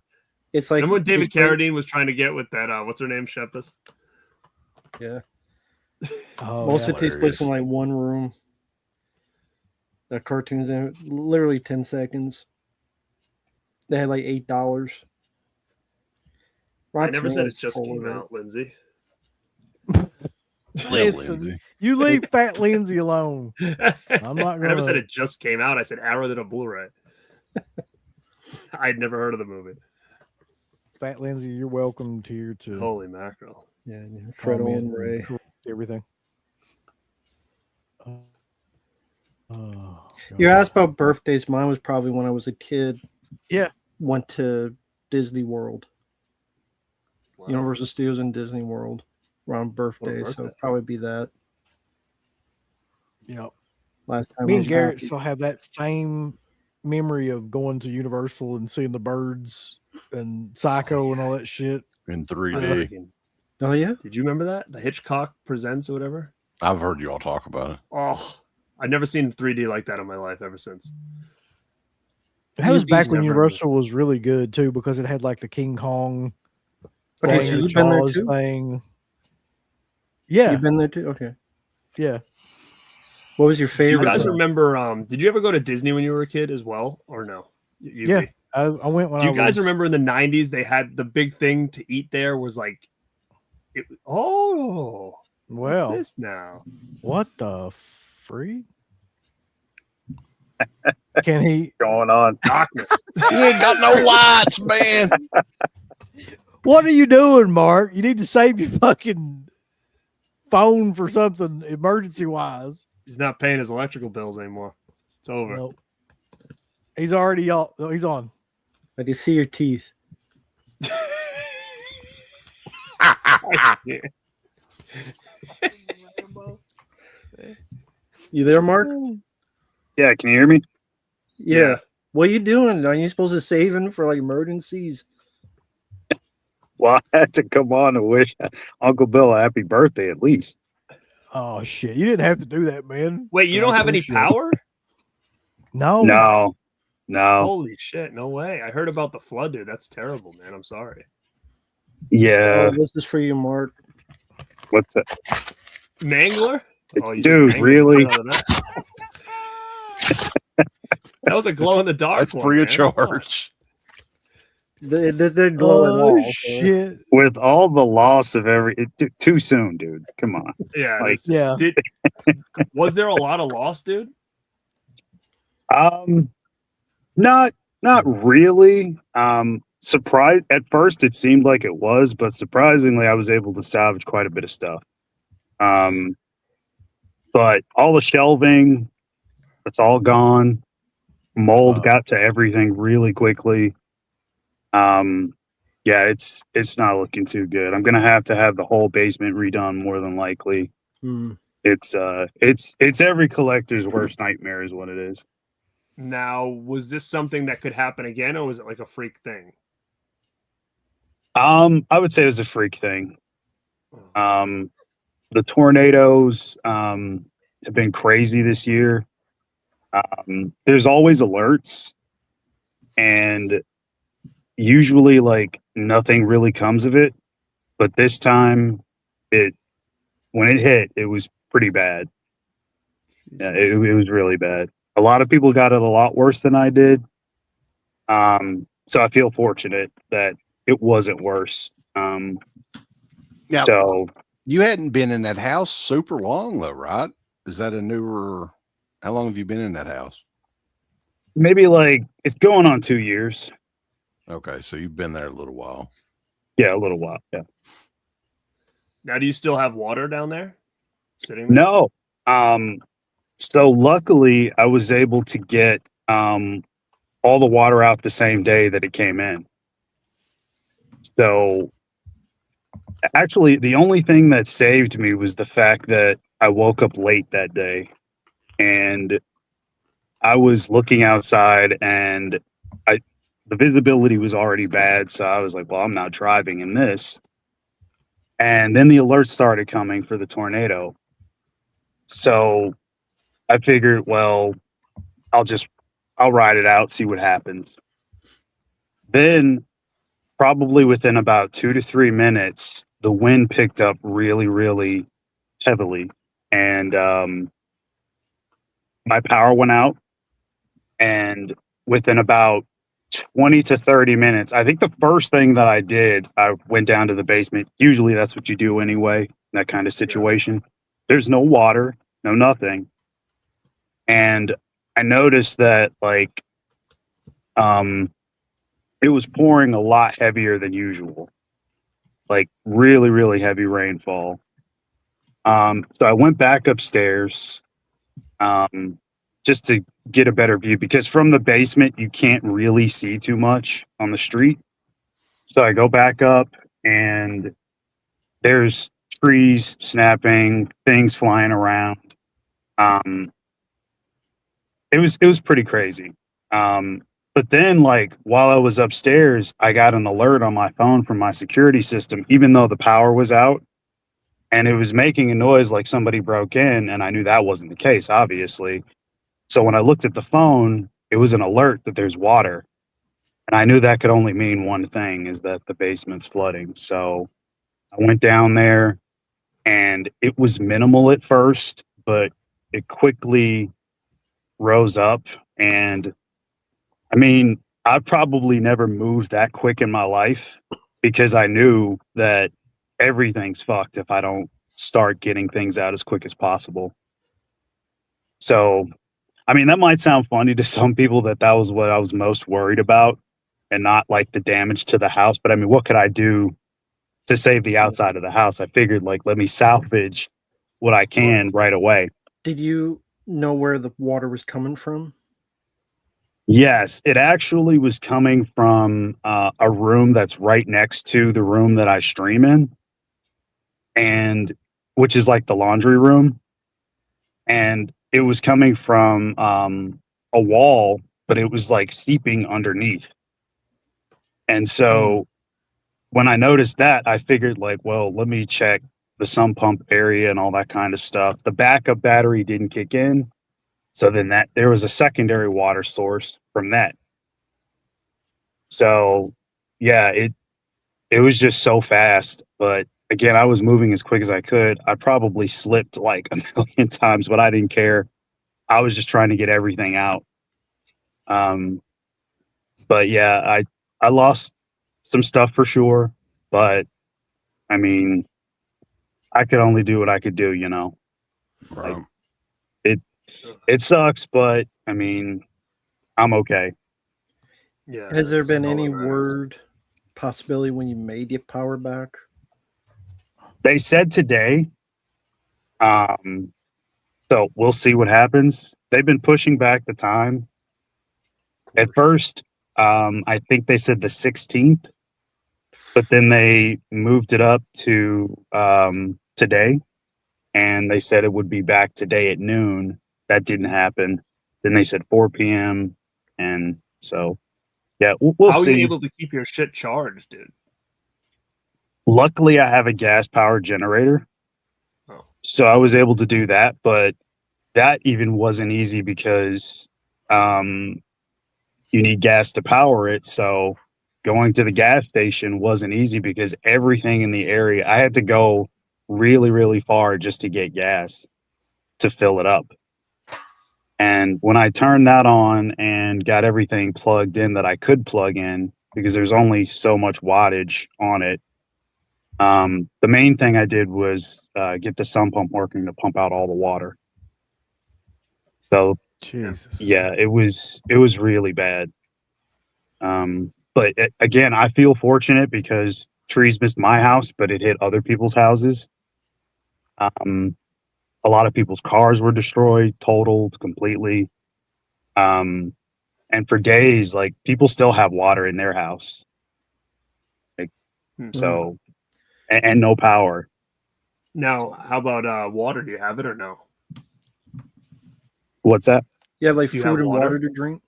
it's like Remember when David he's playing- Carradine was trying to get with that? What's her name? Shepis. Yeah, Oh, most yeah. of it takes place in like one room. The cartoons in it, literally 10 seconds. They had like $8. I never said it Tomatoes just full came of it. out, Lindsay. Yeah, Listen, Lindsay. you leave Fat Lindsay alone. I'm not I never said gonna- it just came out. I said Arrow did a Blu-ray. I'd never heard of the movie. Fat Lindsay, you're welcome here to Holy mackerel! Yeah, Fredo comment and Ray. correct everything. You asked about birthdays. Mine was probably when I was a kid. Yeah. Went to Disney World. Wow. Universal Studios and Disney World around birthday, so birthday. it'd probably be that. Yeah. Last time Me I and was Garrett happy. still have that same memory of going to Universal and seeing the birds and Psycho and all that shit. In I 3D. freaking- Oh yeah, Did you remember that? The Hitchcock Presents or whatever? I've heard you all talk about it. Oh, I've never seen 3D like that in my life ever since. That was back Never when heard of Universal was really good too, because it had like the King Kong Okay, thing, so the you've been there Jaws too? thing. Yeah, You've been there too. Okay, yeah. what was your Do you favorite? guys though? remember? Did you ever go to Disney when you were a kid as well, or no? Yeah. I went when Do you I guys was, remember in the 90s they had the big thing to eat there was like what's Well, this now? what the freak? Can he? Going on. Darkness. You ain't got no lights, man. What are you doing, Mark? You need to save your fucking phone for something emergency wise. He's not paying his electrical bills anymore. It's over. Nope. He's already on. He's on. I can see your teeth. Yeah. You there, Mark? Yeah, can you hear me? Yeah. What are you doing? Are you supposed to save him for like emergencies? Well, I had to come on and wish Uncle Bill a happy birthday at least. Oh shit! You didn't have to do that, man. Wait, you I don't have any appreciate it. power? No. No. Holy shit, no way. I heard about the flood, dude. That's terrible, man. I'm sorry. Yeah. Oh, this is for you, Mark. What's that? Mangler? Oh, you Dude, just really? mangled the fuck out of that. That was a glow in the dark. That's free of charge. They're glowing Oh walls, shit! With all the loss of too soon, dude. Come on. Yeah. Like- Yeah. Was there a lot of loss, dude? Not really. Surprised at first it seemed like it was, but surprisingly I was able to salvage quite a bit of stuff. But all the shelving, it's all gone. Mold got to everything really quickly. Yeah, it's not looking too good. I'm gonna have to have the whole basement redone more than likely. Hmm. It's every collector's worst nightmare is what it is. Now, was this something that could happen again, or was it like a freak thing? I would say it was a freak thing. The tornadoes have been crazy this year. There's always alerts, and usually like nothing really comes of it. But this time, when it hit, it was pretty bad. Yeah, it was really bad. A lot of people got it a lot worse than I did. So I feel fortunate that it wasn't worse. Now, So you hadn't been in that house super long, though, right? Is that a newer? How long have you been in that house? maybe like it's going on 2 years. Okay, so you've been there a little while. Yeah, a little while. Yeah. Now, do you still have water down there? Sitting there? No. So luckily I was able to get all the water out the same day that it came in. So Actually, the only thing that saved me was the fact that I woke up late that day, and I was looking outside, and the visibility was already bad. So I was like, well, I'm not driving in this. And then the alerts started coming for the tornado. So I figured, well, I'll ride it out, see what happens. Then, probably within about 2 to 3 minutes, the wind picked up really, really heavily. And my power went out. And within about 20 to 30 minutes, I think the first thing that I did, I went down to the basement. Usually that's what you do anyway, in that kind of situation. There's no water, no nothing. And I noticed that like it was pouring a lot heavier than usual. Like really, really heavy rainfall. So I went back upstairs just to get a better view, because from the basement you can't really see too much on the street. So I go back up, and there's trees snapping, things flying around. It was pretty crazy. But then, like, while I was upstairs, I got an alert on my phone from my security system, even though the power was out, and it was making a noise like somebody broke in, and I knew that wasn't the case, obviously. So when I looked at the phone, it was an alert that there's water. And I knew that could only mean one thing, is that the basement's flooding. So I went down there, and it was minimal at first, but it quickly rose up. And I mean, I've probably never moved that quick in my life, because I knew that everything's fucked if I don't start getting things out as quick as possible. So, I mean, that might sound funny to some people, that was what I was most worried about, and not like the damage to the house. But I mean, what could I do to save the outside of the house? I figured, like, let me salvage what I can right away. Did you know where the water was coming from? Yes, it actually was coming from a room that's right next to the room that I stream in, and which is like the laundry room. And it was coming from a wall, but it was like seeping underneath. And so when I noticed that, I figured, like, well, let me check the sump pump area and all that kind of stuff. The backup battery didn't kick in. So then there was a secondary water source from that. So yeah, it was just so fast. But again, I was moving as quick as I could. I probably slipped like a million times, but I didn't care. I was just trying to get everything out. But yeah, I lost some stuff for sure. But I mean, I could only do what I could do, you know. Right. It sucks, but I mean, I'm okay. Yeah. Has there that's been all any that matters. word possibility when you may get power back? They said today. So we'll see what happens. They've been pushing back the time. At first, I think they said the 16th, but then they moved it up to today, and they said it would be back today at noon. That didn't happen. Then they said 4 p.m. And so, yeah, we'll How are see. you able to keep your shit charged, dude? Luckily, I have a gas-powered generator, Oh. so I was able to do that. But that even wasn't easy, because you need gas to power it. So going to the gas station wasn't easy, because everything in the area, I had to go really, really far just to get gas to fill it up. And when I turned that on and got everything plugged in that I could plug in, because there's only so much wattage on it, the main thing I did was get the sump pump working to pump out all the water. So Jesus. yeah, it was really bad. But again, I feel fortunate, because trees missed my house, but it hit other people's houses. A lot of people's cars were destroyed, totaled completely. And for days, like, people still have water in their house. Like, so and no power. Now, how about water? Do you have it or no? What's that? You have like Do you food have and water? water to drink.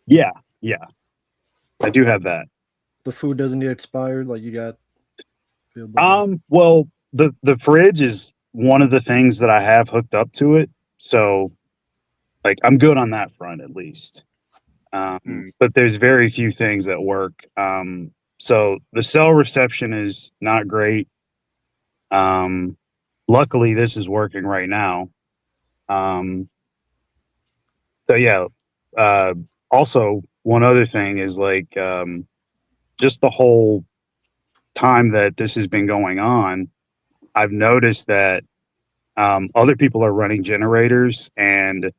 Yeah, I do have that. The food doesn't get expired. Like you got. Well, the fridge is one of the things that I have hooked up to it, so like I'm good on that front at least. But there's very few things that work. So the cell reception is not great. Luckily, this is working right now. So yeah. Also, one other thing is like just the whole time that this has been going on, I've noticed that other people are running generators and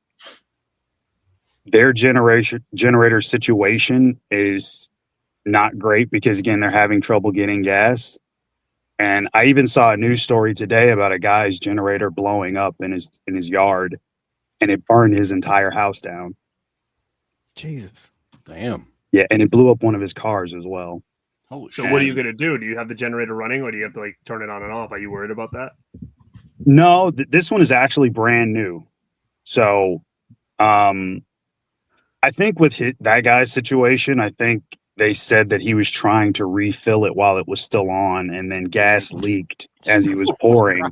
their generator situation is not great because again they're having trouble getting gas. And I even saw a news story today about a guy's generator blowing up in his yard, and it burned his entire house down. Jesus. Damn. Yeah, and it blew up one of his cars as well. Holy So shit. what are you gonna do? Do you have the generator running, or do you have to like turn it on and off? Are you worried about that? No, this one is actually brand new. So, I think with that guy's situation, I think they said that he was trying to refill it while it was still on, and then gas leaked as he was pouring,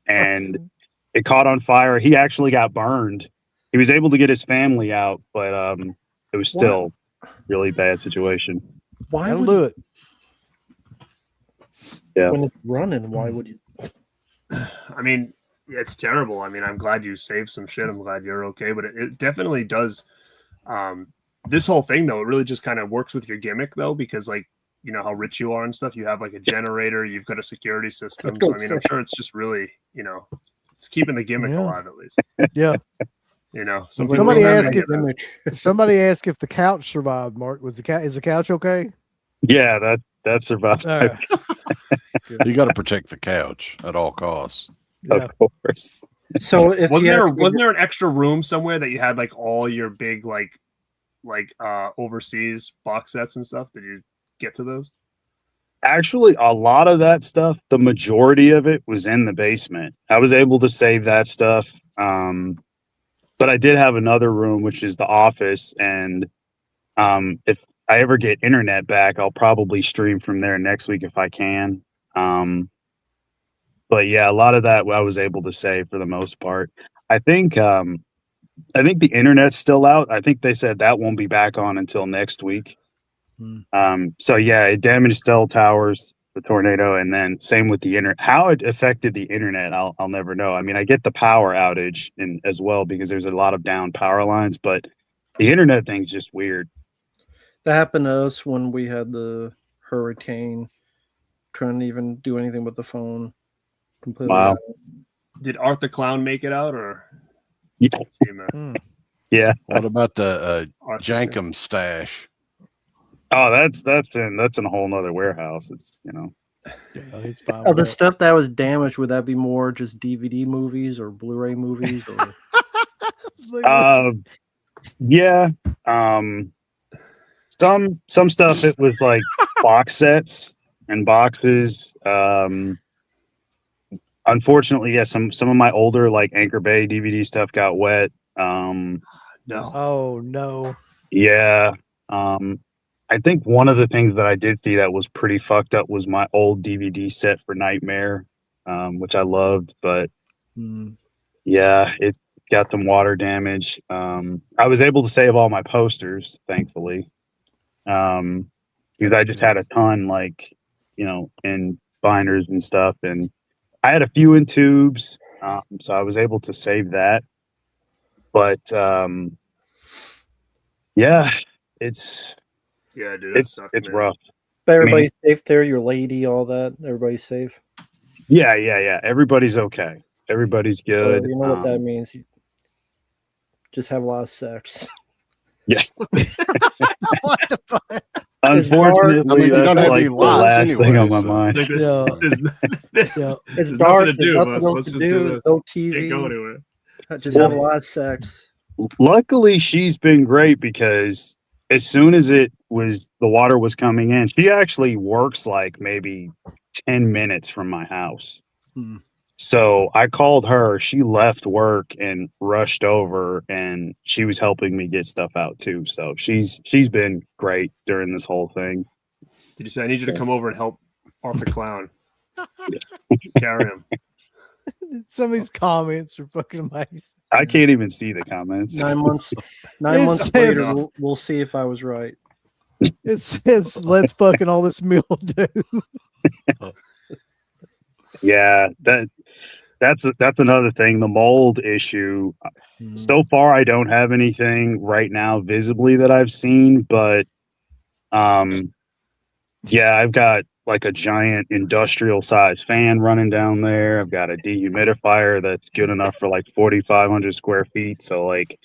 and it caught on fire. He actually got burned. He was able to get his family out, but it was still really bad situation. Why That'll would do it. Yeah. when it's running? Why would you? I mean, it's terrible. I mean, I'm glad you saved some shit. I'm glad you're okay, but it definitely does. This whole thing, though, it really just kind of works with your gimmick, though, because like you know how rich you are and stuff. You have like a generator. You've got a security system. So I mean, I'm sure it's just really, you know, it's keeping the gimmick Yeah. alive at least. Yeah. You know, Somebody asked it. Somebody asked if the couch survived. Mark, is the couch okay? Yeah, that survived. You got to protect the couch at all costs. Yeah. Of course. So if Wasn't you there an extra room somewhere that you had like all your big like overseas box sets and stuff? Did you get to those? Actually, a lot of that stuff, the majority of it was in the basement. I was able to save that stuff. But I did have another room, which is the office. And if I ever get internet back, I'll probably stream from there next week if I can. But yeah, a lot of that I was able to save for the most part. I think the internet's still out. I think they said that won't be back on until next week. So yeah, it damaged cell towers, the tornado, and then same with the internet. How it affected the internet, I'll never know. I mean, I get the power outage as well because there's a lot of down power lines, but the internet thing's just weird. that happened to us when we had the hurricane, trying to even do anything with the phone. Completely. Wow. out. Did Art the Clown make it out, or Yeah. Yeah. What about the Art Jankum stash? Oh, that's in a whole nother warehouse. It's He's fine Oh, with the that. stuff that was damaged, would that be more just DVD movies or Blu-ray movies? Or yeah. Some stuff it was like box sets and boxes. Unfortunately, yeah, some of my older like Anchor Bay DVD stuff got wet. No. Oh no. Yeah. I think one of the things that I did see that was pretty fucked up was my old DVD set for Nightmare, which I loved, but yeah, it got some water damage. I was able to save all my posters, thankfully, because I just had a ton, like, in binders and stuff, and I had a few in tubes, so I was able to save that. But yeah, Yeah, dude, that it's sucked, it's man. rough. but everybody's safe there. Your lady, all that. Everybody's safe. Yeah. Everybody's okay. Everybody's So good. you know what that means. You just have a lot of sex. Yeah. What the fuck? Unfortunately, I mean, you that's don't have like any the lots last anyway, thing on my so- mind. It's like, Yeah. there's Yeah. It's There's dark. nothing to do, There's but nothing else let's to just do do. this. No can't go TV. anywhere. Just have a lot of sex. Luckily, she's been great because as soon as the water was coming in, she actually works like maybe 10 minutes from my house. Hmm. So I called her. She left work and rushed over, and she was helping me get stuff out too. So she's been great during this whole thing. Did you say I need you to come over and help Arthur Clown carry him? Some of these comments are fucking amazing. I can't even see the comments. 9 months. It Months says- later, we'll see if I was right. It says, "Let's fucking all this mildew." Yeah, that's another thing. The mold issue. Hmm. So far, I don't have anything right now visibly that I've seen, but yeah, I've got like a giant industrial sized fan running down there. I've got a dehumidifier that's good enough for like 4,500 square feet. So like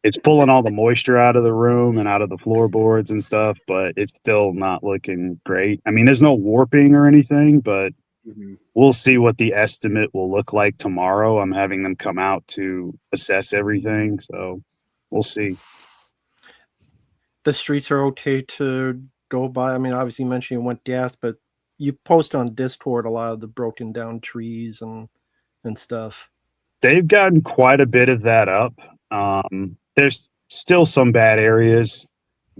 it's pulling all the moisture out of the room and out of the floorboards and stuff, but it's still not looking great. I mean, there's no warping or anything, but we'll see what the estimate will look like tomorrow. I'm having them come out to assess everything. So we'll see. The streets are okay to go by. I mean, obviously you mentioned you went gas, but you post on Discord a lot of the broken down trees and stuff. They've gotten quite a bit of that up. There's still some bad areas,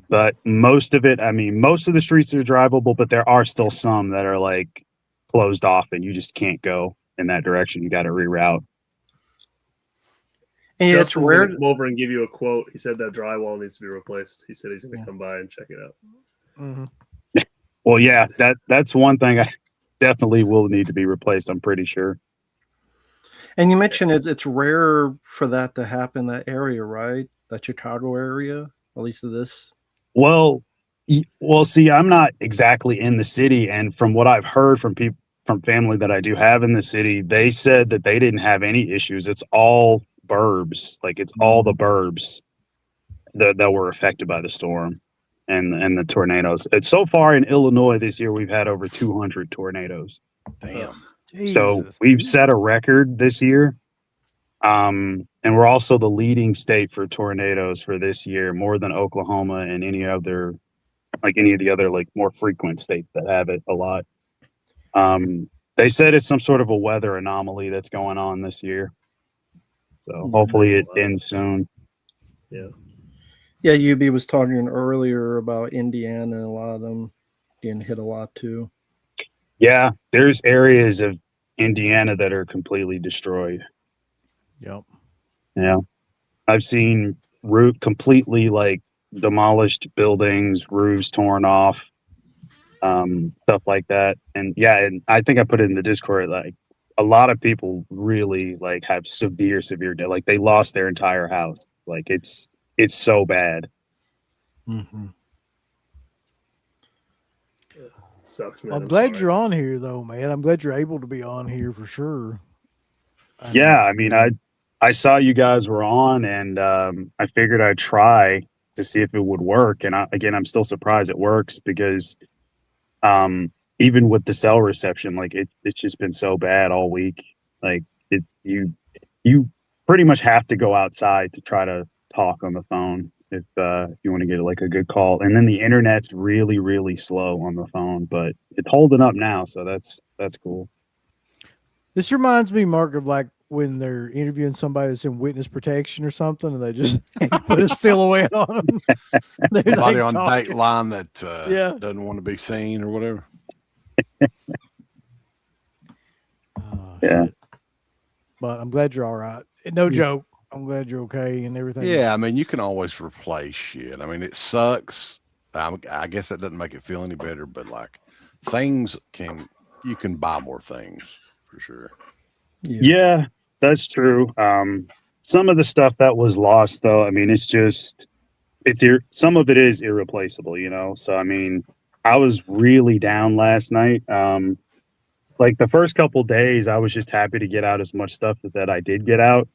but most of it, I mean, most of the streets are drivable, but there are still some that are like closed off and you just can't go in that direction. You got to reroute. And yeah, it's Justin's rare. gonna come over and give you a quote. He said that drywall needs to be replaced. He said he's going to come by and check it out. Mhm. Well, yeah, that's one thing I definitely will need to be replaced. I'm pretty sure. And you mentioned it's rare for that to happen in that area, right? That Chicago area, at least of this. Well, see, I'm not exactly in the city, and from what I've heard from people, from family that I do have in the city, they said that they didn't have any issues. It's all burbs, like it's all the burbs that were affected by the storm and the tornadoes. And so far in Illinois this year, we've had over 200 tornadoes. Damn. So Jesus. we've set a record this year. And we're also the leading state for tornadoes for this year, more than Oklahoma and any of the other like more frequent states that have it a lot. They said it's some sort of a weather anomaly that's going on this year. So hopefully it ends soon. Yeah, UB was talking earlier about Indiana, and a lot of them getting hit a lot too. Yeah, there's areas of Indiana that are completely destroyed. Yep. Yeah. I've seen completely like demolished buildings, roofs torn off, stuff like that. And yeah, and I think I put it in the Discord, like a lot of people really like have severe, like they lost their entire house. Like it's so bad. Mm-hmm. Sucks, man. I'm I'm glad sorry. you're on here, though, man. I'm glad you're able to be on here for sure. Yeah, I mean, I saw you guys were on, and I figured I'd try to see if it would work. And I'm still surprised it works because even with the cell reception, like it's just been so bad all week. Like you pretty much have to go outside to try to talk on the phone if you want to get like a good call. And then the internet's really, really slow on the phone, but it's holding up now, so that's cool. This reminds me, Mark, of like when they're interviewing somebody that's in witness protection or something, and they just put a silhouette on them. They're, Somebody like, on talking. Dateline that Yeah. doesn't want to be seen or whatever. Oh, Yeah. shit. But I'm glad you're all right. No joke. I'm glad you're okay and everything. Yeah, I mean, you can always replace shit. I mean, it sucks. I guess that doesn't make it feel any better, but like you can buy more things for sure. Yeah, that's true. Some of the stuff that was lost, though, I mean, it's just some of it is irreplaceable, you know. So I mean, I was really down last night. Like the first couple days, I was just happy to get out as much stuff that I did get out,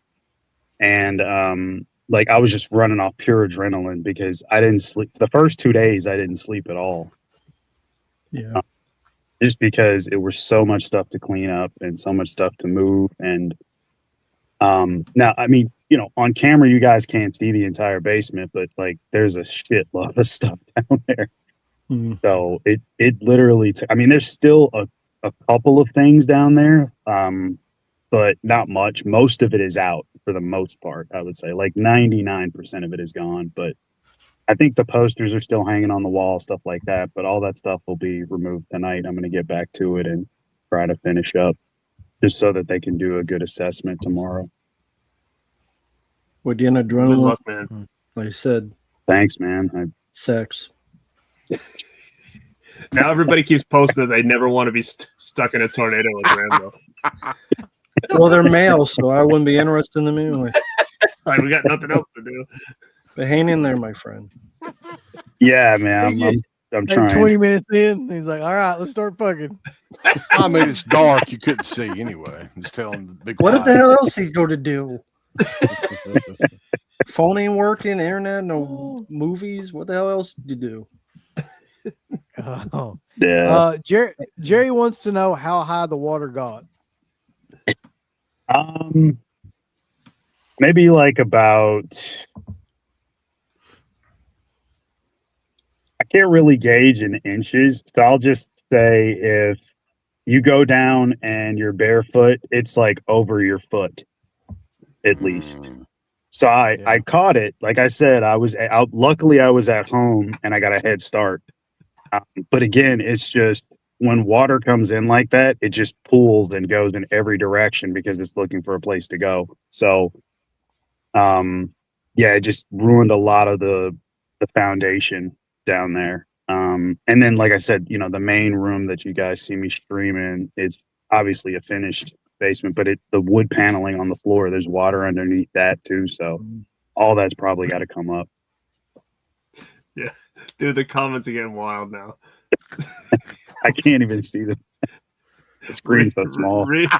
and like I was just running off pure adrenaline because I didn't sleep. The first 2 days, I didn't sleep at all. Yeah. Just because it was so much stuff to clean up and so much stuff to move. And now, I mean, you know, on camera, you guys can't see the entire basement, but like there's a shitload of stuff down there. Mhm. So it literally, I mean, there's still a a couple of things down there, but not much. Most of it is out for the most part, I would say. Like 99% of it is gone, but I think the posters are still hanging on the wall, stuff like that, but all that stuff will be removed tonight. I'm going to get back to it and try to finish up just so that they can do a good assessment tomorrow. We're getting Good adrenaline. luck, man. Like I said, Thanks, man. sex. Now everybody keeps posting that they never want to be stuck in a tornado with Rambo. Well, they're male, so I wouldn't be interested in them anyway. Like, we got nothing else to do. But hang in there, my friend. Yeah, man. I'm Like trying. 20 minutes in, he's like, all right, let's start fucking. I mean, it's dark. You couldn't see anyway. Just telling the big. What the hell else he go to do? Phone ain't working, internet, no movies. What the hell else did you do? Oh. Yeah. Jerry wants to know how high the water got. Maybe like about. I can't really gauge in inches, so I'll just say if you go down and you're barefoot, it's like over your foot, at least. So I caught it. Like I said, I was out. Luckily, I was at home and I got a head start. But again, it's just when water comes in like that, it just pools and goes in every direction because it's looking for a place to go. So, yeah, it just ruined a lot of the foundation down there. And then, like I said, you know, the main room that you guys see me streaming is obviously a finished basement, but the wood paneling on the floor, there's water underneath that too. So all that's probably got to come up. Yeah. Dude, the comments are getting wild now. I can't even see the screen so small. Read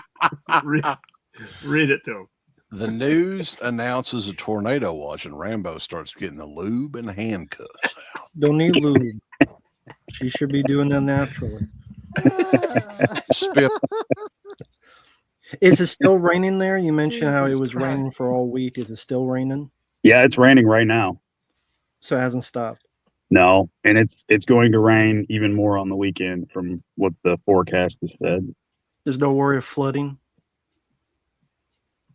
it to him. The news announces a tornado watch, and Rambo starts getting the lube and handcuffs out. Don't need lube. She should be doing that naturally. Spit. Is it still raining there? You mentioned how it was raining for all week. Is it still raining? Yeah, it's raining right now. So it hasn't stopped. No, and it's going to rain even more on the weekend from what the forecast has said. There's no worry of flooding.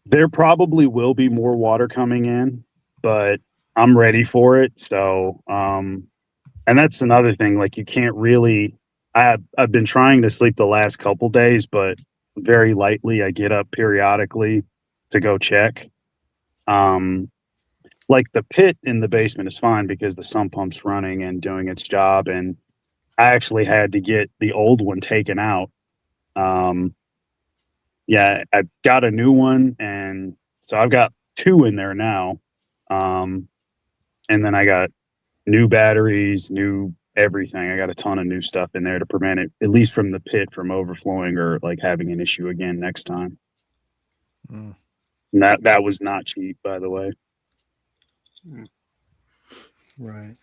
There probably will be more water coming in, but I'm ready for it. So, and that's another thing. Like you can't really. I've been trying to sleep the last couple days, but very lightly. I get up periodically to go check. Like the pit in the basement is fine because the sump pump's running and doing its job. And I actually had to get the old one taken out. Yeah, I got a new one, and so I've got two in there now. And then I got new batteries, new everything. I got a ton of new stuff in there to prevent it, at least from the pit, from overflowing or like having an issue again next time. And that was not cheap, by the way. Right.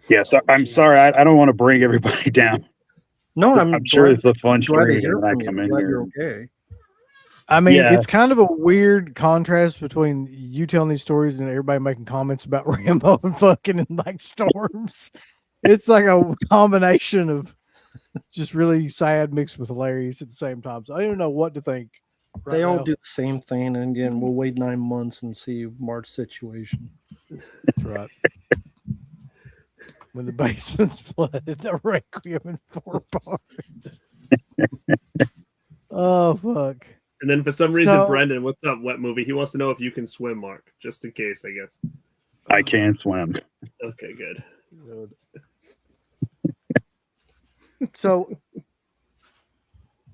Yeah, so I'm sorry. I don't want to bring everybody down. No, I'm sure it's a fun glad to stream hear when I from you. come I'm in glad here. you're okay. I mean, Yeah. it's kind of a weird contrast between you telling these stories and everybody making comments about Rambo and fucking in like storms. It's like a combination of just really sad mixed with hilarious at the same time. So I don't know what to think. They all now. do the same thing, and again, we'll wait 9 months and see Mark's situation. That's right. When the basement's flooded, a requiem in 4 parts. Oh fuck! And then for some reason, So- Brendan, what's up, Wet Movie? He wants to know if you can swim, Mark, just in case, I guess. I can't swim. Okay, good. So,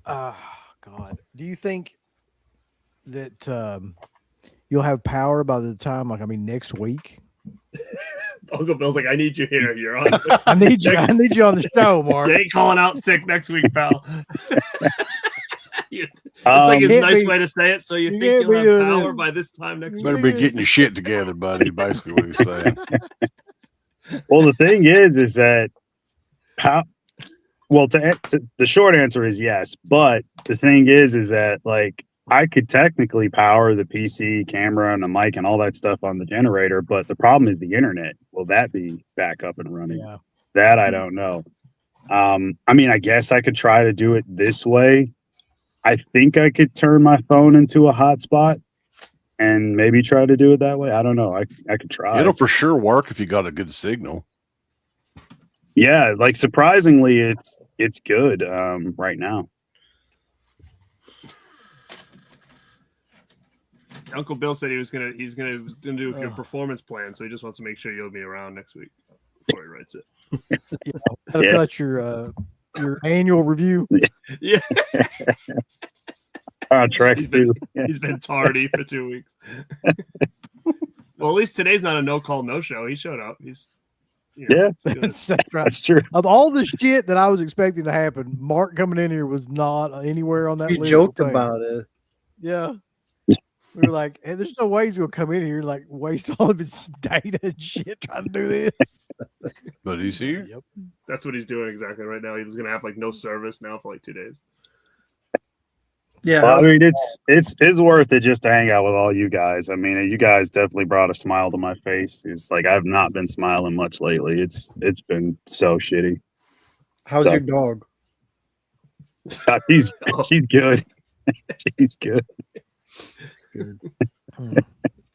God, do you think that you'll have power by the time, like, I mean, next week? Uncle Bill's like, I need you here. You're on. I need you. I need you on the show, Mark. They ain't calling out sick next week, pal. It's like his Can't nice be- way to say it. So you you think can't you'll be have doing power that. by this time next week? Better be getting your shit together, buddy. Basically, what he's saying. Well, the thing is that how. Well, the short answer is yes, but the thing is that like I could technically power the PC, camera, and the mic and all that stuff on the generator, but the problem is the internet. Will that be back up and running? Yeah. That I don't know. I mean, I guess I could try to do it this way. I think I could turn my phone into a hotspot and maybe try to do it that way. I don't know. I could try. It'll for sure work if you got a good signal. Yeah, like surprisingly, it's good right now. Uncle Bill said he's gonna do your performance plan, so he just wants to make sure you'll be around next week before he writes it. Gotta Yeah. cut your annual review. Yeah, Track he's been, too. he's been tardy for 2 weeks. Well, at least today's not a no call, no show. He showed up. He's Yeah. he's good. That's right. That's true. Of all the shit that I was expecting to happen, Mark coming in here was not anywhere on that We list. joked of things. about it. Yeah. We were like, hey, there's no way he's gonna come in here and like waste all of his data and shit trying to do this. But he's here. Yep. That's what he's doing exactly right now. He's gonna have like no service now for like 2 days. Yeah, Well, I mean, it's worth it just to hang out with all you guys. I mean, you guys definitely brought a smile to my face. It's like I've not been smiling much lately. It's been so shitty. how's your dog? She's good. She's good. Good.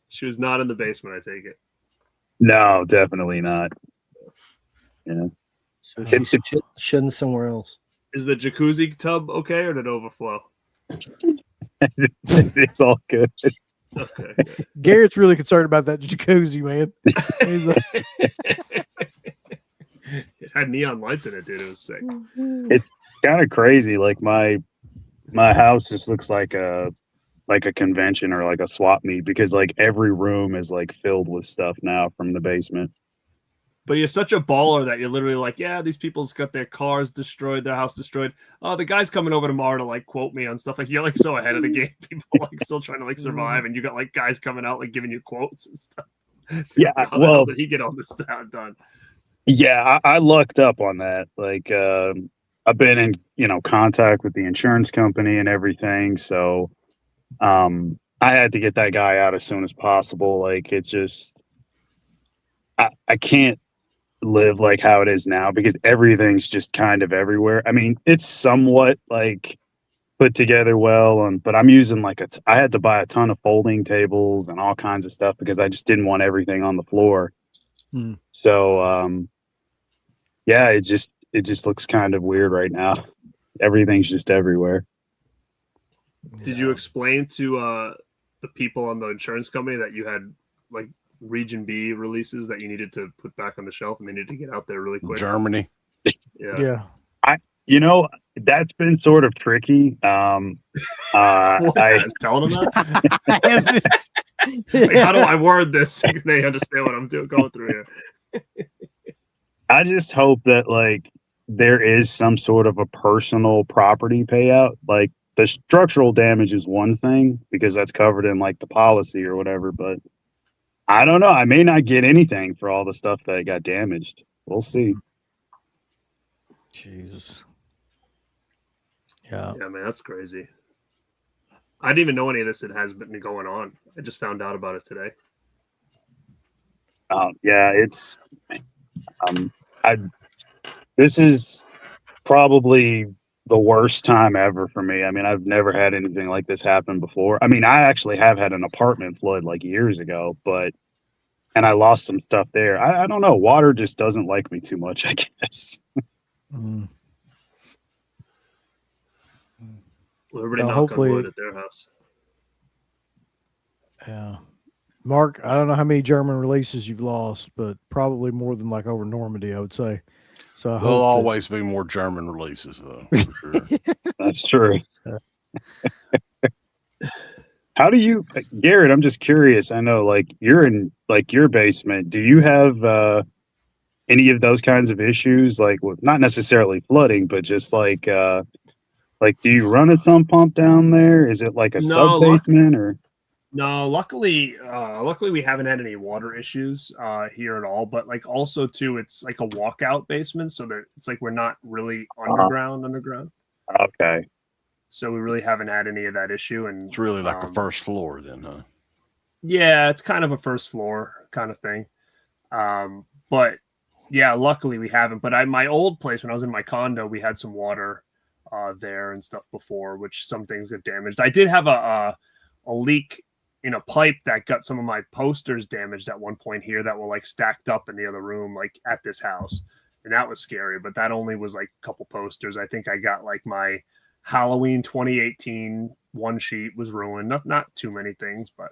She was not in the basement, I take it. No, definitely not. Yeah. So she's shitting somewhere else. Is the jacuzzi tub okay or did it overflow? It's all good. Okay. Garrett's really concerned about that jacuzzi, man. He's like, It had neon lights in it, dude. It was sick. Kind of crazy. Like my house just looks like a convention or like a swap meet because like every room is like filled with stuff now from the basement. But you're such a baller that you're literally like, yeah, these people's got their cars destroyed, their house destroyed. Oh, the guy's coming over tomorrow to like quote me on stuff. Like you're like so ahead of the game. People like still trying to like survive, and you got like guys coming out like giving you quotes and stuff. Yeah, How the hell well, did he get all this stuff done? yeah, I lucked up on that. Like I've been in contact with the insurance company and everything, so I had to get that guy out as soon as possible. Like it just I can't live like how it is now because everything's just kind of everywhere. I mean, it's somewhat like put together well, but I'm using like I had to buy a ton of folding tables and all kinds of stuff because I just didn't want everything on the floor. So yeah, it just looks kind of weird right now. Everything's just everywhere. Did you explain to the people on the insurance company that you had like Region B releases that you needed to put back on the shelf and they needed to get out there really quick? Germany. Yeah. That's been sort of tricky. What? I was telling them that? Like, how do I word this so they understand what I'm going through here? I just hope that like there is some sort of a personal property payout. Like the structural damage is one thing because that's covered in like the policy or whatever, but I don't know. I may not get anything for all the stuff that got damaged. We'll see. Jesus. Yeah. Yeah, man, that's crazy. I didn't even know any of this has been going on. I just found out about it today. Yeah, it's this is probably the worst time ever for me. I mean, I've never had anything like this happen before. I mean, I actually have had an apartment flood like years ago, and I lost some stuff there. I don't know. Water just doesn't like me too much, I guess. Mm. Well, everybody Well, knock hopefully- on wood at their house. Yeah. Mark, I don't know how many German releases you've lost, but probably more than like over Normandy, I would say. So I There'll hope that- always be more German releases, though. For sure. That's true. How do you, Garrett? I'm just curious. I know, like you're in like your basement. Do you have any of those kinds of issues? Like, not necessarily flooding, but just like do you run a sump pump down there? Is it like a sub basement or? No, luckily we haven't had any water issues here at all. But like also too, it's like a walkout basement, so that it's like we're not really underground. Okay. So we really haven't had any of that issue, and It's really like a first floor, then, huh? yeah, it's kind of a first floor kind of thing. But Yeah, luckily we haven't. But my old place, when I was in my condo, we had some water there and stuff before, which some things got damaged. I did have a leak in a pipe that got some of my posters damaged at one point here that were like stacked up in the other room, like at this house. And that was scary, but that only was like a couple posters. I think I got like my Halloween 2018 one sheet was ruined. Not too many things, but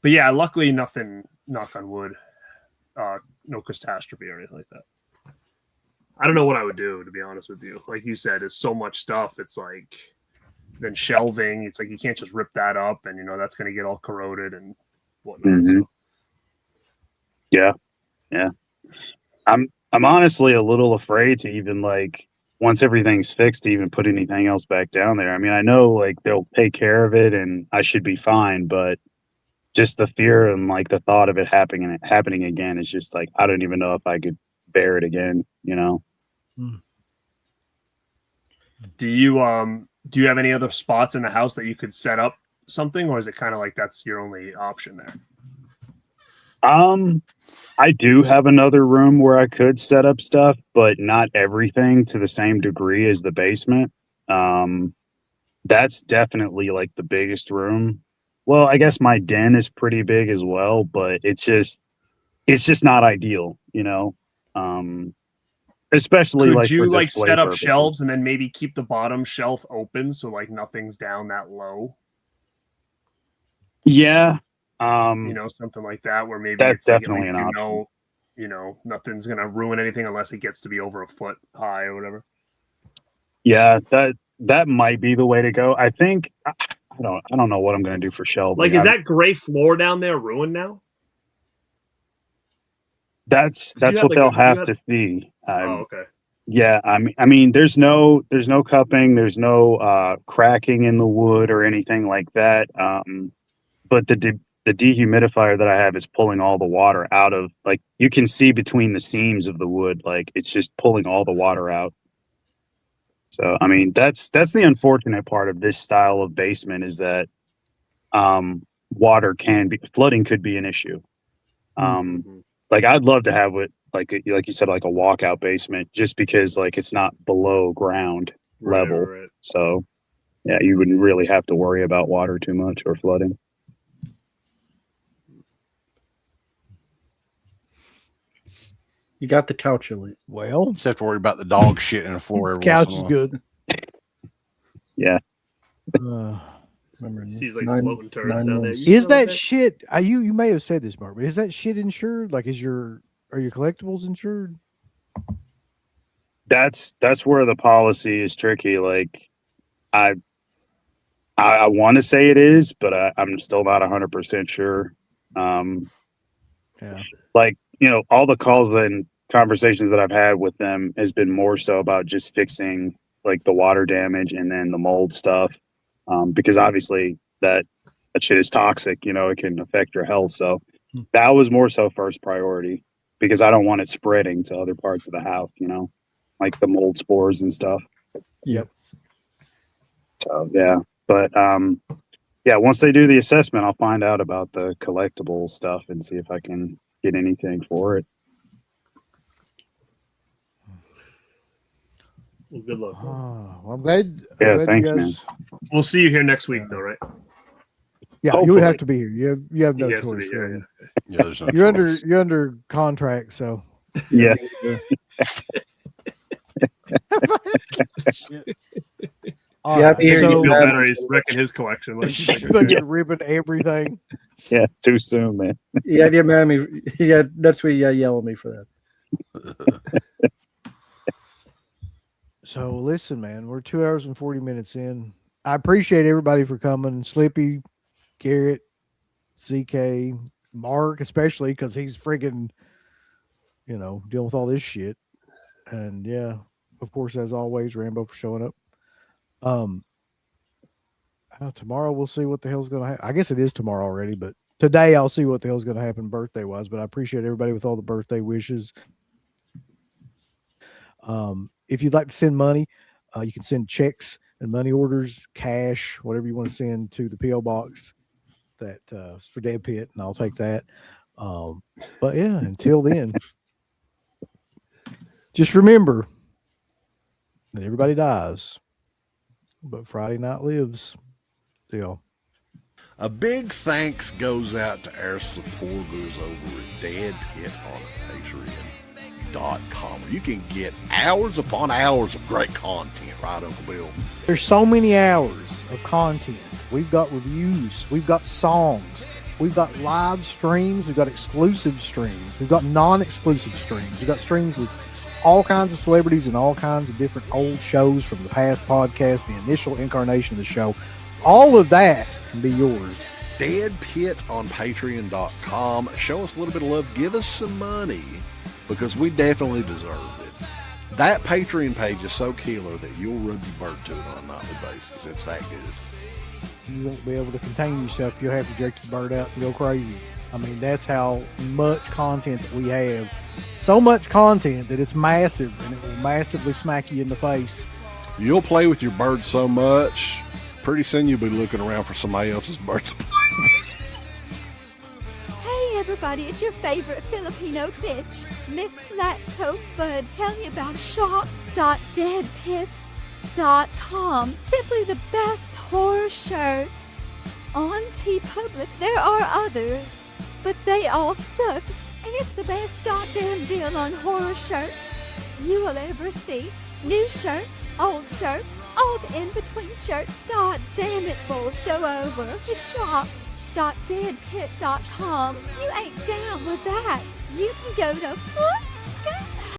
yeah, luckily nothing, knock on wood, no catastrophe or anything like that. I don't know what I would do, to be honest with you. Like you said, it's so much stuff. It's like then shelving. It's like you can't just rip that up, and that's going to get all corroded and whatnot. Mhm. So. Yeah. I'm honestly a little afraid to even like once everything's fixed to even put anything else back down there. I mean, I know like they'll take care of it and I should be fine, but just the fear and like the thought of it happening again is just like I don't even know if I could bear it again, Do you have any other spots in the house that you could set up something, or is it kind of like that's your only option there? I do have another room where I could set up stuff, but not everything to the same degree as the basement. That's definitely like the biggest room. Well, I guess my den is pretty big as well, but it's just not ideal, especially Could like you for like display set up purposes. shelves and then maybe keep the bottom shelf open so like nothing's down that low? Yeah. Something like that where maybe That's it's like, definitely at an least option. nothing's gonna ruin anything unless it gets to be over a foot high or whatever. Yeah, that might be the way to go. I think I don't know what I'm going to do for shelving. Like, is that gray floor down there ruined now? That's you have, what like, they'll you have have- to see. Oh, okay. Yeah, I mean, there's no cupping, there's no cracking in the wood or anything like that. But the dehumidifier that I have is pulling all the water out of, like, you can see between the seams of the wood, like it's just pulling all the water out. So I mean, that's the unfortunate part of this style of basement is that flooding could be an issue. Like I'd love to have it like you said, like a walkout basement, just because like it's not below ground level. Right. So yeah, you wouldn't really have to worry about water too much or flooding. You got the couch elite. Well, Just have to worry about the dog shit in the floor. this every couch once in a is while. good. Yeah. Remember, Sees like floating turrets down there. months. You Is smell that shit? You may have said this, Mark, but is that shit insured? Like, are your collectibles insured? That's where the policy is tricky. Like I want to say it is, but I'm still not 100% sure. Yeah. Like, all the calls and conversations that I've had with them has been more so about just fixing like the water damage and then the mold stuff. Because obviously that shit is toxic, it can affect your health. So that was more so first priority because I don't want it spreading to other parts of the house, like the mold spores and stuff. Yep. So yeah, but yeah, once they do the assessment, I'll find out about the collectible stuff and see if I can get anything for it. Well, good luck. Oh, well, I'm glad. Yeah, I'm glad thanks, you man. guys. We'll see you here next week, though, right? Yeah, you Hopefully. have to be here. You have no He has to choice. be here, man. Yeah, there's no choice. You're under contract, so Yeah. All Yeah, right, be here, So, you you feel have- better. He's wrecking his collection. Like, fucking ripping everything. Yeah, too soon, man. Yeah, you're mad at me. Yeah, that's where you yell at me for that. So listen, man, we're 2 hours and 40 minutes in. I appreciate everybody for coming. Slippy, Garrett, CK, Mark, especially because he's freaking, dealing with all this shit. And yeah, of course, as always, Rambo for showing up. Tomorrow we'll see what the hell's gonna happen. I guess it is tomorrow already, but today I'll see what the hell's gonna happen birthday wise. But I appreciate everybody with all the birthday wishes. If you'd like to send money, you can send checks and money orders, cash, whatever you want to send to the PO box that is for Dead Pit, and I'll take that. But yeah, until then, Just remember that everybody dies, but Friday night lives. Still. A big thanks goes out to our supporters over at Dead Pit on Patreon.com. You can get hours upon hours of great content, right, Uncle Bill? There's so many hours of content. We've got reviews. We've got songs. We've got live streams. We've got exclusive streams. We've got non-exclusive streams. We've got streams with all kinds of celebrities and all kinds of different old shows from the past podcast, the initial incarnation of the show. All of that can be yours. Dead Pit on Patreon.com. Show us a little bit of love. Give us some money because we definitely deserve it. That Patreon page is so killer that you'll rub your bird to it on a nightly basis. It's that good. You won't be able to contain yourself. You'll have to jerk your bird out and go crazy. I mean, that's how much content that we have. So much content that it's massive, and it will massively smack you in the face. You'll play with your bird so much, pretty soon you'll be looking around for somebody else's bird to play with. Hey everybody, it's your favorite Filipino bitch, Miss Slatko Bud, telling you about shop.deadpit.com. Simply the best horror shirts. On TeePublic, there are others, but they all suck. And it's the best goddamn deal on horror shirts you will ever see. New shirts, old shirts, all the in-between shirts. God damn it, bulls, go over to shop.deadpit.com. You ain't down with that. You can go to